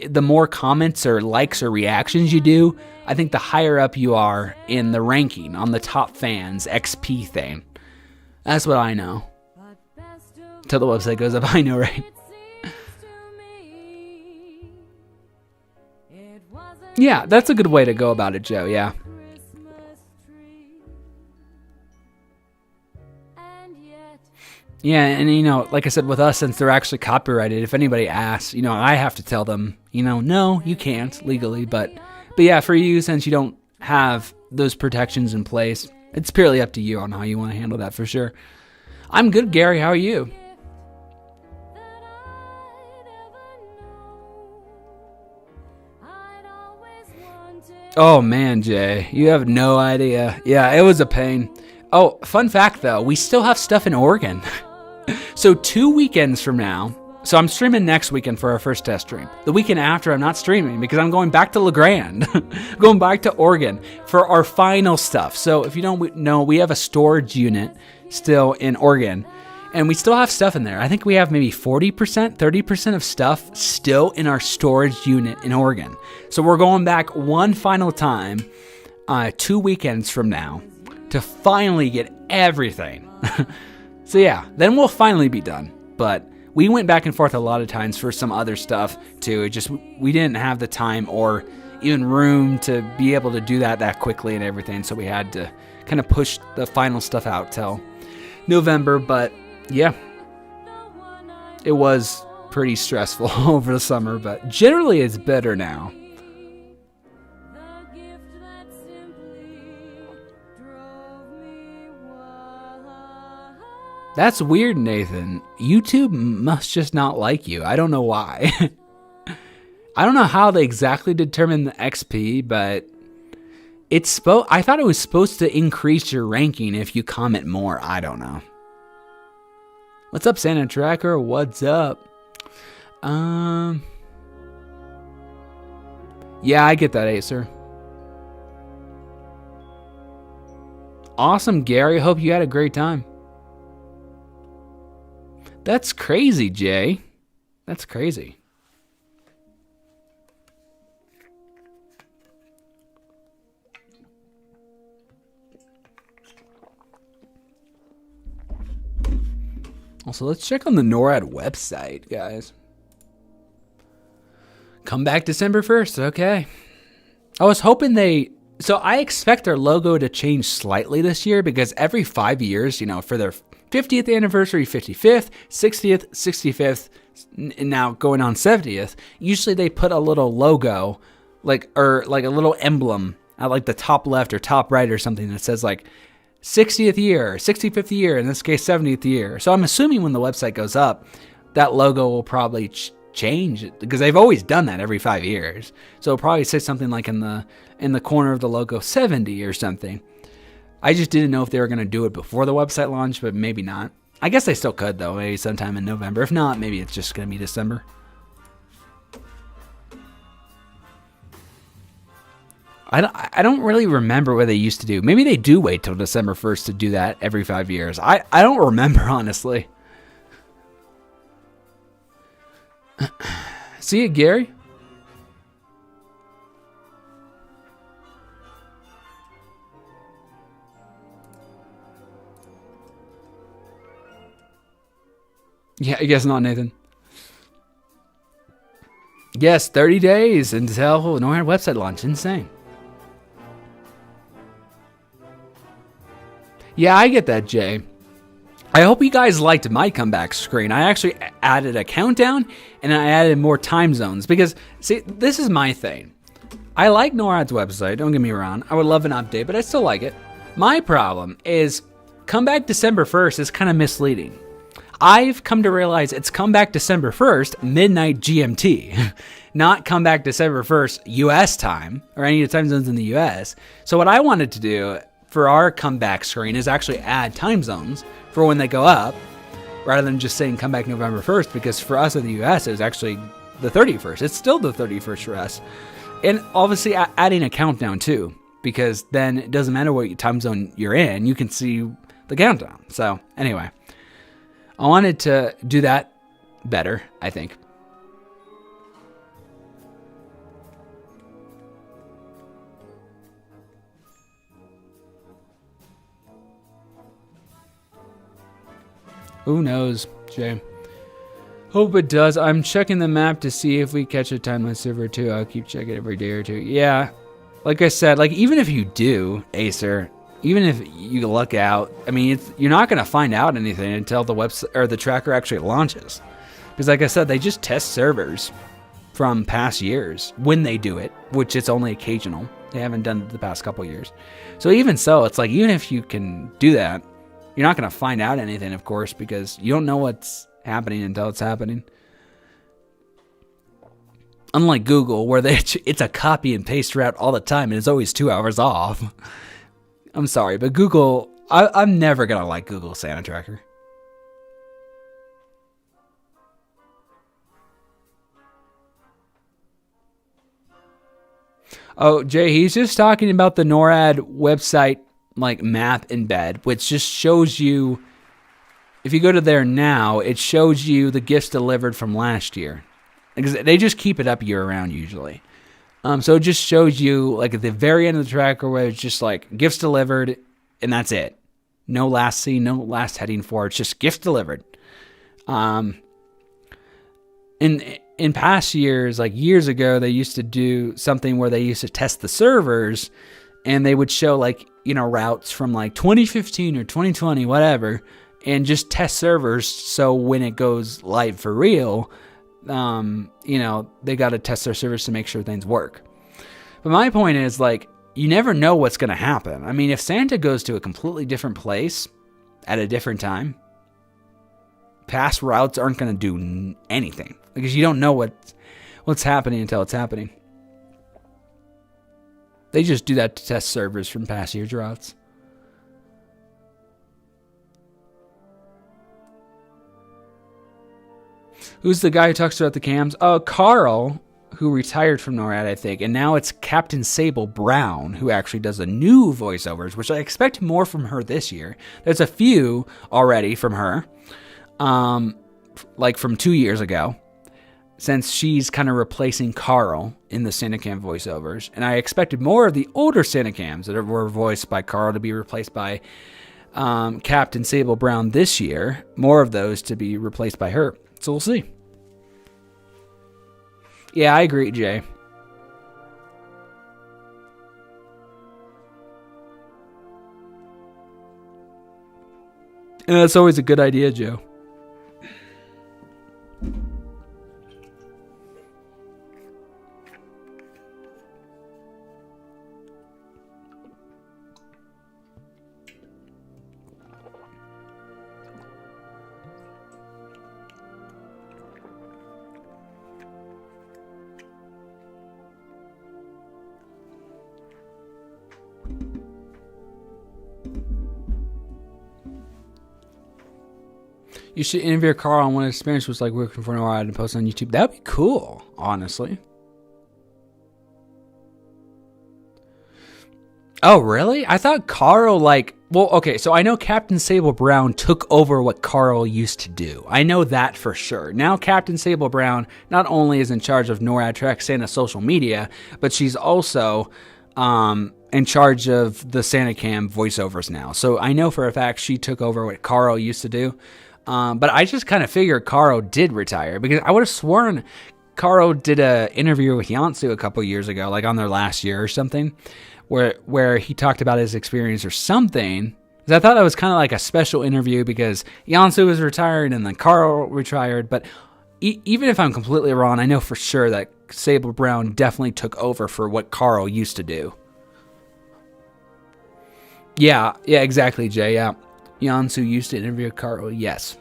the more comments or likes or reactions you do, I think the higher up you are in the ranking on the top fans XP thing. That's what I know. Till the website goes up, I know, right? Yeah, that's a good way to go about it, Joe, yeah. Yeah, and like I said, with us, since they're actually copyrighted, if anybody asks, I have to tell them, no, you can't legally, but yeah, for you, since you don't have those protections in place, it's purely up to you on how you want to handle that for sure. I'm good, Gary. How are you? Oh man, Jay, you have no idea. Yeah, it was a pain. Oh, fun fact though, we still have stuff in Oregon. So 2 weekends from now, so I'm streaming next weekend for our first test stream. The weekend after, I'm not streaming because I'm going back to LeGrand, going back to Oregon for our final stuff. So if you don't know, we have a storage unit still in Oregon, and we still have stuff in there. I think we have maybe 40%, 30% of stuff still in our storage unit in Oregon. So we're going back one final time, 2 weekends from now, to finally get everything. So yeah, then we'll finally be done. But we went back and forth a lot of times for some other stuff too. It just, we didn't have the time or even room to be able to do that quickly and everything. So we had to kind of push the final stuff out till November. But yeah, it was pretty stressful over the summer, but generally it's better now. That's weird, Nathan. YouTube must just not like you. I don't know why. I don't know how they exactly determine the XP, but I thought it was supposed to increase your ranking if you comment more. I don't know. What's up, Santa Tracker? What's up? Yeah, I get that, Acer. Awesome, Gary. Hope you had a great time. That's crazy, Jay. That's crazy. Also, let's check on the NORAD website, guys. Come back December 1st. Okay. I was hoping so I expect their logo to change slightly this year because every 5 years, for their 50th anniversary, 55th, 60th, 65th, and now going on 70th, usually they put a little logo, like a little emblem at like the top left or top right or something that says like 60th year, 65th year, in this case 70th year. So I'm assuming when the website goes up, that logo will probably change because they've always done that every 5 years. So it'll probably say something like in the corner of the logo 70 or something. I just didn't know if they were going to do it before the website launch, but maybe not. I guess they still could though, maybe sometime in November. If not, maybe it's just going to be December. I don't really remember what they used to do. Maybe they do wait till December 1st to do that every 5 years. I don't remember, honestly. See you, Gary. Yeah, I guess not, Nathan. Yes, 30 days until NORAD website launch. Insane. Yeah, I get that, Jay. I hope you guys liked my comeback screen. I actually added a countdown and I added more time zones because, see, this is my thing. I like NORAD's website, don't get me wrong. I would love an update, but I still like it. My problem is comeback December 1st is kind of misleading. I've come to realize it's comeback December 1st, midnight GMT, not comeback December 1st US time or any of the time zones in the US. So what I wanted to do for our comeback screen is actually add time zones for when they go up rather than just saying come back November 1st, because for us in the US it was actually the 31st. It's still the 31st for us. And obviously adding a countdown too, because then it doesn't matter what time zone you're in, you can see the countdown. So anyway, I wanted to do that better, I think. Who knows, Jay? Hope it does. I'm checking the map to see if we catch a timeless server too. I'll keep checking every day or two. Yeah, like I said, like even if you do, Acer, even if you look out, I mean, you're not going to find out anything until the website or the tracker actually launches. Because like I said, they just test servers from past years when they do it, which it's only occasional. They haven't done it the past couple years. So even so, it's like even if you can do that, you're not going to find out anything, of course, because you don't know what's happening until it's happening. Unlike Google, where it's a copy and paste route all the time, and it's always 2 hours off. I'm sorry, but Google, I'm never going to like Google Santa Tracker. Oh, Jay, he's just talking about the NORAD website like map embed, which just shows you, if you go to there now, it shows you the gifts delivered from last year. Because they just keep it up year round usually. So it just shows you like at the very end of the tracker where it's just like gifts delivered and that's it. No last scene, no last heading for it. It's just gifts delivered. In past years, like years ago, they used to do something where they used to test the servers and they would show like, routes from like 2015 or 2020, whatever, and just test servers. So when it goes live for real, they got to test their servers to make sure things work. But my point is like, you never know what's going to happen. I mean, if Santa goes to a completely different place at a different time, past routes aren't going to do anything because you don't know what's happening until it's happening. They just do that to test servers from past year's routes. Who's the guy who talks about the cams? Oh, Carl, who retired from NORAD, I think. And now it's Captain Sable Brown, who actually does the new voiceovers, which I expect more from her this year. There's a few already from her, like from 2 years ago. since she's kind of replacing Carl in the Sanacam voiceovers. And I expected more of the older Sanacams that were voiced by Carl to be replaced by Captain Sable Brown this year. More of those to be replaced by her. So we'll see. Yeah, I agree, Jay. And that's always a good idea, Joe. You should interview Carl on what his experience was like working for NORAD and post on YouTube. That'd be cool, honestly. Oh, really? I thought Carl, well, okay, so I know Captain Sable Brown took over what Carl used to do. I know that for sure. Now Captain Sable Brown not only is in charge of NORAD Track Santa social media, but she's also in charge of the Sanacam voiceovers now. So I know for a fact she took over what Carl used to do. But I just kind of figured Carl did retire because I would have sworn Carl did an interview with Yansu a couple years ago, like on their last year or something, where he talked about his experience or something. I thought that was kind of like a special interview because Yansu was retired and then Carl retired. But even if I'm completely wrong, I know for sure that Sable Brown definitely took over for what Carl used to do. Yeah, exactly, Jay, yeah. Yansu used to interview Carl, yes.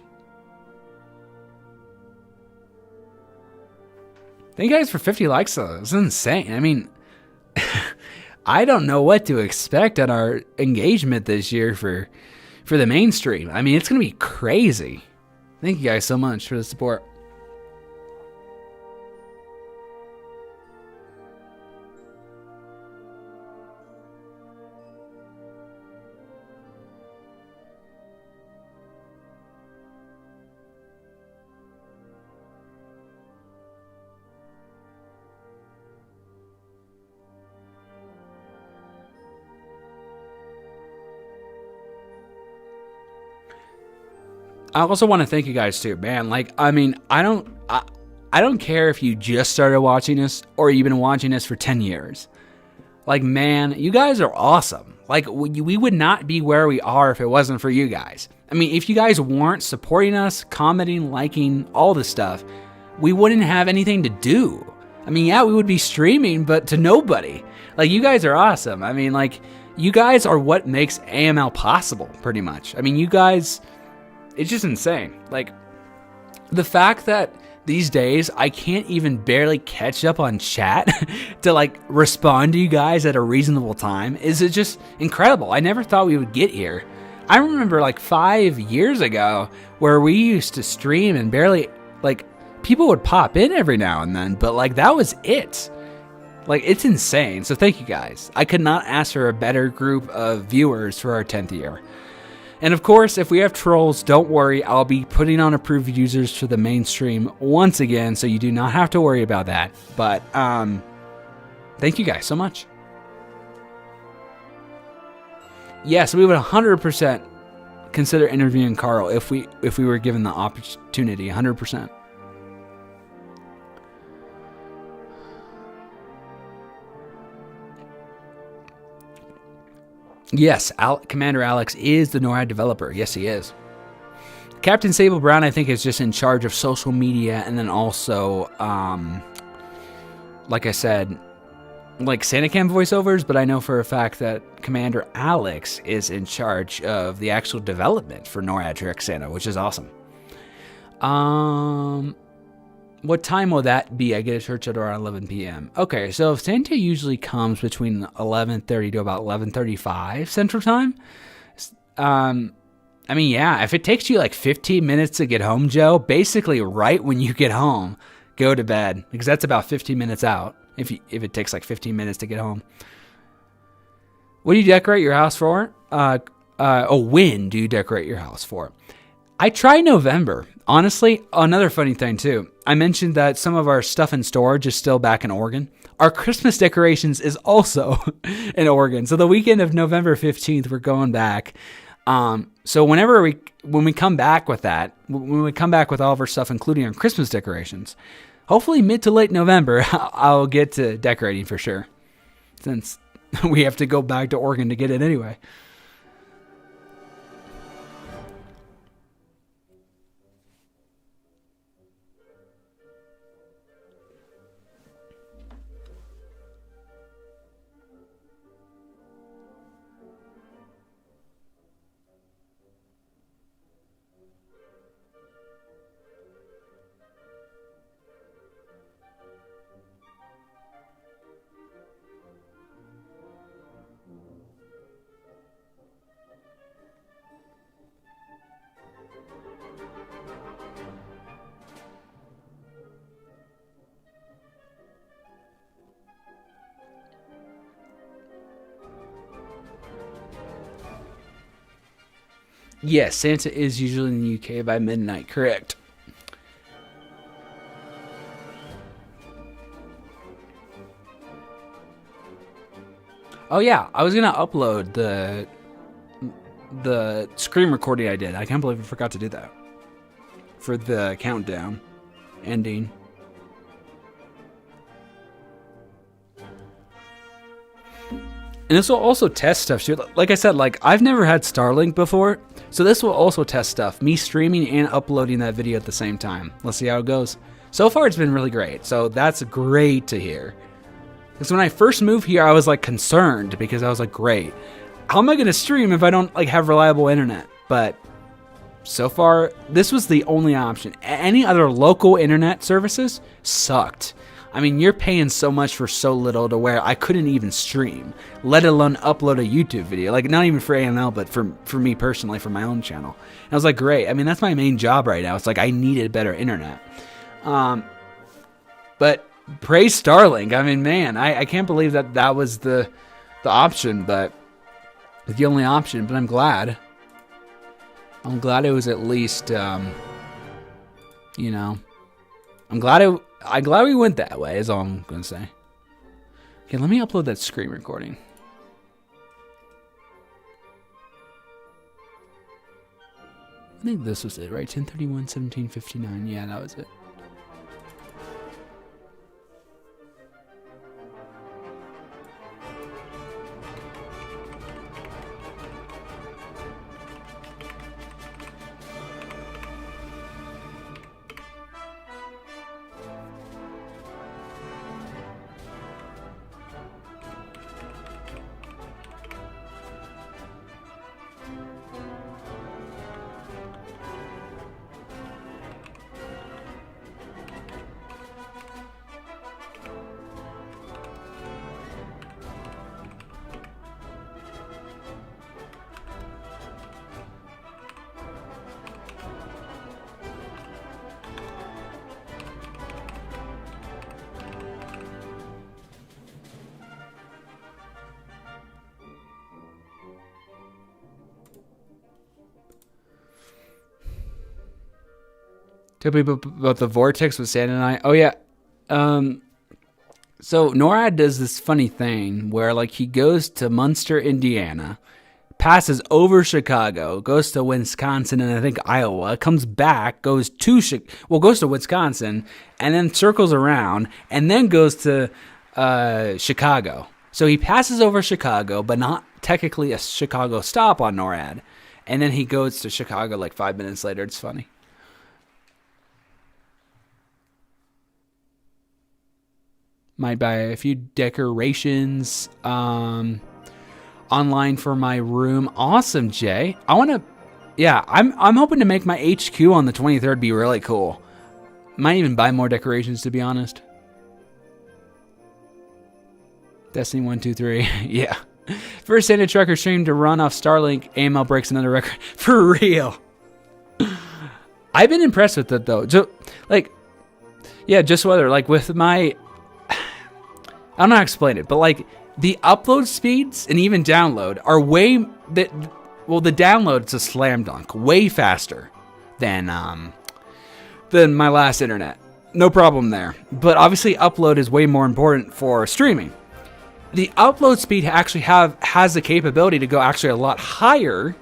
Thank you guys for 50 likes, though. It's insane. I mean, I don't know what to expect on our engagement this year for the mainstream. I mean, it's going to be crazy. Thank you guys so much for the support. I also want to thank you guys too, man. I don't care if you just started watching us or you've been watching us for 10 years. Man, you guys are awesome. We would not be where we are if it wasn't for you guys. I mean, if you guys weren't supporting us, commenting, liking, all this stuff, we wouldn't have anything to do. I mean, yeah, we would be streaming, but to nobody. You guys are awesome. I mean, you guys are what makes AML possible, pretty much. I mean, you guys... It's just insane. The fact that these days I can't even barely catch up on chat to respond to you guys at a reasonable time is just incredible. I never thought we would get here. I remember 5 years ago where we used to stream and barely people would pop in every now and then, but that was it. It's insane. So thank you guys. I could not ask for a better group of viewers for our 10th year. And of course, if we have trolls, don't worry. I'll be putting on approved users for the mainstream once again, so you do not have to worry about that. But thank you guys so much. Yes, we would 100% consider interviewing Carl if we were given the opportunity. 100%. Yes, Commander Alex is the NORAD developer. Yes, he is. Captain Sable Brown, I think, is just in charge of social media, and then also, like I said, Sanacam voiceovers, but I know for a fact that Commander Alex is in charge of the actual development for NORAD Track Santa, which is awesome. What time will that be? I get a church at around 11 p.m. Okay, so Santa usually comes between 11:30 to about 11:35 Central Time. I mean, yeah, if it takes you 15 minutes to get home, Joe, basically right when you get home, go to bed, because that's about 15 minutes out, if it takes 15 minutes to get home. What do you decorate your house for? When do you decorate your house for? I try November. Honestly, another funny thing too. I mentioned that some of our stuff in storage is still back in Oregon. Our Christmas decorations is also in Oregon. So the weekend of November 15th, we're going back. So when we come back with that, when we come back with all of our stuff, including our Christmas decorations, hopefully mid to late November, I'll get to decorating for sure. Since we have to go back to Oregon to get it anyway. Yes, Santa is usually in the UK by midnight, correct. Oh yeah, I was going to upload the screen recording I did. I can't believe I forgot to do that. For the countdown ending. And this will also test stuff too. Like I said, I've never had Starlink before, so this will also test stuff. Me streaming and uploading that video at the same time. Let's see how it goes. So far, it's been really great. So that's great to hear. Because when I first moved here, I was concerned because I was great. How am I going to stream if I don't have reliable internet? But so far, this was the only option. Any other local internet services sucked. I mean, you're paying so much for so little to where I couldn't even stream, let alone upload a YouTube video. Not even for AML, but for me personally, for my own channel. And I was great. I mean, that's my main job right now. It's I needed better internet. But praise Starlink. I mean, man, I can't believe that was the option, but the only option. But I'm glad. I'm glad it was at least, I'm glad we went that way, is all I'm going to say. Okay, let me upload that screen recording. I think this was it, right? 10:31, 17:59. Yeah, that was it. Tell people about the vortex with Santa and I. Oh, yeah. So NORAD does this funny thing where, he goes to Munster, Indiana, passes over Chicago, goes to Wisconsin and I think Iowa, comes back, goes to Wisconsin, and then circles around, and then goes to Chicago. So he passes over Chicago, but not technically a Chicago stop on NORAD. And then he goes to Chicago 5 minutes later. It's funny. Might buy a few decorations online for my room. Awesome, Jay. I'm hoping to make my HQ on the 23rd be really cool. Might even buy more decorations, to be honest. Destiny 1, 2, 3. Yeah. First Santa trucker stream to run off Starlink. AML breaks another record. For real. I've been impressed with it, though. So, just whether, with my... I don't know how to explain it, but the upload speeds and even download are the download's a slam dunk, way faster than my last internet. No problem there. But obviously upload is way more important for streaming. The upload speed actually has the capability to go actually a lot higher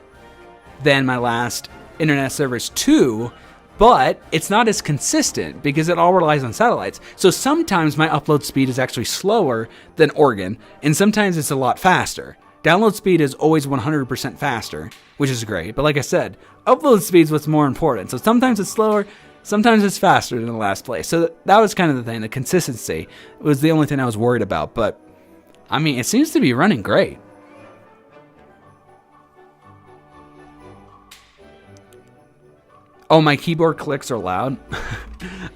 than my last internet service too, but it's not as consistent because it all relies on satellites. So sometimes my upload speed is actually slower than Oregon, and sometimes it's a lot faster. Download speed is always 100% faster, which is great. But like I said, upload speed is what's more important. So sometimes it's slower, sometimes it's faster than the last place. So that was kind of the thing. The consistency was the only thing I was worried about. But, I mean, it seems to be running great. Oh, my keyboard clicks are loud.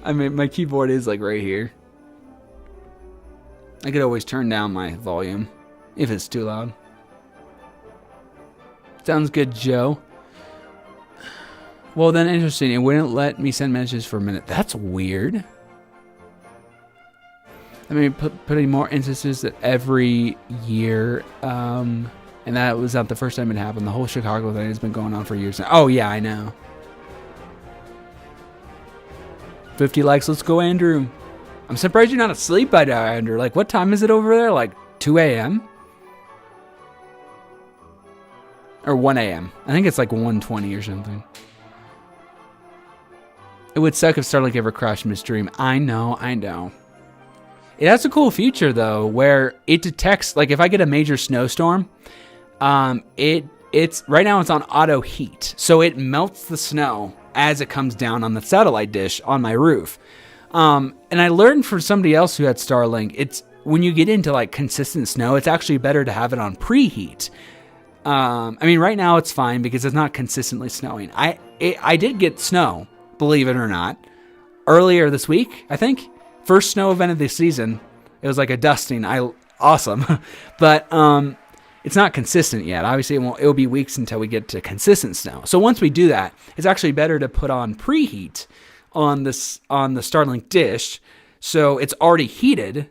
I mean, my keyboard is like right here. I could always turn down my volume if it's too loud. Sounds good, Joe. Well, then interesting. It wouldn't let me send messages for a minute. That's weird. I mean, putting more instances that every year. And that was not the first time it happened. The whole Chicago thing has been going on for years now. Oh, yeah, I know. 50 likes. Let's go, Andrew. I'm surprised you're not asleep by now, Andrew. Like, what time is it over there? Like 2 a.m.? Or 1 a.m. I think it's like 1:20 or something. It would suck if Starlink ever crashed midstream. I know. It has a cool feature, though, where it detects, like, if I get a major snowstorm, it's right now it's on auto heat. So it melts the snow as it comes down on the satellite dish on my roof. And I learned from somebody else who had Starlink, it's when you get into like consistent snow, it's actually better to have it on preheat. I mean, right now it's fine because it's not consistently snowing. I did get snow, believe it or not, earlier this week, I think. First snow event of the season. It was like a dusting. Awesome. But it's not consistent yet. Obviously, it'll be weeks until we get to consistent snow. So once we do that, it's actually better to put on preheat on the Starlink dish, so it's already heated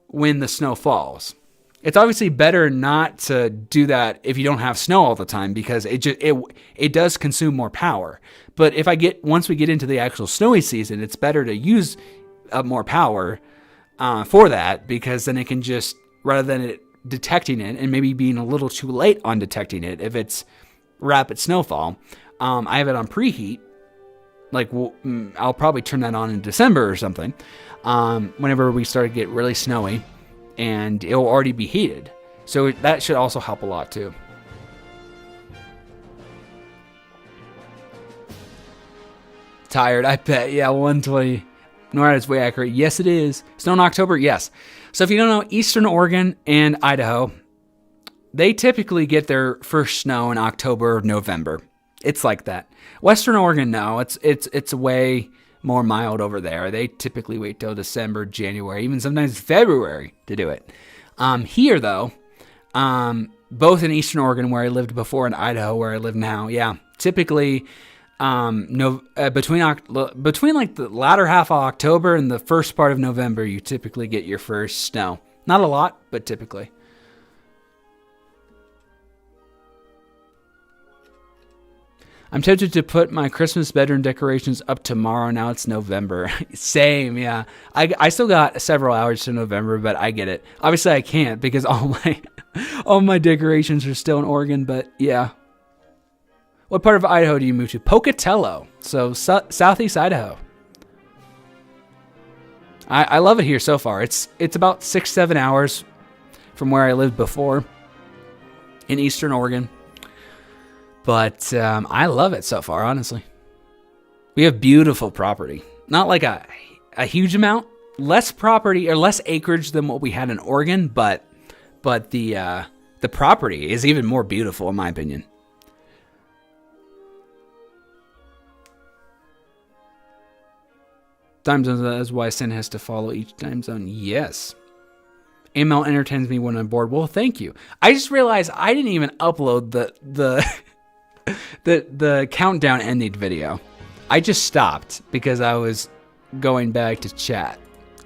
when the snow falls. It's obviously better not to do that if you don't have snow all the time because it does consume more power. But once we get into the actual snowy season, it's better to use more power for that because then it can just, rather than it detecting it and maybe being a little too late on detecting it if it's rapid snowfall, I have it on preheat. Like, I'll probably turn that on in December or something, whenever we start to get really snowy, and it'll already be heated. So that should also help a lot too. Tired, I bet. Yeah, 120. NORAD is way accurate. Yes, it is. Snow in October? Yes. So if you don't know, Eastern Oregon and Idaho, they typically get their first snow in October or November. It's like that. Western Oregon, no. It's way more mild over there. They typically wait till December, January, even sometimes February to do it. Here, though, both in Eastern Oregon, where I lived before, and Idaho, where I live now, yeah, typically between like the latter half of October and the first part of November, you typically get your first snow. Not a lot, but typically. I'm tempted to put my Christmas bedroom decorations up tomorrow. Now it's November. Same, yeah. I still got several hours to November, but I get it. Obviously, I can't because all my decorations are still in Oregon, but yeah. What part of Idaho do you move to? Pocatello, so southeast Idaho. I love it here so far. It's about 6-7 hours from where I lived before in Eastern Oregon. But I love it so far, honestly. We have beautiful property. Not like a huge amount. Less property or less acreage than what we had in Oregon, but the property is even more beautiful in my opinion. Time zone, that is why Sin has to follow each time zone. Yes. AML entertains me when I'm bored. Well, thank you. I just realized I didn't even upload the countdown ending video. I just stopped because I was going back to chat.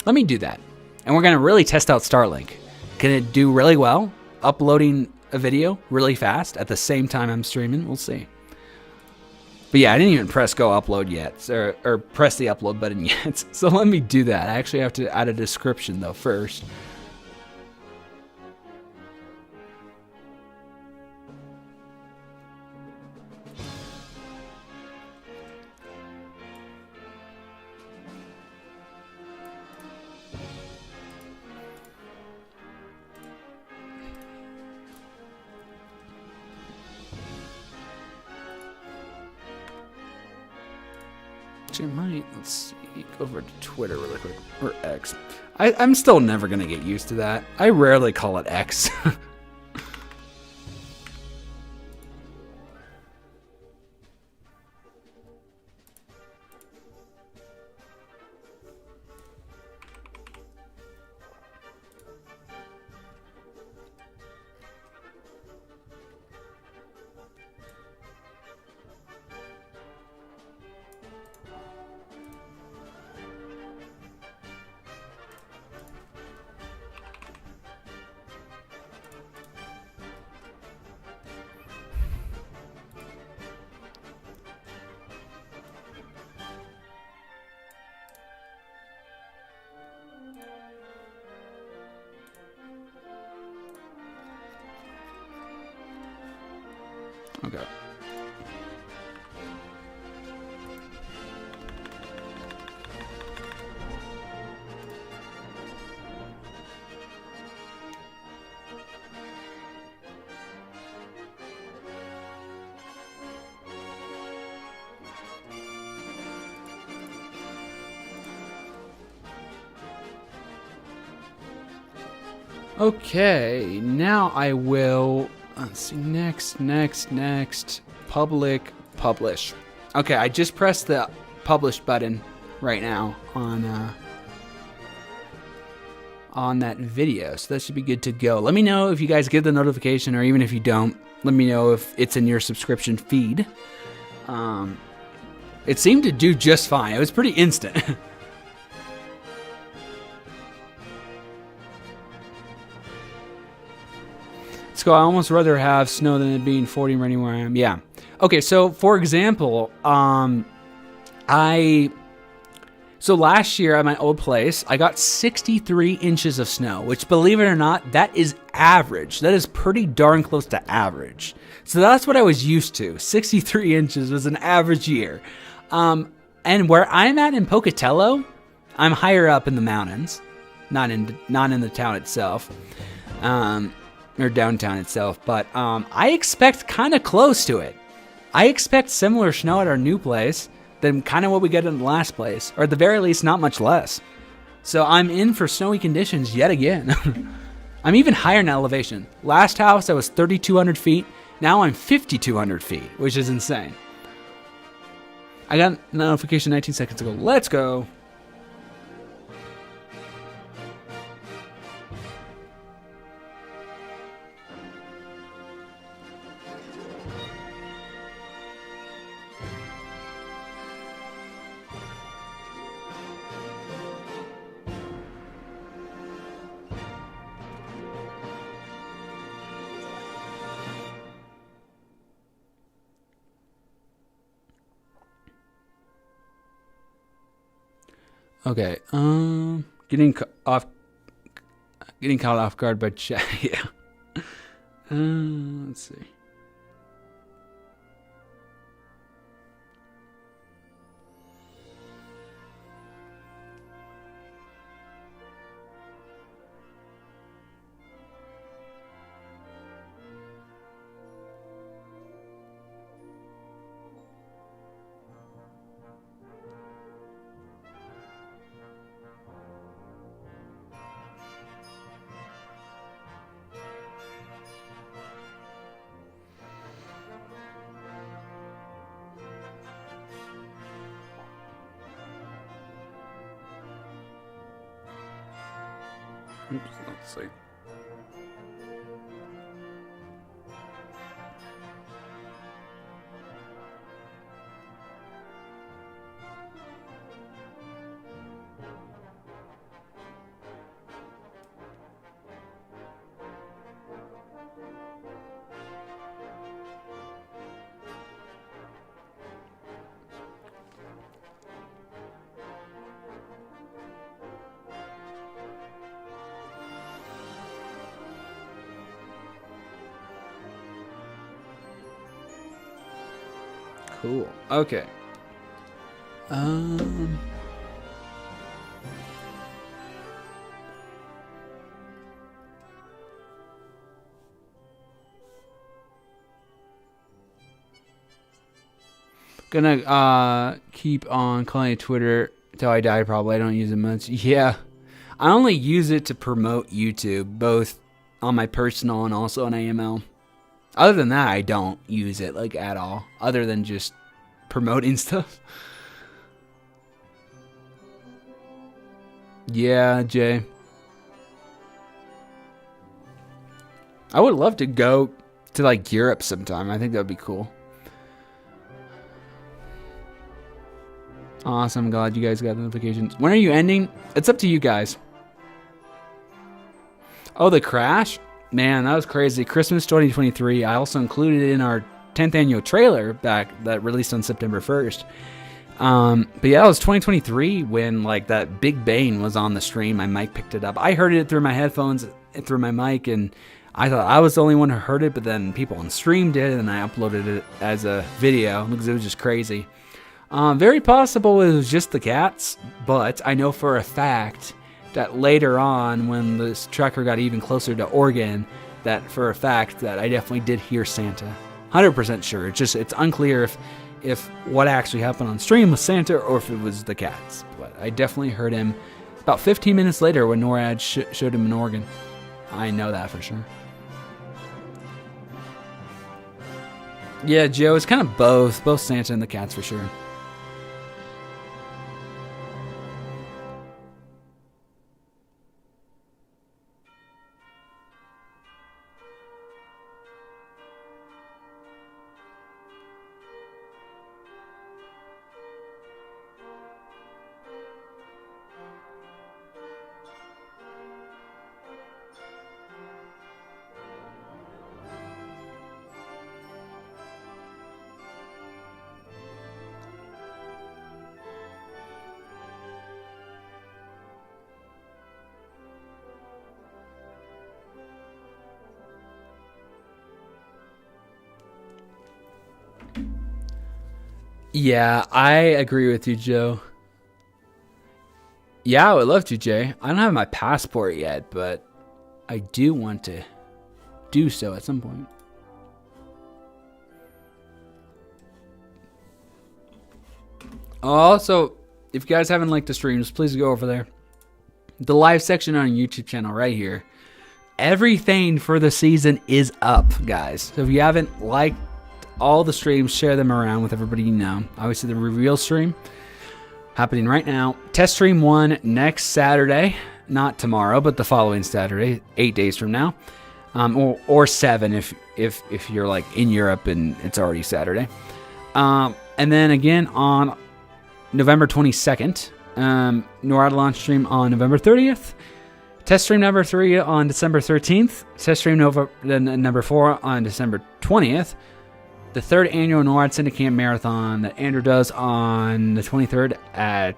Let me do that. And we're going to really test out Starlink. Can it do really well uploading a video really fast at the same time I'm streaming? We'll see. But yeah, I didn't even press go upload yet, or press the upload button yet. So let me do that. I actually have to add a description though first. I might, let's see, go over to Twitter really quick, or X. I'm still never going to get used to that. I rarely call it X. Okay. Okay, now I will, let's see, next, public, publish. Okay, I just pressed the publish button right now on that video, so that should be good to go. Let me know if you guys get the notification, or even if you don't, let me know if it's in your subscription feed. It seemed to do just fine. It was pretty instant. So I almost rather have snow than it being 40 raining where I am. Yeah. Okay, so for example, so last year at my old place, I got 63 inches of snow, which, believe it or not, that is average. That is pretty darn close to average. So that's what I was used to. 63 inches was an average year. And where I'm at in Pocatello, I'm higher up in the mountains, not in the town itself. Or downtown itself, but I expect kind of close to it. I expect similar snow at our new place than kind of what we get in the last place, or at the very least, not much less. So I'm in for snowy conditions yet again. I'm even higher in elevation. Last house I was 3,200 feet. Now I'm 5,200 feet, which is insane. I got a notification 19 seconds ago. Let's go. Okay, getting caught off guard by chat. Yeah. Let's see. Oops, let's see. Cool. Okay. Gonna keep on calling it Twitter till I die. Probably. I don't use it much. Yeah, I only use it to promote YouTube, both on my personal and also on AML. Other than that, I don't use it like at all. Other than just promoting stuff. Yeah, Jay. I would love to go to like Europe sometime. I think that would be cool. Awesome. Glad you guys got the notifications. When are you ending? It's up to you guys. Oh, the crash? Man, that was crazy. Christmas 2023. I also included it in our 10th annual trailer back that released on September 1st. But yeah, it was 2023 when like that big bang was on the stream. My mic picked it up. I heard it through my headphones, through my mic, and I thought I was the only one who heard it, but then people on stream did, and I uploaded it as a video because it was just crazy. Very possible it was just the cats, but I know for a fact that later on, when this tracker got even closer to Oregon, that for a fact that I definitely did hear Santa. 100% sure. It's unclear if what actually happened on stream was Santa or if it was the cats. But I definitely heard him about 15 minutes later when NORAD showed him in Oregon. I know that for sure. Yeah, Joe, it's kind of both Santa and the cats for sure. Yeah, I agree with you, Joe. Yeah, I would love to, Jay. I don't have my passport yet, but I do want to do so at some point. Also, if you guys haven't liked the streams, please go over there. The live section on our YouTube channel right here. Everything for the season is up, guys. So if you haven't liked all the streams, share them around with everybody you know. Obviously, the reveal stream happening right now. Test stream 1 next Saturday. Not tomorrow, but the following Saturday, 8 days from now. Or 7 if you're like in Europe and it's already Saturday. And then again on November 22nd, NORAD launch stream on November 30th. Test stream number 3 on December 13th. Test stream number 4 on December 20th. The 3rd annual NORAD Syndicate Marathon that Andrew does on the 23rd on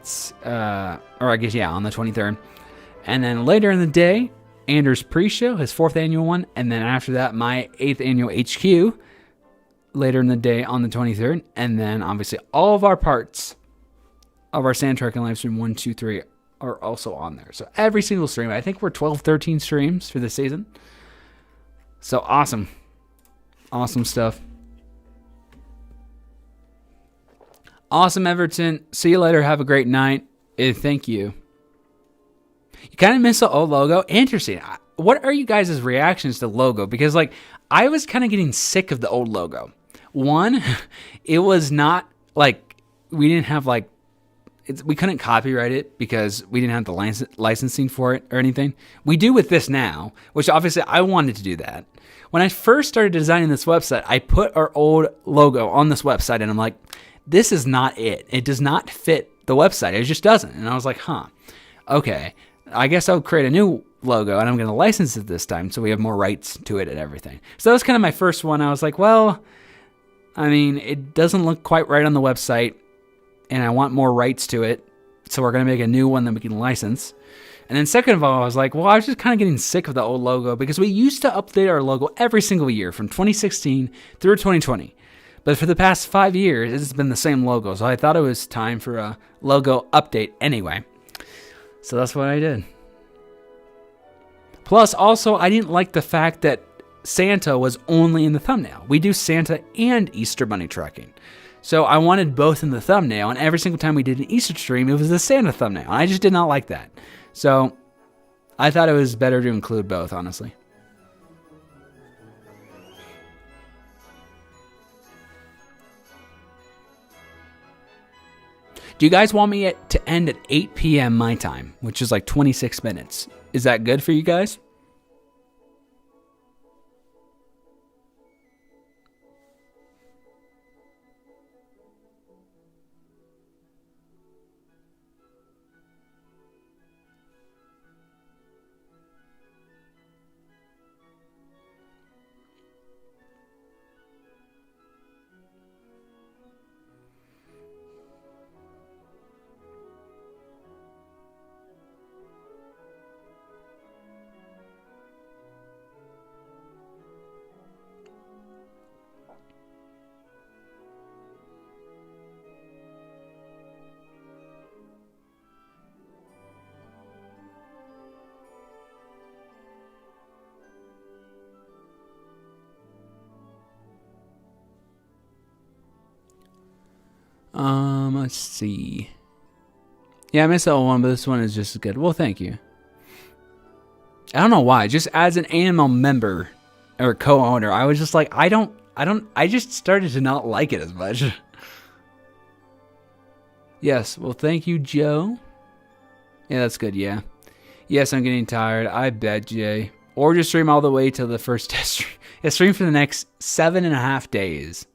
the 23rd. And then later in the day, Andrew's pre-show, his 4th annual one. And then after that, my 8th annual HQ later in the day on the 23rd. And then obviously all of our parts of our Sand Trek and live stream 1, 2, 3 are also on there. So every single stream, I think we're 12, 13 streams for the season. So awesome. Awesome stuff. Awesome, Everton. See you later. Have a great night. And thank you. You kind of miss the old logo. Interesting. What are you guys' reactions to the logo? Because, like, I was kind of getting sick of the old logo. One, it was not, like, we didn't have, like, we couldn't copyright it because we didn't have the licensing for it or anything. We do with this now, which obviously I wanted to do that. When I first started designing this website, I put our old logo on this website, and I'm like, this is not it. It does not fit the website. It just doesn't. And I was like, okay, I guess I'll create a new logo and I'm going to license it this time so we have more rights to it and everything. So that was kind of my first one. I was like, well, I mean, it doesn't look quite right on the website and I want more rights to it. So we're going to make a new one that we can license. And then second of all, I was like, well, I was just kind of getting sick of the old logo because we used to update our logo every single year from 2016 through 2020. But for the past 5 years, it's been the same logo. So I thought it was time for a logo update anyway. So that's what I did. Plus, also, I didn't like the fact that Santa was only in the thumbnail. We do Santa and Easter Bunny trucking. So I wanted both in the thumbnail, and every single time we did an Easter stream, it was the Santa thumbnail. And I just did not like that. So I thought it was better to include both, honestly. Do you guys want me to end at 8 p.m. my time, which is like 26 minutes? Is that good for you guys? Let's see. Yeah, I missed that one, but this one is just as good. Well, thank you. I don't know why. Just as an AML member or co-owner, I was just like, I just started to not like it as much. Yes, well, thank you, Joe. Yeah, that's good, yeah. Yes, I'm getting tired. I bet, Jay. Or just stream all the way till the first test stream. Yeah, stream for the next 7.5 days.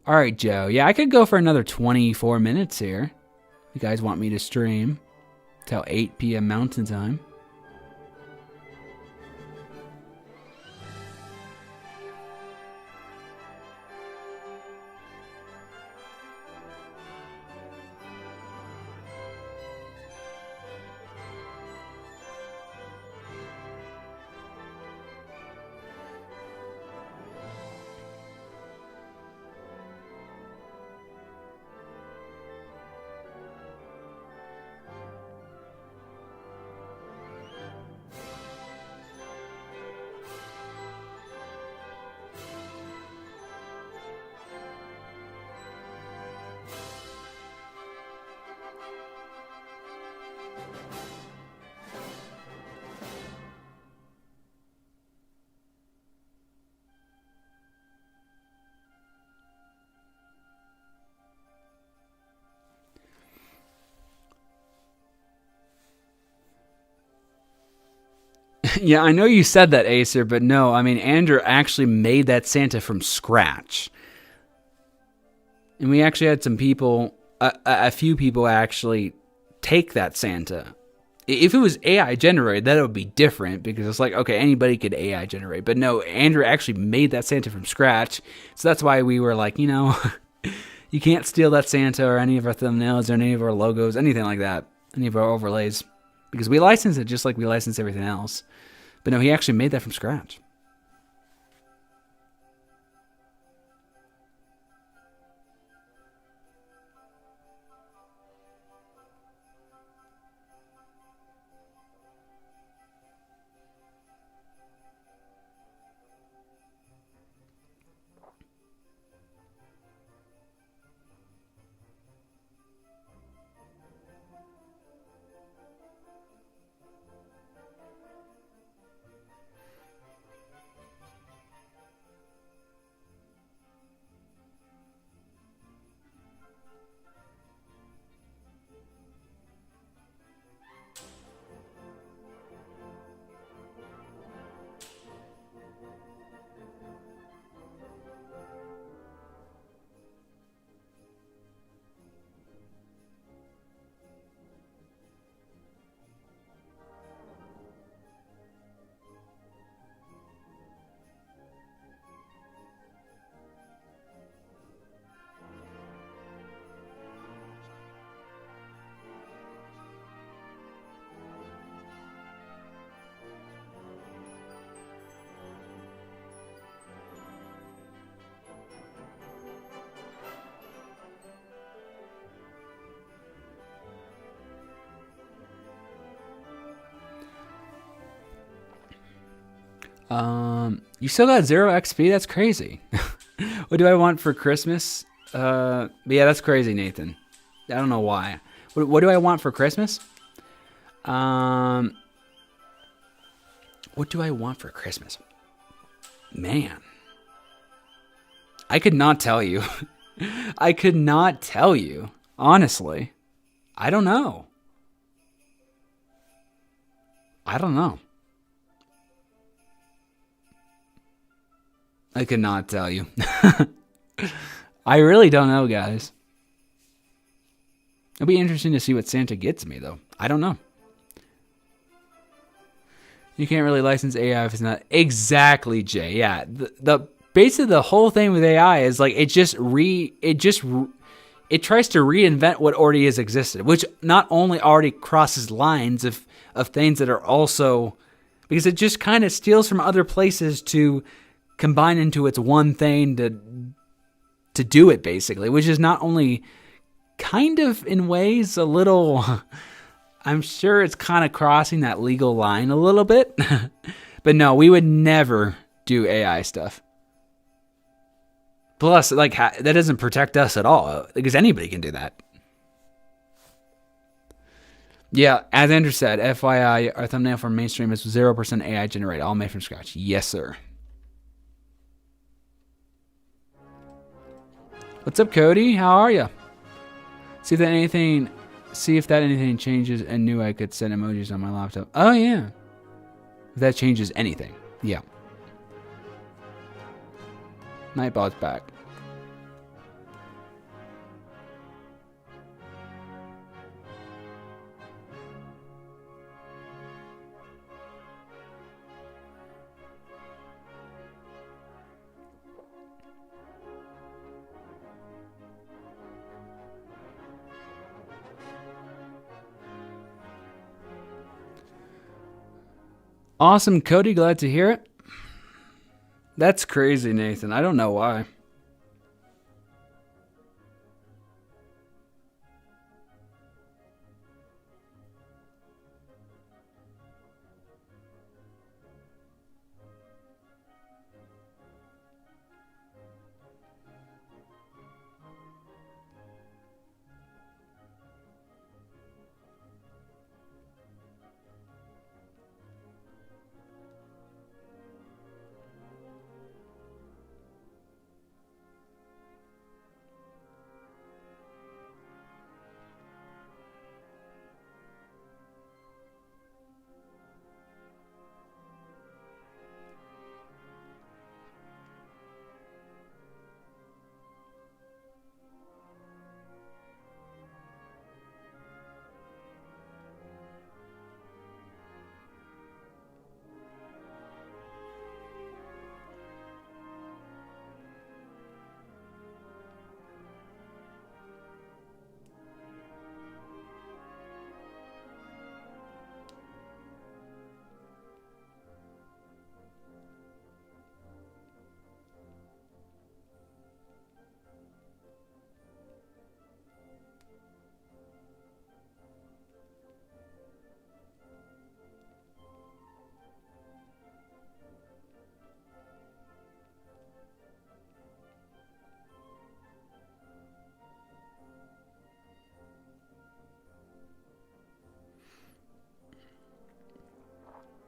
All right, Joe. Yeah, I could go for another 24 minutes here. You guys want me to stream till 8 p.m. Mountain Time? Yeah, I know you said that, Acer, but no, I mean, Andrew actually made that Santa from scratch. And we actually had some people, a few people actually take that Santa. If it was AI generated, that would be different because it's like, okay, anybody could AI generate. But no, Andrew actually made that Santa from scratch. So that's why we were like, you can't steal that Santa or any of our thumbnails or any of our logos, anything like that, any of our overlays. Because we license it just like we license everything else. But no, he actually made that from scratch. You still got 0 XP? That's crazy. What do I want for Christmas? Yeah, that's crazy, Nathan. I don't know why. What do I want for Christmas? What do I want for Christmas? Man. I could not tell you. I could not tell you. Honestly. I don't know. I could not tell you. I really don't know, guys. It'll be interesting to see what Santa gets me, though. I don't know. You can't really license AI if it's not... Exactly, Jay. Yeah. The basically the whole thing with AI is like it tries to reinvent what already has existed, which not only already crosses lines of things that are also... Because it just kind of steals from other places to combine into its one thing to do it, basically, which is not only kind of in ways a little, I'm sure it's kind of crossing that legal line a little bit, but no, we would never do AI stuff. Plus, like, that doesn't protect us at all, because anybody can do that. Yeah, as Andrew said, FYI, our thumbnail for mainstream is 0% AI generated, all made from scratch. Yes, sir. What's up, Cody? How are you? See if that anything changes and knew I could send emojis on my laptop. Oh, yeah. If that changes anything. Yeah. Nightbot's back. Awesome, Cody. Glad to hear it. That's crazy, Nathan. I don't know why.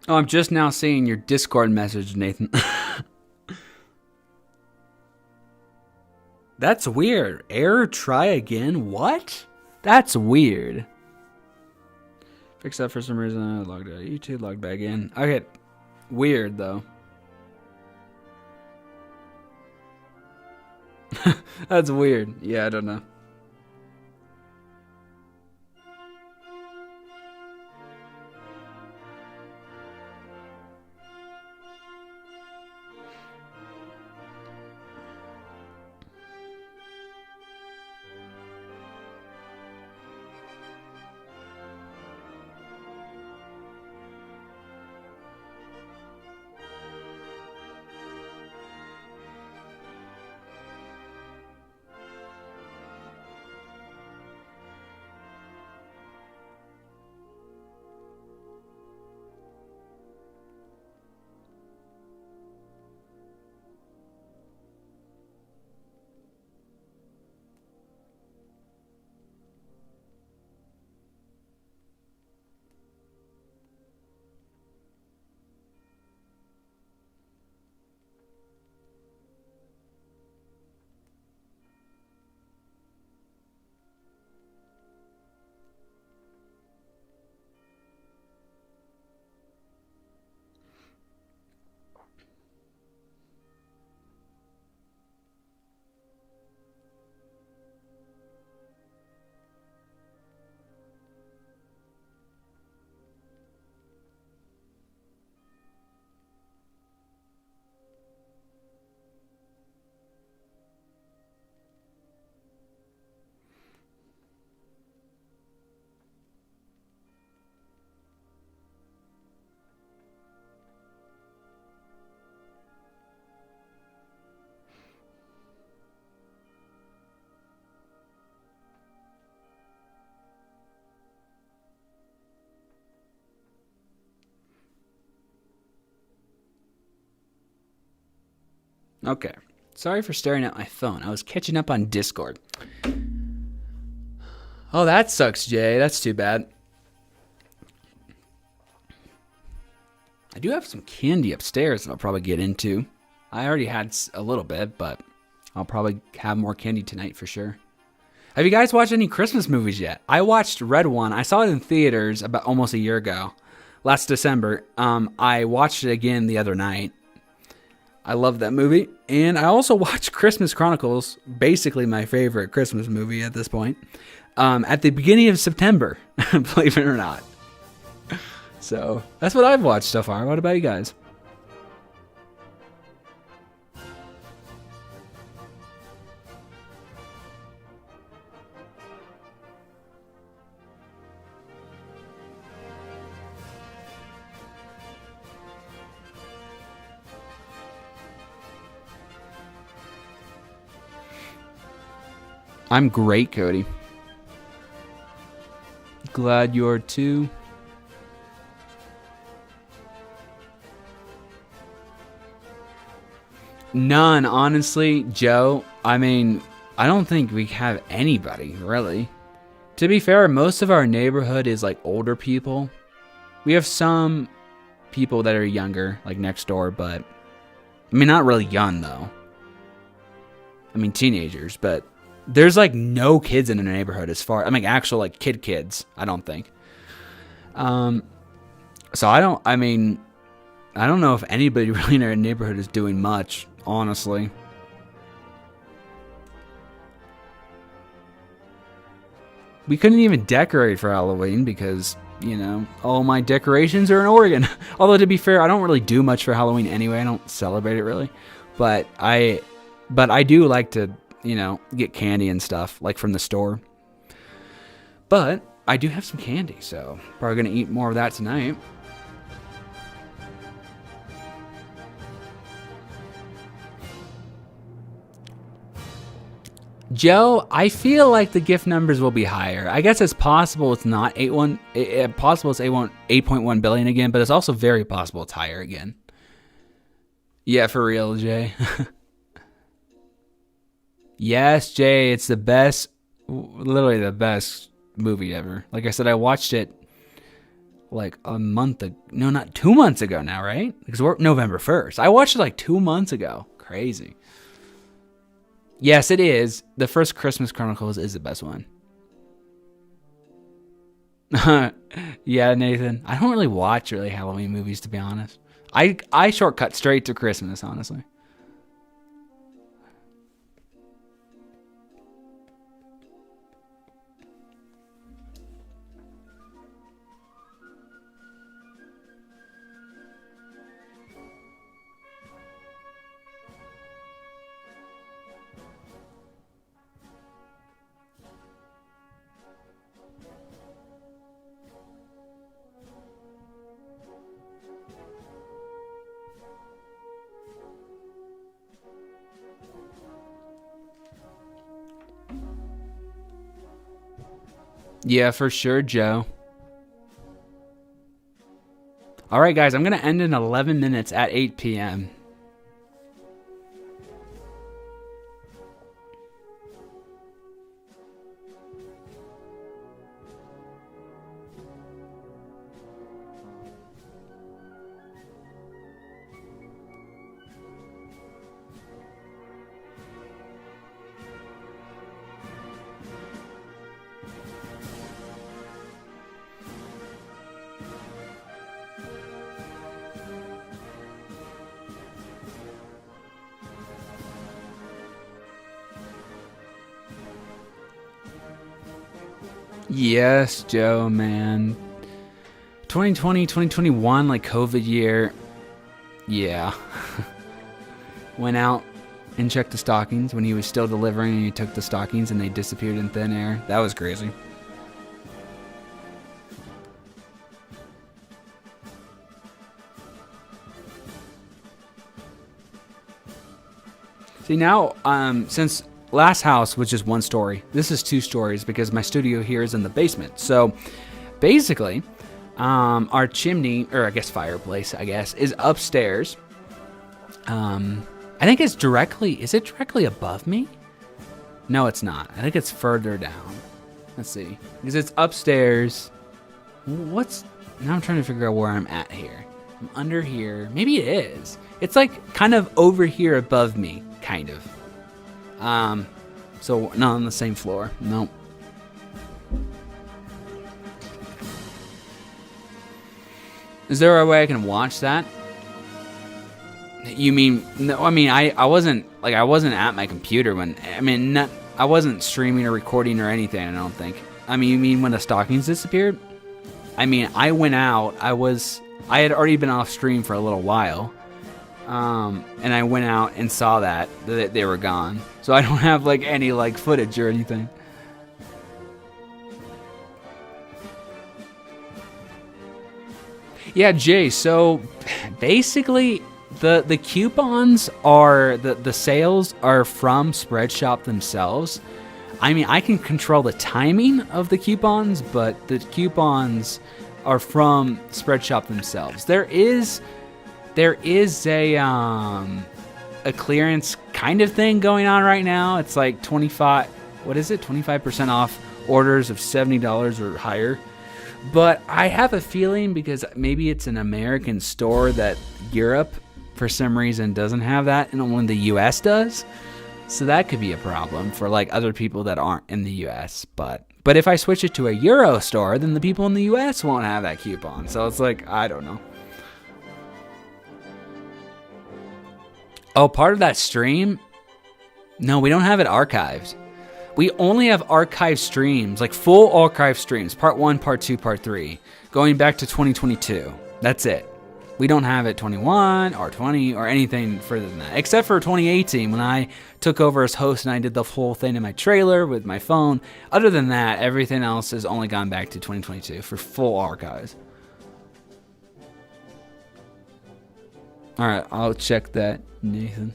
Oh, I'm just now seeing your Discord message, Nathan. That's weird. Error, try again? What? That's weird. Fix that for some reason. I logged out of YouTube, logged back in. Okay. Weird, though. That's weird. Yeah, I don't know. Okay. Sorry for staring at my phone. I was catching up on Discord. Oh, that sucks, Jay. That's too bad. I do have some candy upstairs that I'll probably get into. I already had a little bit, but I'll probably have more candy tonight for sure. Have you guys watched any Christmas movies yet? I watched Red One. I saw it in theaters about almost a year ago. Last December. I watched it again the other night. I love that movie. And I also watched Christmas Chronicles, basically my favorite Christmas movie at this point, at the beginning of September, believe it or not. So that's what I've watched so far. What about you guys? I'm great, Cody. Glad you're too. None, honestly, Joe. I mean, I don't think we have anybody, really. To be fair, most of our neighborhood is like older people. We have some people that are younger, like next door, but I mean, not really young, though. I mean, teenagers, but there's like no kids in the neighborhood as far, I mean, actual like kids, I don't think. So I don't know if anybody really in our neighborhood is doing much, honestly. We couldn't even decorate for Halloween because, you know, all my decorations are in Oregon. Although, to be fair, I don't really do much for Halloween anyway. I don't celebrate it really. But I do like to, you know, get candy and stuff, like from the store. But I do have some candy, so probably going to eat more of that tonight. Joe, I feel like the gift numbers will be higher. I guess it's possible it's not 8.1 billion again, but it's also very possible it's higher again. Yeah, for real, Jay. Yes, Jay, it's the best, literally the best movie ever. Like I said, I watched it like a month ago. No, not 2 months ago now, right? Because we're November 1st. I watched it like 2 months ago. Crazy. Yes, it is. The first Christmas Chronicles is the best one. Yeah, Nathan. I don't really watch Halloween movies, to be honest. I shortcut straight to Christmas, honestly. Yeah, for sure, Joe. All right, guys, I'm going to end in 11 minutes at 8 p.m. Yes, Joe, man. 2020, 2021, like COVID year. Yeah. Went out and checked the stockings when he was still delivering, and he took the stockings and they disappeared in thin air. That was crazy. See, now, since last house was just one story, this is 2 stories because my studio here is in the basement. So basically, our chimney, or I guess fireplace, is upstairs. And I think it's directly, is it directly above me? No, it's not. I think it's further down. Let's see. Because it's upstairs. Now I'm trying to figure out where I'm at here. I'm under here. Maybe it is. It's like kind of over here above me, kind of. So not on the same floor. Nope. Is there a way I can watch that? You mean, no, I mean, I wasn't at my computer when, I wasn't streaming or recording or anything, I don't think. I mean, you mean when the stockings disappeared? I mean, I went out, I had already been off stream for a little while. And I went out and saw that they were gone. So I don't have like any like footage or anything. Yeah, Jay, so basically the coupons are, the sales are from Spreadshop themselves. I mean, I can control the timing of the coupons, but the coupons are from Spreadshop themselves. There is a clearance kind of thing going on right now. It's like 25% off orders of $70 or higher. But I have a feeling, because maybe it's an American store, that Europe for some reason doesn't have that, and only the US does. So that could be a problem for like other people that aren't in the US. But if I switch it to a Euro store, then the people in the US won't have that coupon. So it's like, I don't know. Oh, part of that stream? No, we don't have it archived. We only have archived streams, like full archive streams, part 1, part 2, part 3, going back to 2022. That's it. We don't have it 21 or 20 or anything further than that, except for 2018 when I took over as host and I did the whole thing in my trailer with my phone. Other than that, everything else has only gone back to 2022 for full archives. All right, I'll check that, Nathan.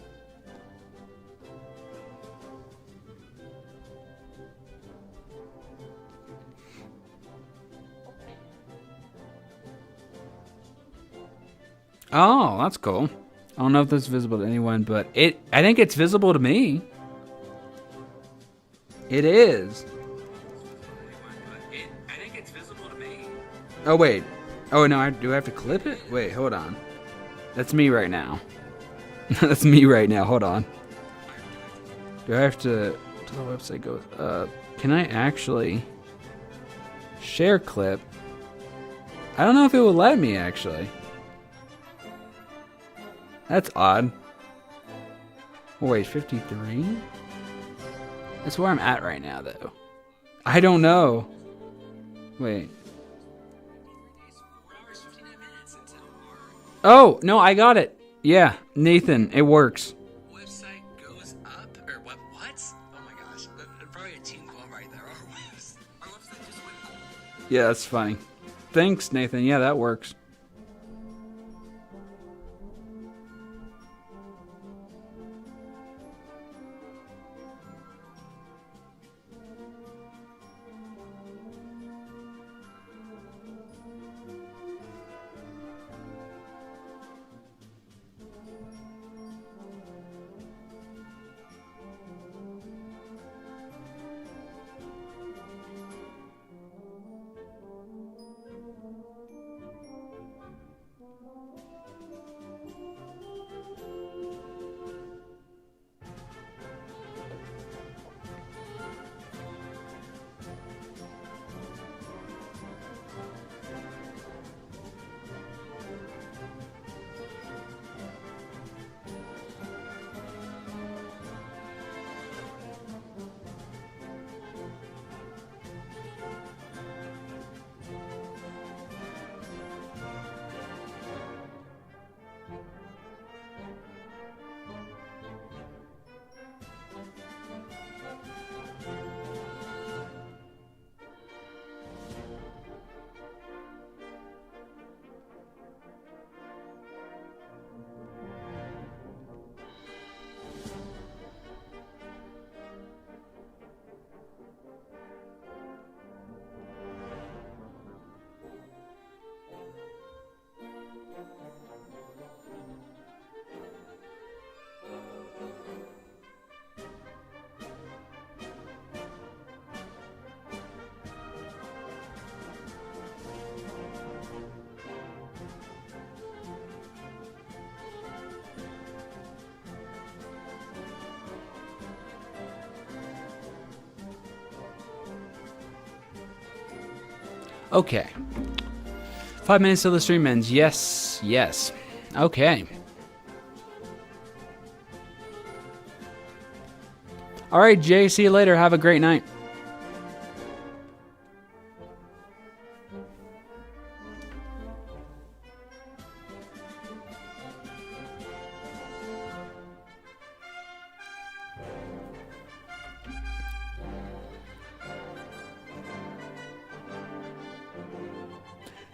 Oh, that's cool. I don't know if that's visible to anyone, but I think it's visible to me. It is. I think it's visible to me. Oh, wait. Oh, no, do I have to clip it? Wait, hold on. That's me right now. That's me right now. Hold on. Do I have to the website goes up? Can I actually share clip? I don't know if it will let me, actually. That's odd. Oh, wait, 53? That's where I'm at right now, though. I don't know. Wait. Oh, no, I got it. Yeah, Nathan, it works. Website goes up? Or what? Oh my gosh. Probably a team call right there. Our website just went up. Yeah, that's funny. Thanks, Nathan. Yeah, that works. Okay. 5 minutes till the stream ends. Yes, yes. Okay. All right, Jay. See you later. Have a great night.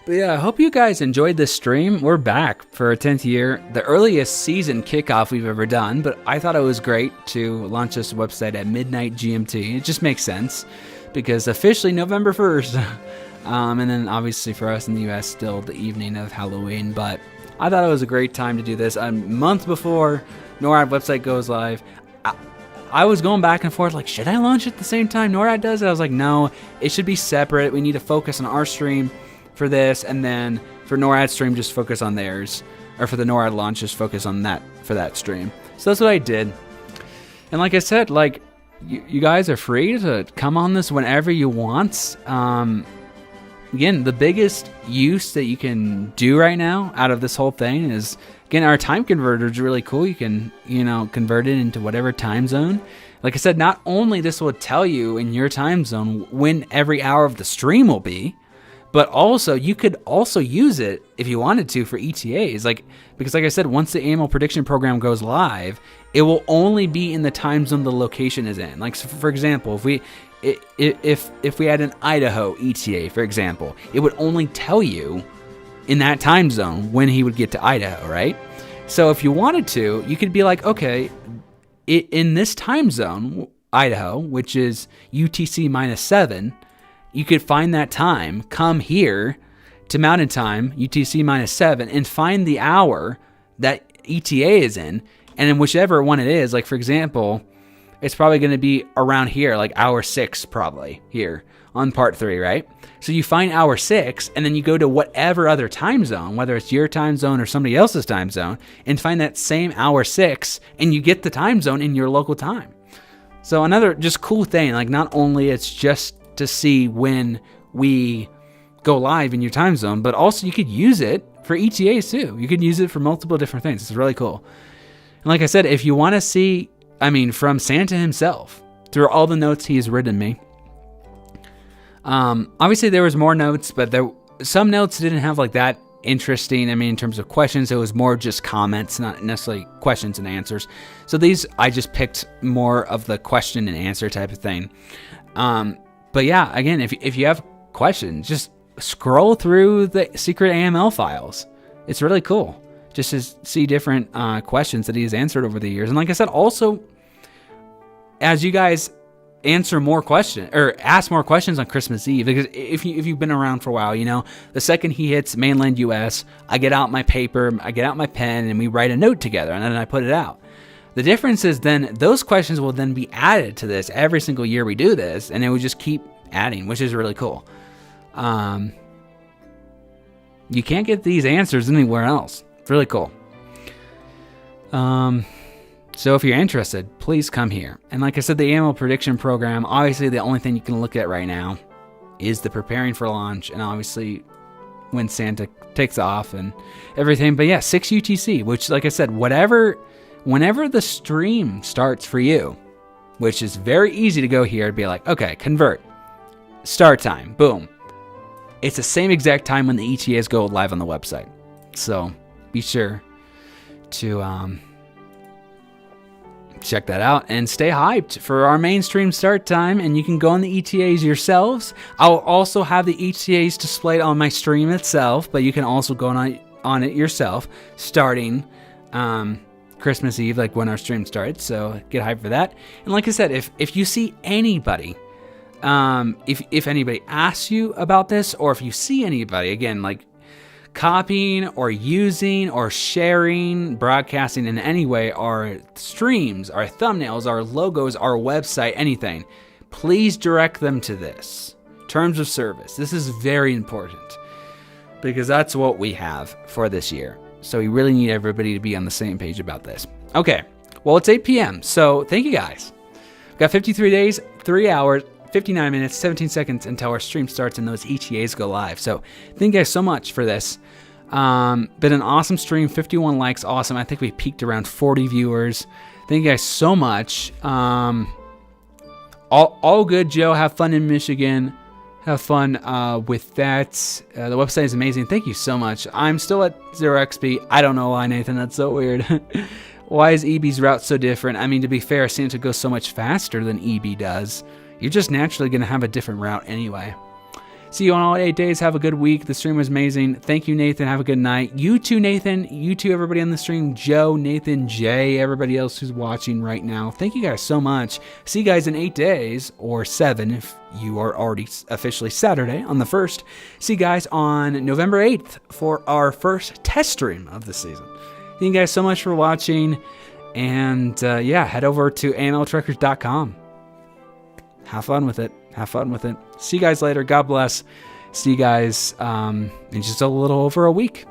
But yeah, I hope you guys enjoyed this stream. We're back for our 10th year, the earliest season kickoff we've ever done, but I thought it was great to launch this website at midnight GMT. It just makes sense because officially November 1st, and then obviously for us in the US, still the evening of Halloween, but I thought it was a great time to do this. A month before NORAD website goes live, I was going back and forth like, should I launch it at the same time NORAD does it? I was like, no, it should be separate. We need to focus on our stream for this, and then for NORAD stream, just focus on theirs. Or for the NORAD launch, just focus on that for that stream. So that's what I did. And like I said, like, you guys are free to come on this whenever you want. Again, the biggest use that you can do right now out of this whole thing is, again, our time converter is really cool. You can, convert it into whatever time zone. Like I said, not only this will tell you in your time zone when every hour of the stream will be, but also, you could also use it if you wanted to for ETAs. Because like I said, once the AML prediction program goes live, it will only be in the time zone the location is in. Like, so for example, if we had an Idaho ETA, for example, it would only tell you in that time zone when he would get to Idaho, right? So if you wanted to, you could be like, okay, in this time zone, Idaho, which is UTC -7, you could find that time, come here to Mountain Time, UTC -7, and find the hour that ETA is in, and in whichever one it is, like for example, it's probably going to be around here, like hour 6 probably, here on part 3, right? So you find hour 6, and then you go to whatever other time zone, whether it's your time zone or somebody else's time zone, and find that same hour 6, and you get the time zone in your local time. So another just cool thing, like not only it's just to see when we go live in your time zone, but also you could use it for ETAs too. You could use it for multiple different things. It's really cool. And like I said, if you want to see, from Santa himself, through all the notes he has written me, obviously there was more notes, but some notes didn't have like that interesting. In terms of questions, it was more just comments, not necessarily questions and answers. So these, I just picked more of the question and answer type of thing. But yeah, again, if you have questions, just scroll through the secret AML files. It's really cool just to see different questions that he's answered over the years. And like I said, also, as you guys answer more questions or ask more questions on Christmas Eve, because if you've been around for a while, the second he hits mainland US, I get out my paper, I get out my pen, and we write a note together, and then I put it out. The difference is then those questions will then be added to this every single year we do this, and it will just keep adding, which is really cool. You can't get these answers anywhere else. It's really cool. So if you're interested, please come here. And like I said, the AML prediction program, obviously the only thing you can look at right now is the preparing for launch, and obviously when Santa takes off and everything. But yeah, 6 UTC, which like I said, whenever the stream starts for you, which is very easy to go here and be like, okay, convert, start time, boom. It's the same exact time when the ETAs go live on the website. So be sure to check that out and stay hyped for our mainstream start time, and you can go on the ETAs yourselves. I'll also have the ETAs displayed on my stream itself, but you can also go on it yourself starting Christmas Eve, like when our stream starts. So get hyped for that. And like I said, if you see anybody, if anybody asks you about this, or if you see anybody, again, like copying or using or sharing, broadcasting in any way our streams, our thumbnails, our logos, our website, anything, please direct them to this. Terms of service. This is very important because that's what we have for this year. So we really need everybody to be on the same page about this. Okay, well, it's 8 p.m. So thank you guys. We've got 53 days, 3 hours, 59 minutes, 17 seconds until our stream starts and those ETAs go live. So thank you guys so much for this. Been an awesome stream, 51 likes, awesome. I think we peaked around 40 viewers. Thank you guys so much. All good, Joe. Have fun in Michigan. Have fun with that. The website is amazing. Thank you so much. I'm still at 0xp. I don't know why, Nathan. That's so weird. Why is EB's route so different? I mean, to be fair, Santa goes so much faster than EB does. You're just naturally going to have a different route anyway. See you on all 8 days. Have a good week. The stream was amazing. Thank you, Nathan. Have a good night. You too, Nathan. You too, everybody on the stream. Joe, Nathan, Jay, everybody else who's watching right now. Thank you guys so much. See you guys in 8 days, or 7 if you are already officially Saturday on the 1st. See you guys on November 8th for our first test stream of the season. Thank you guys so much for watching. And yeah, head over to amltrekkers.com. Have fun with it. Have fun with it. See you guys later. God bless. See you guys in just a little over a week.